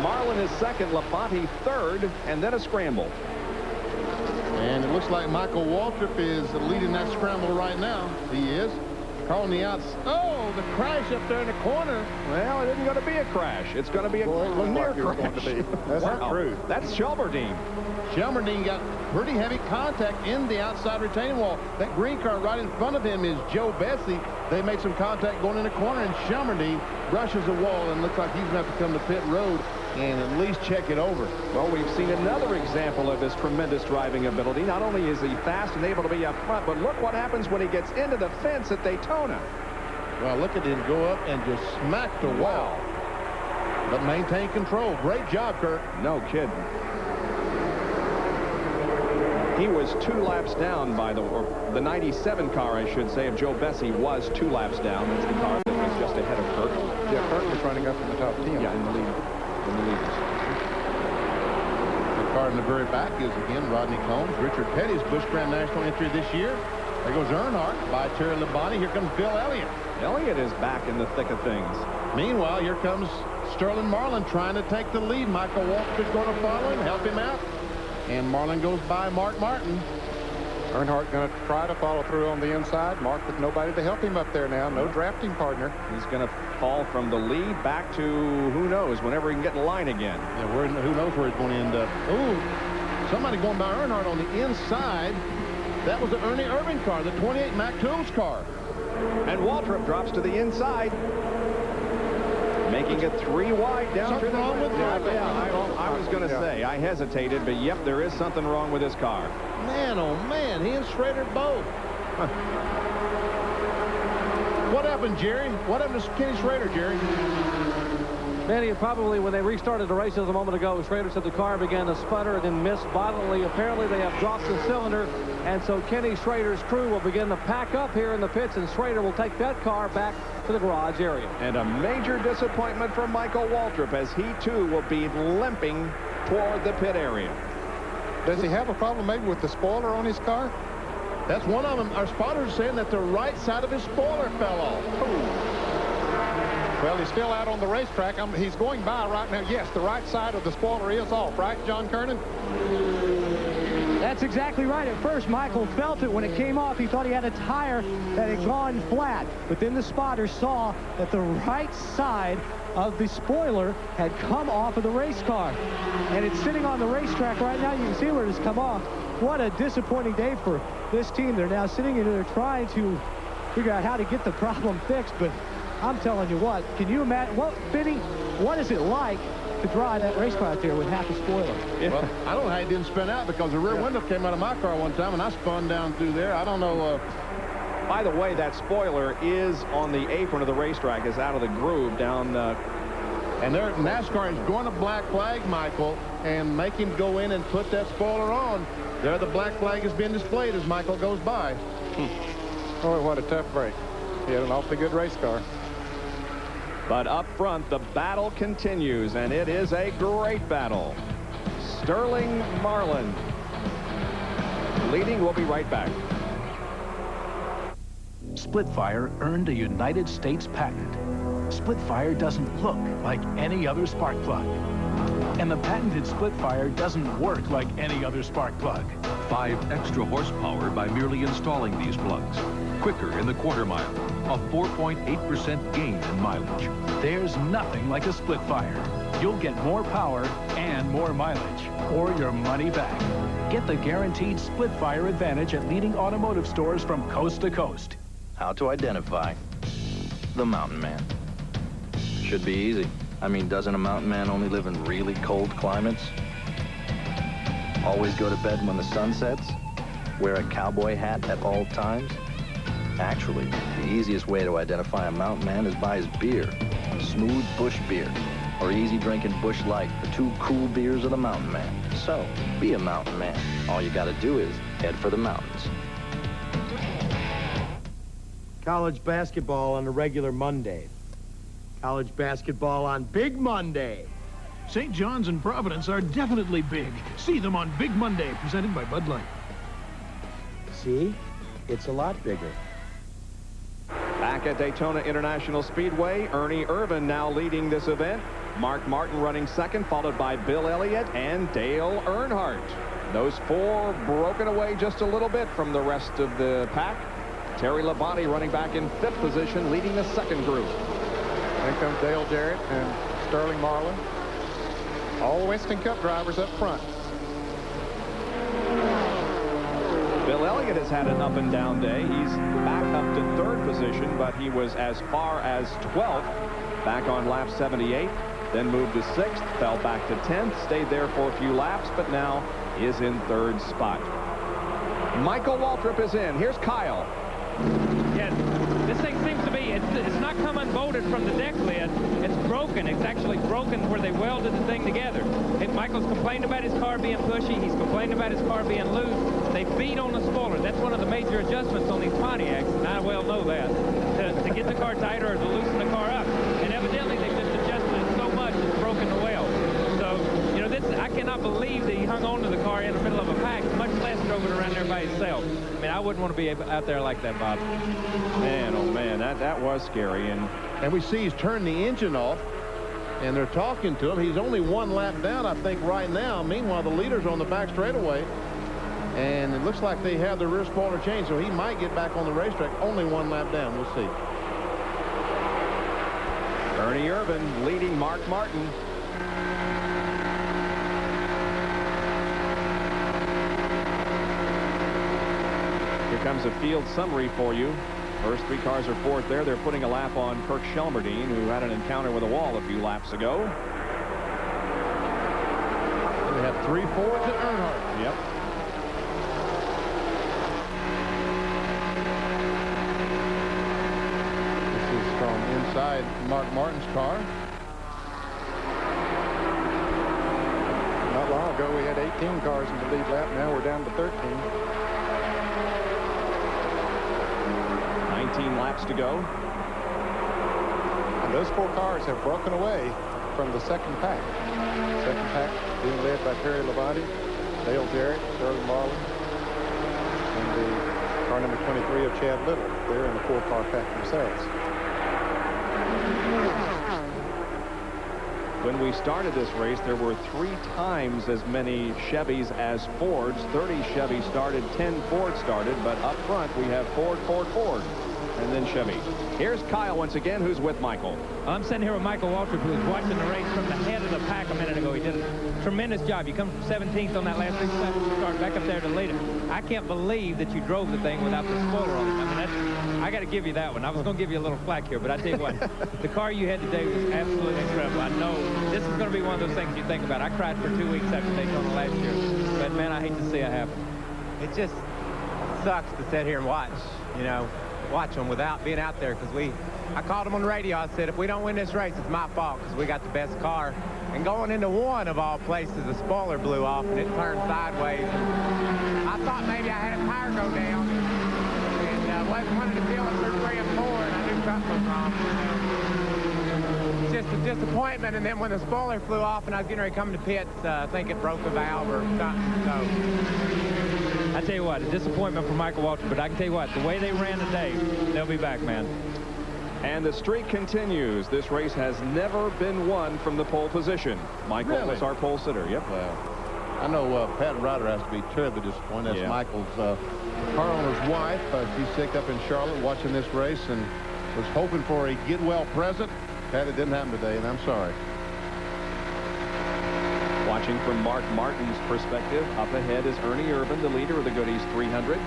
Marlin is second, Labonte third, and then a scramble. And it looks like Michael Waltrip is leading that scramble right now. He is. Car on the outside. Oh, the crash up there in the corner. Well, it isn't going to be a crash. It's going to be a near crash. That's wow. true. That's Shelberdine. Shelberdine got pretty heavy contact in the outside retaining wall. That green car right in front of him is Joe Bessie. They made some contact going in the corner, and Shelberdine brushes the wall and looks like he's going to have to come to pit road and at least check it over. Well, we've seen another example of his tremendous driving ability. Not only is he fast and able to be up front, but look what happens when he gets into the fence at Daytona. Well, look at him go up and just smack the wall. But maintain control. Great job, Kirk. No kidding. He was 2 laps down by the 97 car, I should say, of Joe Bessie was 2 laps down. That's the car that was just ahead of Kirk. Yeah, Kirk was running up in the top 10. Yeah, in the lead. The car in the very back is again Rodney Combs, Richard Petty's Busch Grand National entry this year. There goes Earnhardt by Terry Labonte. Here comes Bill Elliott. Elliott is back in the thick of things. Meanwhile, here comes Sterling Marlin trying to take the lead. Michael Waltrip is going to follow him, help him out. And Marlin goes by Mark Martin. Earnhardt going to try to follow through on the inside. Mark with nobody to help him up there now. No drafting partner. He's going to fall from the lead back to who knows, whenever he can get in line again. Yeah, who knows where he's going to end up. Ooh, somebody going by Earnhardt on the inside. That was the Ernie Irving car, the 28 Mac Tools car. And Waltrip drops to the inside, making it 3 wide down. Something wrong with Michael. I was going to say, I hesitated, but yep, there is something wrong with this car. Man, oh man, he and Schrader both. What happened, Jerry? What happened to Kenny Schrader, Jerry? Manny, probably when they restarted the races a moment ago, Schrader said the car began to sputter and then miss violently. Apparently, they have dropped the cylinder, and so Kenny Schrader's crew will begin to pack up here in the pits, and Schrader will take that car back to the garage area. And a major disappointment for Michael Waltrip, as he, too, will be limping toward the pit area. Does he have a problem maybe with the spoiler on his car? That's one of them. Our spotters saying that the right side of his spoiler fell off. Well, he's still out on the racetrack. He's going by right now. Yes, the right side of the spoiler is off, right, John Kernan? That's exactly right. At first, Michael felt it when it came off. He thought he had a tire that had gone flat. But then the spotter saw that the right side of the spoiler had come off of the race car. And it's sitting on the racetrack right now. You can see where it has come off. What a disappointing day for this team. They're now sitting in there trying to figure out how to get the problem fixed. But I'm telling you what, can you imagine, what is it like to drive that race car out there with half a spoiler? Yeah. Well, I don't know how he didn't spin out, because the rear window came out of my car one time and I spun down through there. I don't know. By the way, that spoiler is on the apron of the racetrack, is out of the groove down. And there, NASCAR is going to black flag Michael and make him go in and put that spoiler on. There, the black flag is being displayed as Michael goes by. Oh, what a tough break. He had an awfully good race car. But up front, the battle continues, and it is a great battle. Sterling Marlin leading. We'll be right back. Splitfire earned a United States patent. Splitfire doesn't look like any other spark plug. And the patented Splitfire doesn't work like any other spark plug. 5 extra horsepower by merely installing these plugs. Quicker in the quarter mile. A 4.8% gain in mileage. There's nothing like a Splitfire. You'll get more power and more mileage, or your money back. Get the guaranteed Splitfire advantage at leading automotive stores from coast to coast. How to identify the mountain man. Should be easy. I mean, doesn't a mountain man only live in really cold climates? Always go to bed when the sun sets? Wear a cowboy hat at all times? Actually, the easiest way to identify a mountain man is by his beer. Smooth bush beer, or easy drinking Bush Light, the two cool beers of the mountain man. So, be a mountain man. All you gotta do is head for the mountains. College basketball on a regular Monday. College basketball on Big Monday. St. John's and Providence are definitely big. See them on Big Monday, presented by Bud Light. See? It's a lot bigger. Back at Daytona International Speedway, Ernie Irvan now leading this event. Mark Martin running second, followed by Bill Elliott and Dale Earnhardt. Those four broken away just a little bit from the rest of the pack. Terry Labonte running back in fifth position, leading the second group. Then comes Dale Jarrett and Sterling Marlin. All Winston Cup drivers up front. Bill Elliott has had an up and down day. He's back up to third position, but he was as far as 12th back on lap 78, then moved to 6th, fell back to 10th, stayed there for a few laps, but now is in third spot. Michael Waltrip is in. Here's Kyle. Yeah, this thing seems to be, it's not come unbolted from the deck lid. It's broken. It's actually broken where they welded the thing together. Michael's complained about his car being pushy. He's complained about his car being loose. They beat on the spoiler. That's one of the major adjustments on these Pontiacs, and I well know that, to get the car tighter or to loosen the car up. And evidently they've just adjusted it so much it's broken the weld. So, you know, I cannot believe that he hung on to the car in the middle of a pack, much less drove it around there by himself. I mean, I wouldn't want to be out there like that, Bob. Man, oh man, that was scary. And we see he's turned the engine off, and they're talking to him. He's only one lap down, I think, right now. Meanwhile, the leader's on the back straightaway, and it looks like they have the rear spoiler changed, so he might get back on the racetrack. Only one lap down. We'll see. Ernie Irvan leading Mark Martin. Here comes a field summary for you. First three cars are fourth there. They're putting a lap on Kirk Shelmerdine, who had an encounter with a wall a few laps ago. And they have 3 Fords at Earnhardt. Yep. This is from inside Mark Martin's car. Not long ago, we had 18 cars in the lead lap. Now we're down to 13. 19 laps to go. And those 4 cars have broken away from the second pack. Second pack being led by Terry Labonte, Dale Jarrett, Sterling Marlin, and the car number 23 of Chad Little. They're in the 4-car pack themselves. When we started this race, there were 3 times as many Chevys as Fords. 30 Chevys started, 10 Ford started, but up front we have Ford, Ford, Ford, and then Chevy. Here's Kyle once again, who's with Michael. I'm sitting here with Michael Waltrip, who was watching the race from the head of the pack a minute ago. He did a tremendous job. You come from 17th on that last race, start back up there to lead it. I can't believe that you drove the thing without the spoiler on it. I mean, I got to give you that one. I was going to give you a little flack here, but I tell you what, the car you had today was absolutely incredible. I know this is going to be one of those things you think about. I cried for 2 weeks after Daytona last year, but man, I hate to see it happen. It just sucks to sit here and watch, you know, watch them without being out there, because I called them on the radio. I said, if we don't win this race, it's my fault, because we got the best car. And going into one of all places, the spoiler blew off and it turned sideways. And I thought maybe I had a tire go down, and wanted to feel it for 3 and 4, and I knew something was wrong. It's just a disappointment. And then when the spoiler flew off and I was getting ready to come to pits, I think it broke a valve or something. So I tell you what, a disappointment for Michael Waltrip, but I can tell you what, the way they ran today, they'll be back, man. And the streak continues. This race has never been won from the pole position. Michael was our pole sitter. Yep. I know Pat Ryder has to be terribly disappointed. That's Michael's car owner's wife. She's sick up in Charlotte watching this race and was hoping for a get-well present. Pat, it didn't happen today, and I'm sorry. Watching from Mark Martin's perspective, up ahead is Ernie Irvan, the leader of the Goodys 300.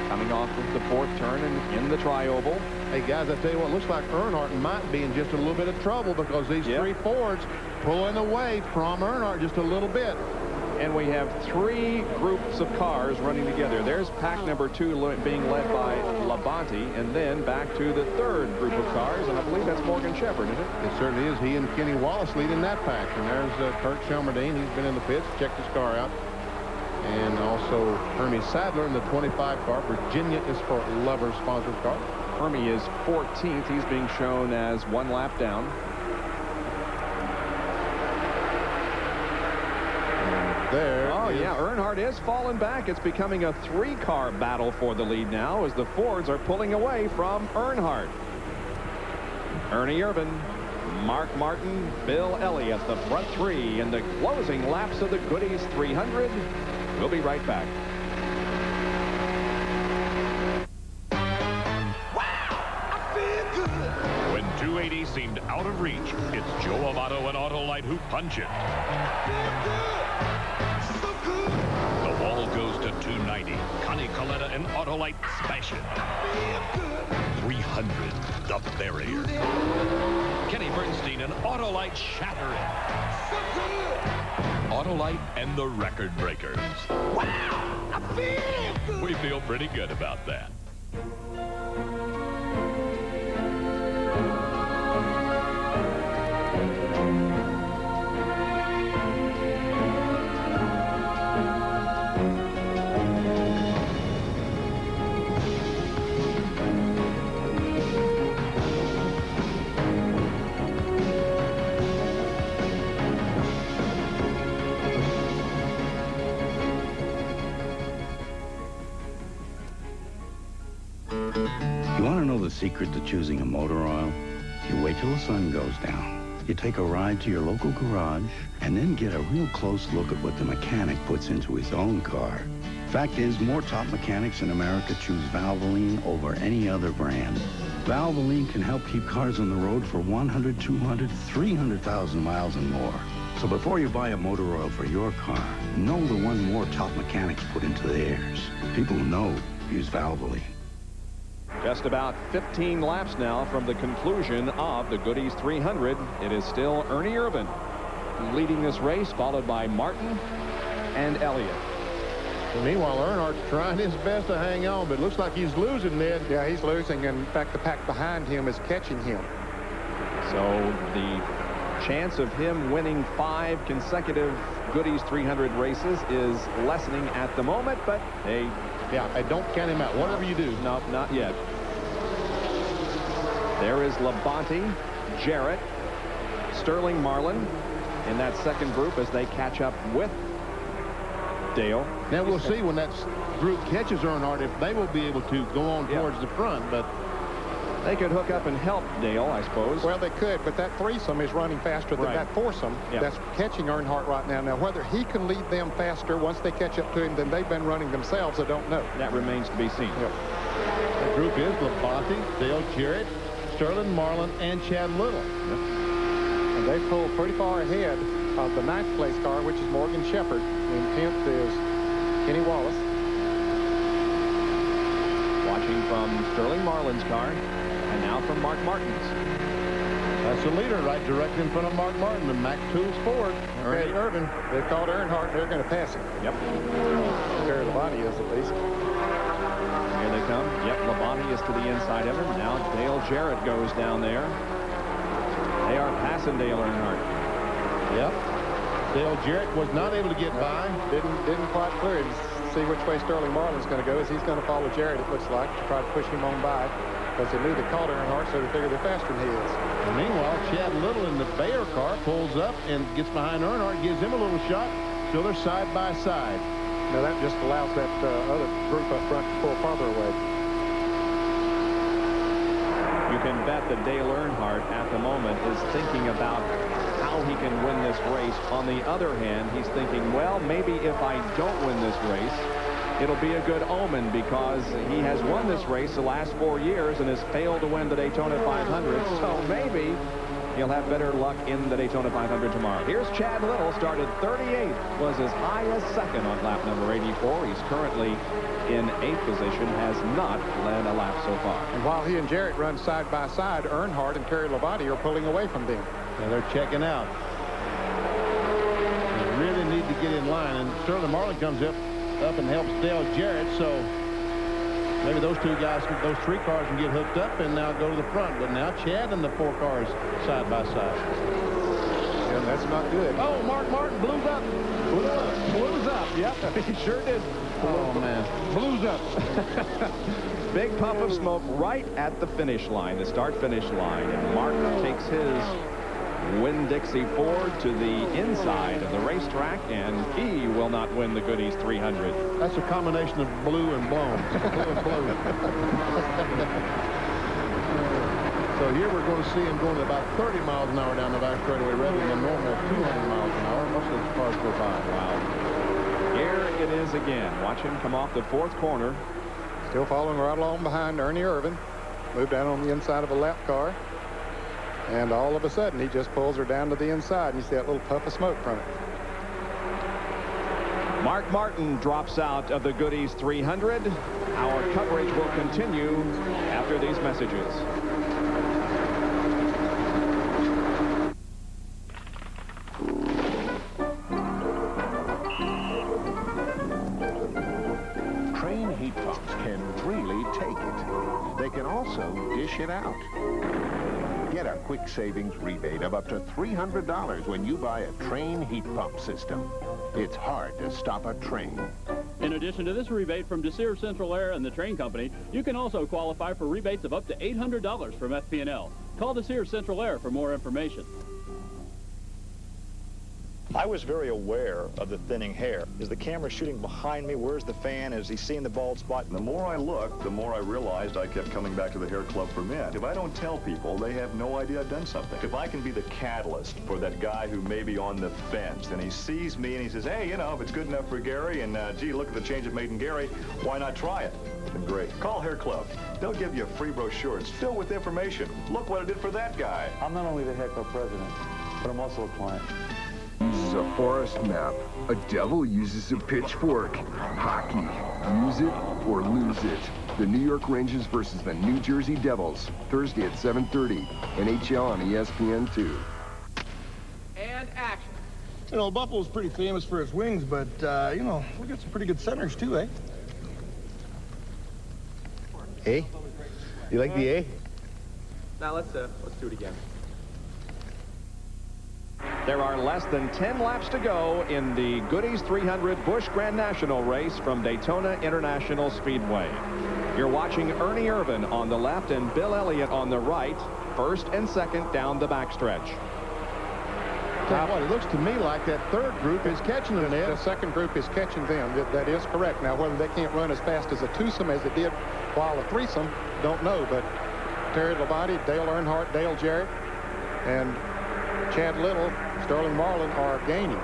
coming off of the fourth turn and in the tri-oval. Hey, guys, I tell you what, looks like Earnhardt might be in just a little bit of trouble because these three Fords pulling away from Earnhardt just a little bit. And we have three groups of cars running together. There's pack number 2 being led by Labonte, and then back to the third group of cars, and I believe that's Morgan Shepherd, isn't it? It certainly is. He and Kenny Wallace leading that pack. And there's Kurt Shelmerdine. He's been in the pits, checked his car out. And also Hermie Sadler in the 25 car. Virginia is for Lover's sponsored car. Hermie is 14th. He's being shown as 1 lap down. Yeah, Earnhardt is falling back. It's becoming a 3-car battle for the lead now as the Fords are pulling away from Earnhardt. Ernie Irvan, Mark Martin, Bill Elliott, the front 3 in the closing laps of the Goodys 300. We'll be right back. When 280 seemed out of reach, it's Joe Amato and Autolite who punch it. The wall goes to 290. Connie Coletta and Autolite smash it. 300, the barrier. Kenny Bernstein and Autolite shatter it. Autolite and the record breakers. Wow, I feel good. We feel pretty good about that. You want to know the secret to choosing a motor oil? You wait till the sun goes down. You take a ride to your local garage and then get a real close look at what the mechanic puts into his own car. Fact is, more top mechanics in America choose Valvoline over any other brand. Valvoline can help keep cars on the road for 100, 200, 300,000 miles and more. So before you buy a motor oil for your car, know the one more top mechanics put into theirs. People who know use Valvoline. Just about 15 laps now from the conclusion of the Goodys 300. It is still Ernie Irvan leading this race, followed by Martin and Elliott. And meanwhile, Earnhardt's trying his best to hang on, but it looks like he's losing, Ned. Yeah, he's losing, and in fact, the pack behind him is catching him. So the chance of him winning 5 consecutive Goodys 300 races is lessening at the moment, but hey, I don't count him out. Whatever you do. No, not yet. There is Labonte, Jarrett, Sterling Marlin in that second group as they catch up with Dale. Now we'll see when that group catches Earnhardt if they will be able to go on towards the front, but they could hook up and help Dale, I suppose. Well, they could, but that threesome is running faster than that foursome. That's catching Earnhardt right now. Now, whether he can lead them faster once they catch up to him than they've been running themselves, I don't know. That remains to be seen. The group is Labonte, Dale Jarrett, Sterling Marlin, and Chad Little. And they pull pretty far ahead of the 9th place car, which is Morgan Shepherd. And 10th is Kenny Wallace. Watching from Sterling Marlin's car, and now from Mark Martin's. That's the leader right direct in front of Mark Martin, the Mac Tools Ford. Ernie Irvan. They've called Earnhardt. They're going to pass him. Yep. Terry Labonte is at least. Here they come. Yep, Labonte is to the inside of him. Now Dale Jarrett goes down there. They are passing Dale Earnhardt. Yep. Dale Jarrett was not able to get by. Didn't quite clear him. See which way Sterling Marlin's going to go, as he's going to follow Jarrett, it looks like, to try to push him on by, because they knew they caught Earnhardt, so they figure they're faster than he is. And meanwhile, Chad Little in the Bayer car pulls up and gets behind Earnhardt, gives him a little shot. Still they're side by side. Now that just allows that other group up front to pull farther away. You can bet that Dale Earnhardt at the moment is thinking about how he can win this race. On the other hand, he's thinking, well, maybe if I don't win this race, it'll be a good omen, because he has won this race the last 4 years and has failed to win the Daytona 500. So maybe he'll have better luck in the Daytona 500 tomorrow. Here's Chad Little, started 38th, was as high as second on lap number 84. He's currently in 8th position, has not led a lap so far. And while he and Jarrett run side by side, Earnhardt and Terry Labonte are pulling away from them. And they're checking out. They really need to get in line, and Sterling Marlin comes up and helps Dale Jarrett, so maybe those two guys, those three cars can get hooked up and now go to the front. But now Chad and the 4 cars side by side. And that's not good. Oh, Mark Martin blues up. Blues up, yep, he sure did. Oh, man. Blues up. Big puff of smoke right at the finish line, the start-finish line. And Mark takes his Winn-Dixie Ford to the inside of the racetrack, and he will not win the Goodys 300. That's a combination of blue and blown. Blue and blue. So here we're going to see him going about 30 miles an hour down the back straightaway rather than a normal 200 miles an hour. Most of those cars go by. Wow. Here it is again. Watch him come off the 4th corner. Still following right along behind Ernie Irvin. Moved down on the inside of a lap car. And all of a sudden, he just pulls her down to the inside, and you see that little puff of smoke from it. Mark Martin drops out of the Goodys 300. Our coverage will continue after these messages. Train heat pumps can really take it. They can also dish it out. Get a quick savings rebate of up to $300 when you buy a Train heat pump system. It's hard to stop a train. In addition to this rebate from Desir Central Air and the Train Company, you can also qualify for rebates of up to $800 from FP&L. Call Desir Central Air for more information. I was very aware of the thinning hair. Is the camera shooting behind me? Where's the fan? Is he seeing the bald spot? The more I looked, the more I realized I kept coming back to the Hair Club for Men. If I don't tell people, they have no idea I've done something. If I can be the catalyst for that guy who may be on the fence, and he sees me and he says, hey, you know, if it's good enough for Gary, and gee, look at the change it made in Gary, why not try it? Then great. Call Hair Club. They'll give you a free brochure. It's filled with information. Look what I did for that guy. I'm not only the Hair Club president, but I'm also a client. Uses a forest map. A devil uses a pitchfork. Hockey. Use it or lose it. The New York Rangers versus the New Jersey Devils. Thursday at 7:30. NHL on ESPN2. And action. You know, Buffalo's pretty famous for its wings, but, you know, we got some pretty good centers, too, eh? Hey? You like the A? Now, let's do it again. There are less than 10 laps to go in the Goodys 300 Busch Grand National race from Daytona International Speedway. You're watching Ernie Irvin on the left and Bill Elliott on the right, first and second down the backstretch. Tell you what, it looks to me like that third group is catching them, Ned. The second group is catching them. That is correct. Now, whether they can't run as fast as a twosome as it did while a threesome, don't know. But Terry Labonte, Dale Earnhardt, Dale Jarrett, and Chad Little, Sterling Marlin are gaining.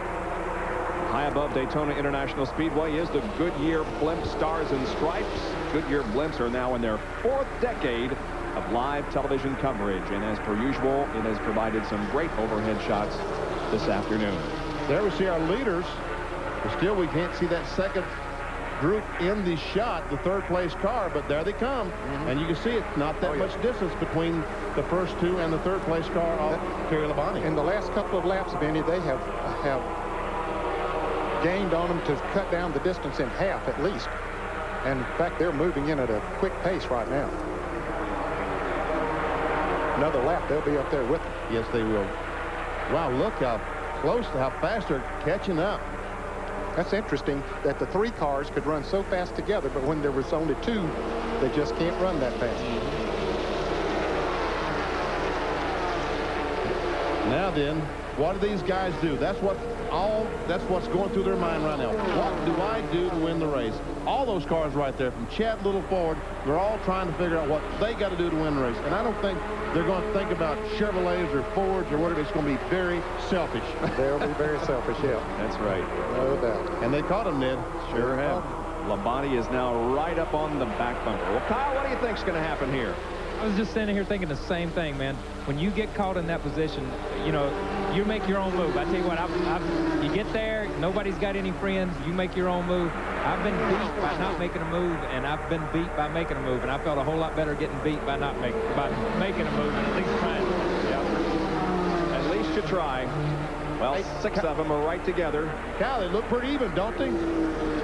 High above Daytona International Speedway is the Goodyear Blimp Stars and Stripes. Goodyear Blimps are now in their 4th decade of live television coverage, and as per usual, it has provided some great overhead shots this afternoon. There we see our leaders, but still we can't see that second group in the shot, the third place car, but there they come. And you can see it's not that much distance between the first two and the third place car of Terry Labonte. In the last couple of laps, Benny, they have gained on them to cut down the distance in half at least. And in fact, they're moving in at a quick pace right now. Another lap, they'll be up there with them. Yes, they will. Wow, look how close, how fast they're catching up. That's interesting that the three cars could run so fast together, but when there was only two, they just can't run that fast. Now then, what do these guys do? That's what's going through their mind right now. What do I do to win the race? All those cars right there, from Chad Little forward, they're all trying to figure out what they got to do to win the race. And I don't think they're going to think about Chevrolets or Fords or whatever. It's going to be very selfish. They'll be very selfish, yeah. That's right. No doubt. And they caught him, Ned. Sure have. Labonte is now right up on the back bumper. Well, Kyle, what do you think's going to happen here? I was just standing here thinking the same thing, man. When you get caught in that position, you know, you make your own move. I tell you what, you get there, nobody's got any friends, you make your own move. I've been beat by not making a move, and I've been beat by making a move, and I felt a whole lot better getting beat by making a move, and at least trying. Yeah. At least you try. Well, 6 of them are right together. Cal, they look pretty even, don't they?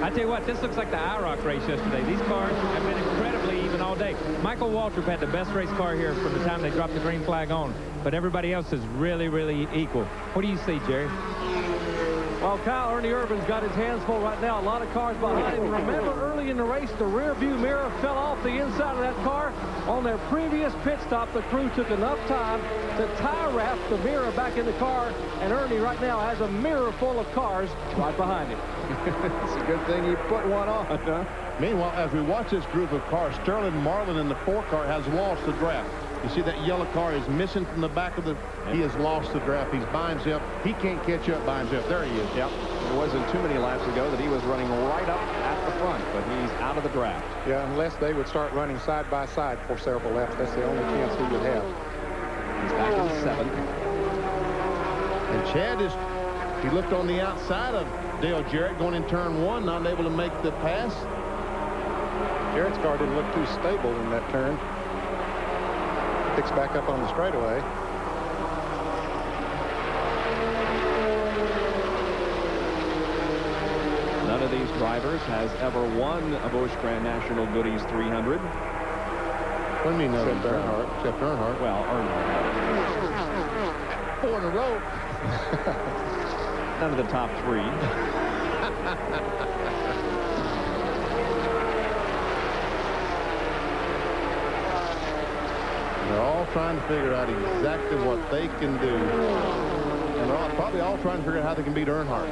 I tell you what, this looks like the IROC race yesterday. These cars have been incredibly even all day. Michael Waltrip had the best race car here from the time they dropped the green flag on, but everybody else is really, really equal. What do you see, Jerry? Well, Kyle, Ernie Irvin's got his hands full right now. A lot of cars behind him. Remember early in the race, the rear view mirror fell off the inside of that car. On their previous pit stop, the crew took enough time to tie wrap the mirror back in the car, and Ernie right now has a mirror full of cars right behind him. It's a good thing you put one on, huh? Meanwhile, as we watch this group of cars, Sterling Marlin in the 4 car has lost the draft. You see that yellow car is missing from the back of the... He has lost the draft. He's by himself. He can't catch up by himself. There he is. Yep. It wasn't too many laps ago that he was running right up at the front, but he's out of the draft. Yeah, unless they would start running side by side for several laps, that's the only chance he would have. He's back in 7th. And Chad is... He looked on the outside of Dale Jarrett going in turn 1, not able to make the pass. Jarrett's car didn't look too stable in that turn. Picks back up on the straightaway. None of these drivers has ever won a Busch Grand National Goodies 300. What do you mean, no? Except Earnhardt. Except Earnhardt. Well, Earnhardt. 4 in a row. None of the top 3. They're all trying to figure out exactly what they can do. And they're probably all trying to figure out how they can beat Earnhardt.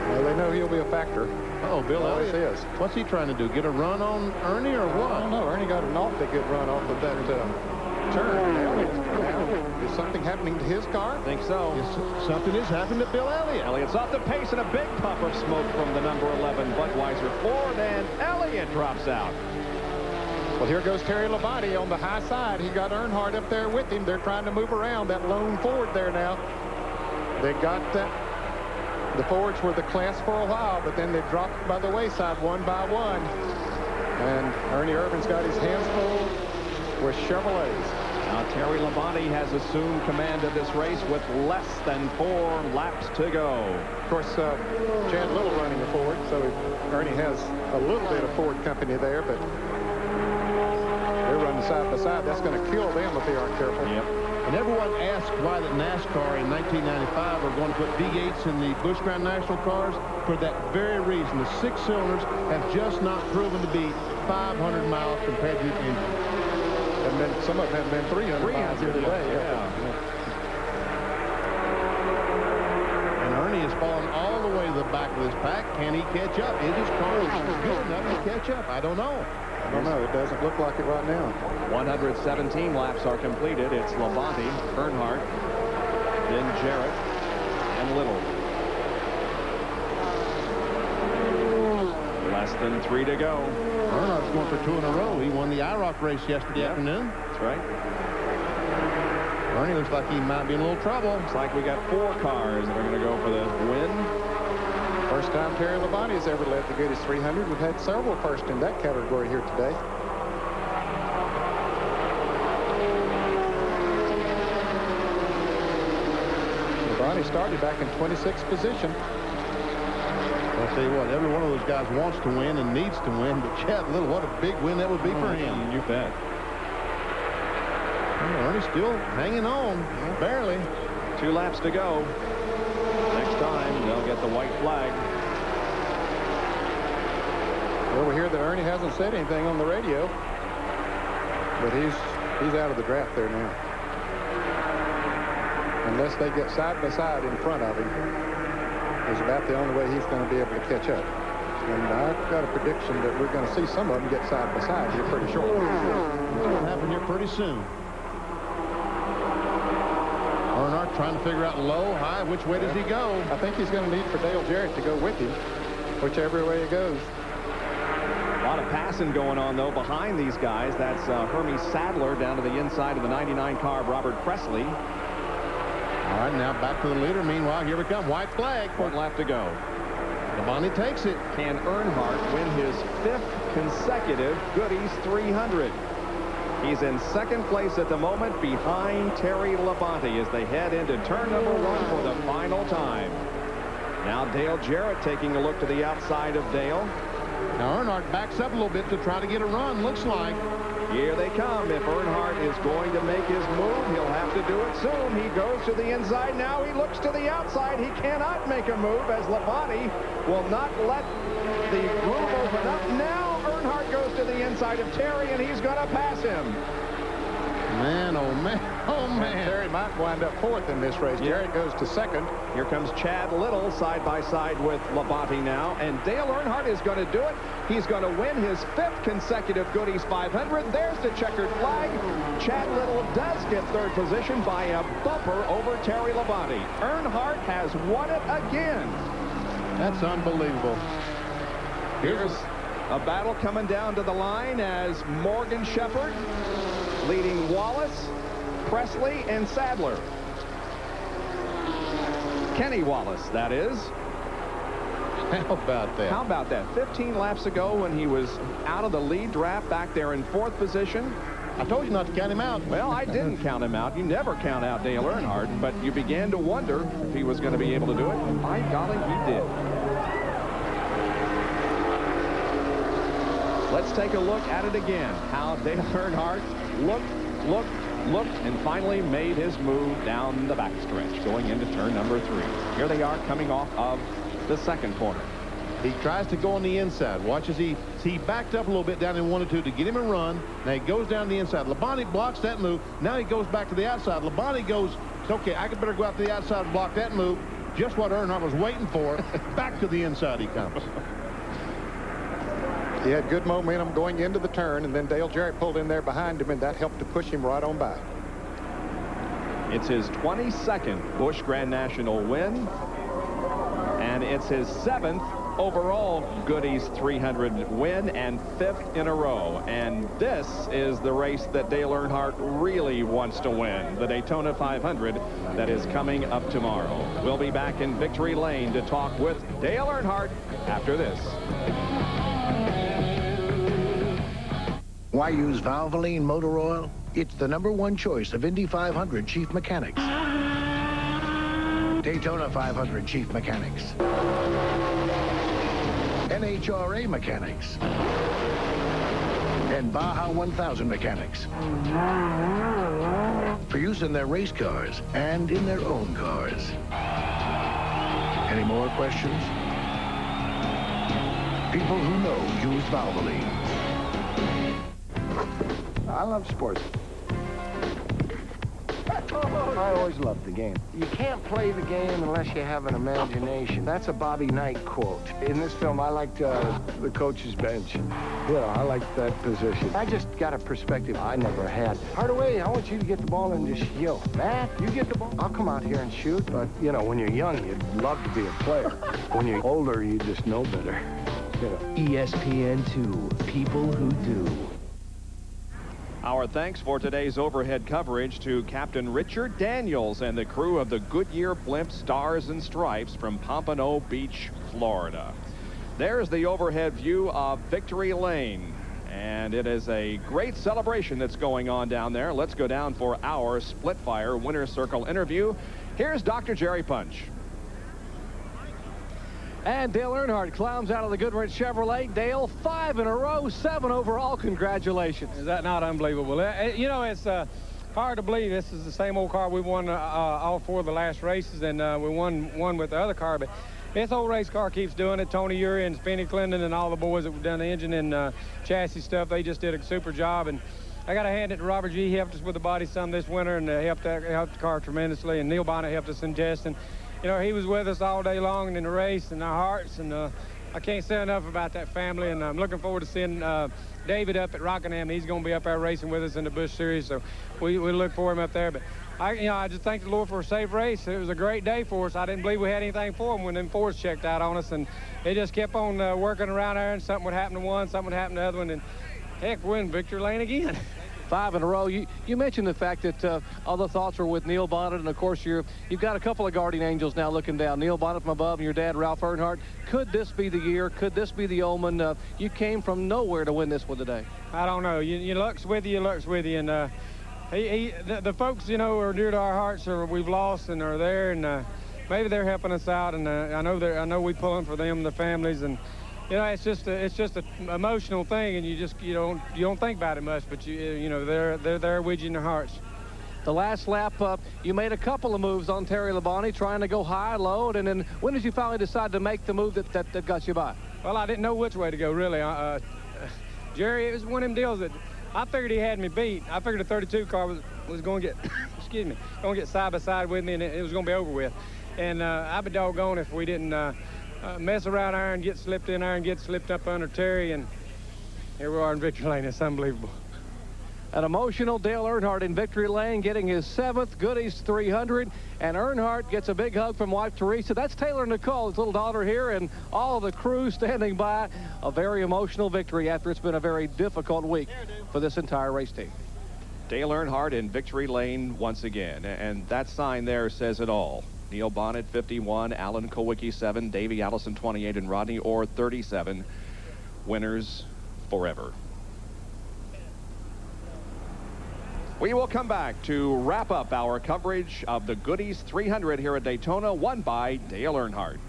Well, they know he'll be a factor. Oh, Bill Elliott is. What's he trying to do? Get a run on Ernie or what? I don't know. Ernie got an awfully good run off of that turn. Is something happening to his car? I think so. Something is happening to Bill Elliott. Elliott's off the pace, and a big puff of smoke from the number 11 Budweiser Ford, and Elliott drops out. Well, here goes Terry Labonte on the high side. He got Earnhardt up there with him. They're trying to move around that lone Ford there now. They got that. The Fords were the class for a while, but then they dropped by the wayside one by one. And Ernie Irvin's got his hands full with Chevrolets. Now Terry Labonte has assumed command of this race with less than 4 laps to go. Of course, Chad Little running the Ford, so Ernie has a little bit of Ford company there, but they're running side by side. That's going to kill them if they aren't careful. Yep. And everyone asked why that NASCAR in 1995 were going to put V8s in the Busch Grand National cars. For that very reason, the 6 cylinders have just not proven to be 500 miles competitive engines. And then some of them have been 300 miles here today. Yeah. And Ernie has fallen all the way to the back of this pack. Can he catch up? Is his car good enough to catch up? I don't know. I don't know. It doesn't look like it right now. 117 laps are completed. It's Labonte, Earnhardt, then Jarrett, and Little. Less than 3 to go. Earnhardt's going for 2 in a row. He won the IROC race yesterday afternoon. That's right. Ernie looks like he might be in a little trouble. Looks like we got 4 cars that are going to go for the win. First time Terry Labonte has ever led the Goodys 300. We've had several first in that category here today. Labonte started back in 26th position. I'll tell you what, every one of those guys wants to win and needs to win, but Chad Little, what a big win that would be for him. You bet. Well, Ernie's still hanging on, barely. 2 laps to go. Next time, they'll get the white flag. Well, we hear that Ernie hasn't said anything on the radio, but he's out of the draft there now. Unless they get side by side in front of him, is about the only way he's going to be able to catch up. And I've got a prediction that we're going to see some of them get side by side here pretty shortly. It's going to happen here pretty soon. Earnhardt trying to figure out low, high, which way does he go? I think he's going to need for Dale Jarrett to go with him, whichever way he goes. A lot of passing going on, though, behind these guys. That's Hermie Sadler down to the inside of the 99 car of Robert Presley. All right, now back to the leader. Meanwhile, here we come. White flag. 1 lap to go. Labonte takes it. Can Earnhardt win his 5th consecutive Goodies 300? He's in second place at the moment behind Terry Labonte as they head into turn number 1 for the final time. Now Dale Jarrett taking a look to the outside of Dale. Now Earnhardt backs up a little bit to try to get a run, looks like. Here they come. If Earnhardt is going to make his move, he'll have to do it soon. He goes to the inside. Now he looks to the outside. He cannot make a move as Labonte will not let the groove open up. Now Earnhardt goes to the inside of Terry, and he's going to pass him. Man, oh man, oh man. Terry might wind up 4th in this race. Jarrett goes to 2nd. Here comes Chad Little side by side with Labonte now, and Dale Earnhardt is going to do it. He's going to win his 5th consecutive Goodies 500. There's the checkered flag. Chad Little does get 3rd position by a bumper over Terry Labonte. Earnhardt has won it again. That's unbelievable. Here's a battle coming down to the line as Morgan Shepherd leading Wallace, Presley, and Sadler. Kenny Wallace, that is. How about that? How about that? 15 laps ago when he was out of the lead draft back there in 4th position. I told you not to count him out. Well, I didn't count him out. You never count out Dale Earnhardt, but you began to wonder if he was going to be able to do it. And by golly, he did. Let's take a look at it again. How Dale Earnhardt looked, and finally made his move down the backstretch, going into turn number 3. Here they are coming off of the 2nd corner. He tries to go on the inside. Watch as he backed up a little bit down in 1 and 2 to get him a run. Now he goes down the inside. Labonte blocks that move. Now he goes back to the outside. Labonte goes, okay, I could better go out to the outside and block that move. Just what Earnhardt was waiting for. Back to the inside he comes. He had good momentum going into the turn, and then Dale Jarrett pulled in there behind him, and that helped to push him right on by. It's his 22nd Busch Grand National win, and it's his 7th overall Goodies 300 win and 5th in a row. And this is the race that Dale Earnhardt really wants to win, the Daytona 500 that is coming up tomorrow. We'll be back in Victory Lane to talk with Dale Earnhardt after this. Why use Valvoline motor oil? It's the #1 choice of Indy 500 chief mechanics. Daytona 500 chief mechanics. NHRA mechanics. And Baja 1000 mechanics. For use in their race cars and in their own cars. Any more questions? People who know use Valvoline. I love sports. I always loved the game. You can't play the game unless you have an imagination. That's a Bobby Knight quote. In this film, I liked the coach's bench. You know, I liked that position. I just got a perspective I never had. Hardaway, I want you to get the ball and just yell, Matt, you get the ball. I'll come out here and shoot. But, you know, when you're young, you'd love to be a player. When you're older, you just know better. You know. ESPN2, people who do. Our thanks for today's overhead coverage to Captain Richard Daniels and the crew of the Goodyear Blimp Stars and Stripes from Pompano Beach, Florida. There's the overhead view of Victory Lane, and it is a great celebration that's going on down there. Let's go down for our Split Fire Winner's Circle interview. Here's Dr. Jerry Punch. And Dale Earnhardt climbs out of the Goodrich Chevrolet. Dale, 5 in a row, 7 overall. Congratulations. Is that not unbelievable? You know, it's hard to believe this is the same old car we won all 4 of the last races, and we won with the other car. But this old race car keeps doing it. Tony Urey and Spenny Clendon and all the boys that have done the engine and chassis stuff, they just did a super job. And I got to hand it to Robert G. He helped us with the body some this winter and helped the car tremendously. And Neil Bonnet helped us in testing. You know, he was with us all day long in the race and our hearts, and I can't say enough about that family, and I'm looking forward to seeing David up at Rockingham. He's going to be up there racing with us in the Busch Series, so we look for him up there. But I just thank the Lord for a safe race. It was a great day for us. I didn't believe we had anything for them when them Fords checked out on us, and they just kept on working around there, and something would happen to one, something would happen to the other one, and heck, we're in victory lane again. 5 in a row. You mentioned the fact that all the thoughts were with Neil Bonnet, and of course you've got a couple of guardian angels now looking down. Neil Bonnet from above and your dad, Ralph Earnhardt. Could this be the year? Could this be the omen? You came from nowhere to win this one today. I don't know. Your luck's with you, and the folks, are dear to our hearts, or we've lost and are there, and maybe they're helping us out, and I know we pulling for them and the families, and it's just an emotional thing, and you don't think about it much, but they're there with you in their hearts. The last lap, you made a couple of moves on Terry Labonte, trying to go high, low, and then when did you finally decide to make the move that got you by? Well, I didn't know which way to go, really. Jerry, it was one of them deals that I figured he had me beat. I figured the 32 car was going to get, going to get side by side with me, and it was going to be over with. And I'd be doggone if we didn't mess around there and get slipped in there and get slipped up under Terry, and here we are in victory lane. It's unbelievable. An emotional Dale Earnhardt in victory lane, getting his 7th Goodies 300, and Earnhardt gets a big hug from wife Teresa. That's Taylor Nicole, his little daughter here, and all the crew standing by. A very emotional victory after it's been a very difficult week for this entire race team. Dale Earnhardt in victory lane once again, and that sign there says it all. Neil Bonnet 51, Alan Kowicki 7, Davey Allison 28, and Rodney Orr 37. Winners forever. We will come back to wrap up our coverage of the Goodies 300 here at Daytona, won by Dale Earnhardt.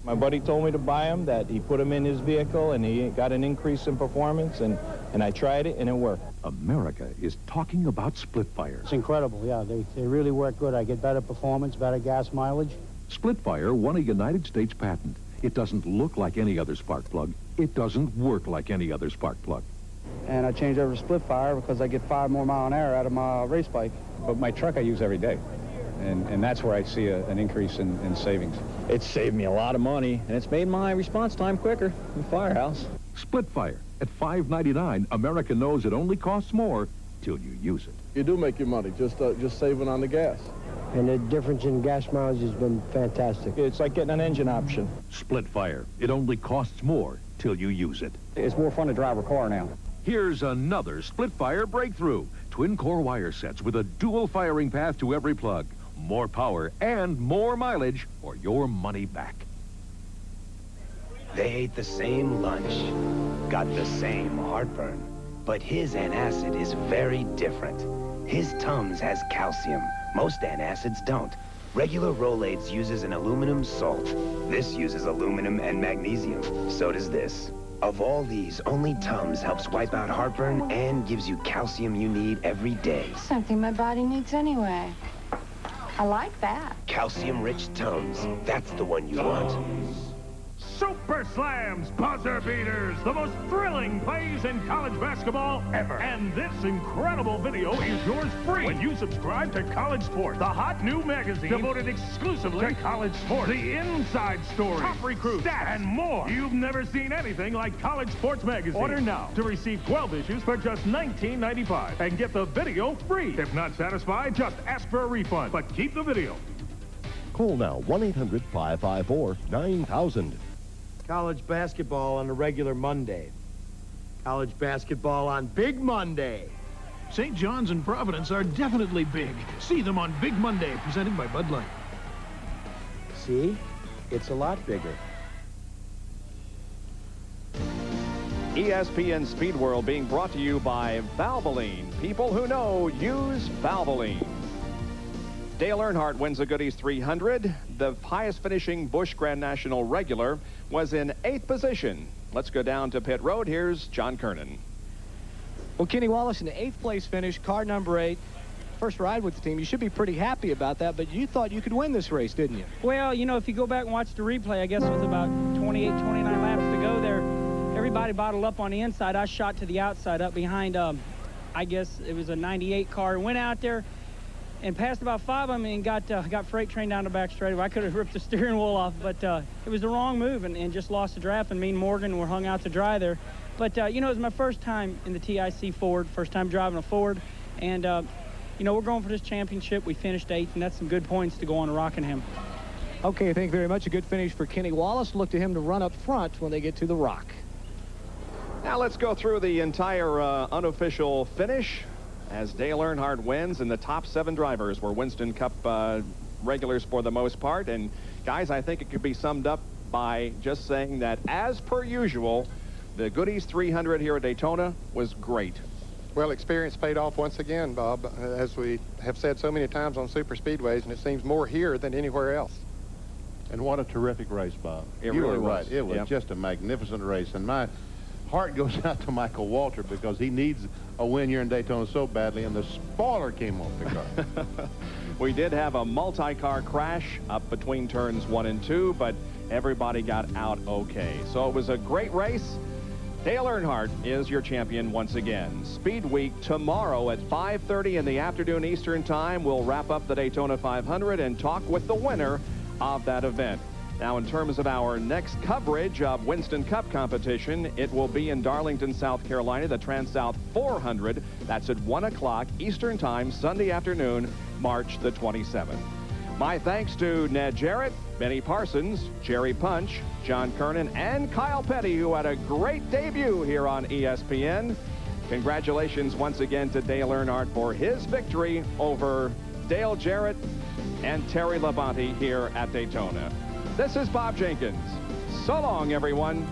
My buddy told me to buy him, that he put him in his vehicle and he got an increase in performance, and I tried it and it worked. America is talking about split fire. It's incredible, yeah. They really work good. I get better performance, better gas mileage. Split fire won a United States patent. It doesn't look like any other spark plug. It doesn't work like any other spark plug. And I changed over to split fire because I get 5 more mile an hour out of my race bike. But my truck I use every day, and that's where I see an increase in savings. It's saved me a lot of money, and it's made my response time quicker in the firehouse. Split fire at $5.99. America knows it only costs more till you use it. You do make your money, just saving on the gas. And the difference in gas mileage has been fantastic. It's like getting an engine option. Split fire. It only costs more till you use it. It's more fun to drive a car now. Here's another split fire breakthrough. Twin core wire sets with a dual firing path to every plug. More power and more mileage for your money back. They ate the same lunch, got the same heartburn, but his antacid is very different. His Tums has calcium. Most antacids don't. Regular Rolaids uses an aluminum salt. This uses aluminum and magnesium. So does this. Of all these, only Tums helps wipe out heartburn and gives you calcium you need every day. Something my body needs anyway. I like that. Calcium-rich Tums. That's the one you want. Super Slams, buzzer beaters, the most thrilling plays in college basketball ever. And this incredible video is yours free when you subscribe to College Sports, the hot new magazine devoted exclusively to college sports. The inside story, top recruits, stats, and more. You've never seen anything like College Sports Magazine. Order now to receive 12 issues for just $19.95 and get the video free. If not satisfied, just ask for a refund, but keep the video. Call now, 1-800-554-9000. College basketball on a regular Monday. College basketball on Big Monday. St. John's and Providence are definitely big. See them on Big Monday, presented by Bud Light. See? It's a lot bigger. ESPN Speed World being brought to you by Valvoline. People who know use Valvoline. Dale Earnhardt wins the Goodies 300. The highest finishing Busch Grand National regular was in 8th position. Let's go down to pit road. Here's John Kernan. Well, Kenny Wallace in the 8th place finish, car number 8. First ride with the team. You should be pretty happy about that, but you thought you could win this race, didn't you? Well, if you go back and watch the replay, I guess it was about 28, 29 laps to go there. Everybody bottled up on the inside. I shot to the outside up behind, I guess it was a 98 car. Went out there and passed about 5 of them and got freight train down the back straightaway. I could have ripped the steering wheel off, but it was the wrong move and just lost the draft, and me and Morgan were hung out to dry there. But, it was my first time in the TIC Ford, first time driving a Ford, and you know, we're going for this championship. We finished 8th, and that's some good points to go on to Rockingham. Okay, thank you very much. A good finish for Kenny Wallace. Look to him to run up front when they get to the Rock. Now let's go through the entire unofficial finish as Dale Earnhardt wins, and the top 7 drivers were Winston Cup regulars for the most part. And guys, I think it could be summed up by just saying that, as per usual, the Goodys 300 here at Daytona was great. Well, experience paid off once again, Bob, as we have said so many times on super speedways, and it seems more here than anywhere else. And what a terrific race, Bob. It You really were was. right. It was just a magnificent race. And my heart goes out to Michael Walter because he needs a win here in Daytona so badly, and the spoiler came off the car. We did have a multi-car crash up between turns 1 and 2, but everybody got out okay. So it was a great race. Dale Earnhardt is your champion once again. Speed Week tomorrow at 5:30 in the afternoon Eastern Time. We'll wrap up the Daytona 500 and talk with the winner of that event. Now, in terms of our next coverage of Winston Cup competition, it will be in Darlington, South Carolina, the Trans-South 400. That's at 1 o'clock Eastern Time, Sunday afternoon, March the 27th. My thanks to Ned Jarrett, Benny Parsons, Jerry Punch, John Kernan, and Kyle Petty, who had a great debut here on ESPN. Congratulations once again to Dale Earnhardt for his victory over Dale Jarrett and Terry Labonte here at Daytona. This is Bob Jenkins. So long, everyone.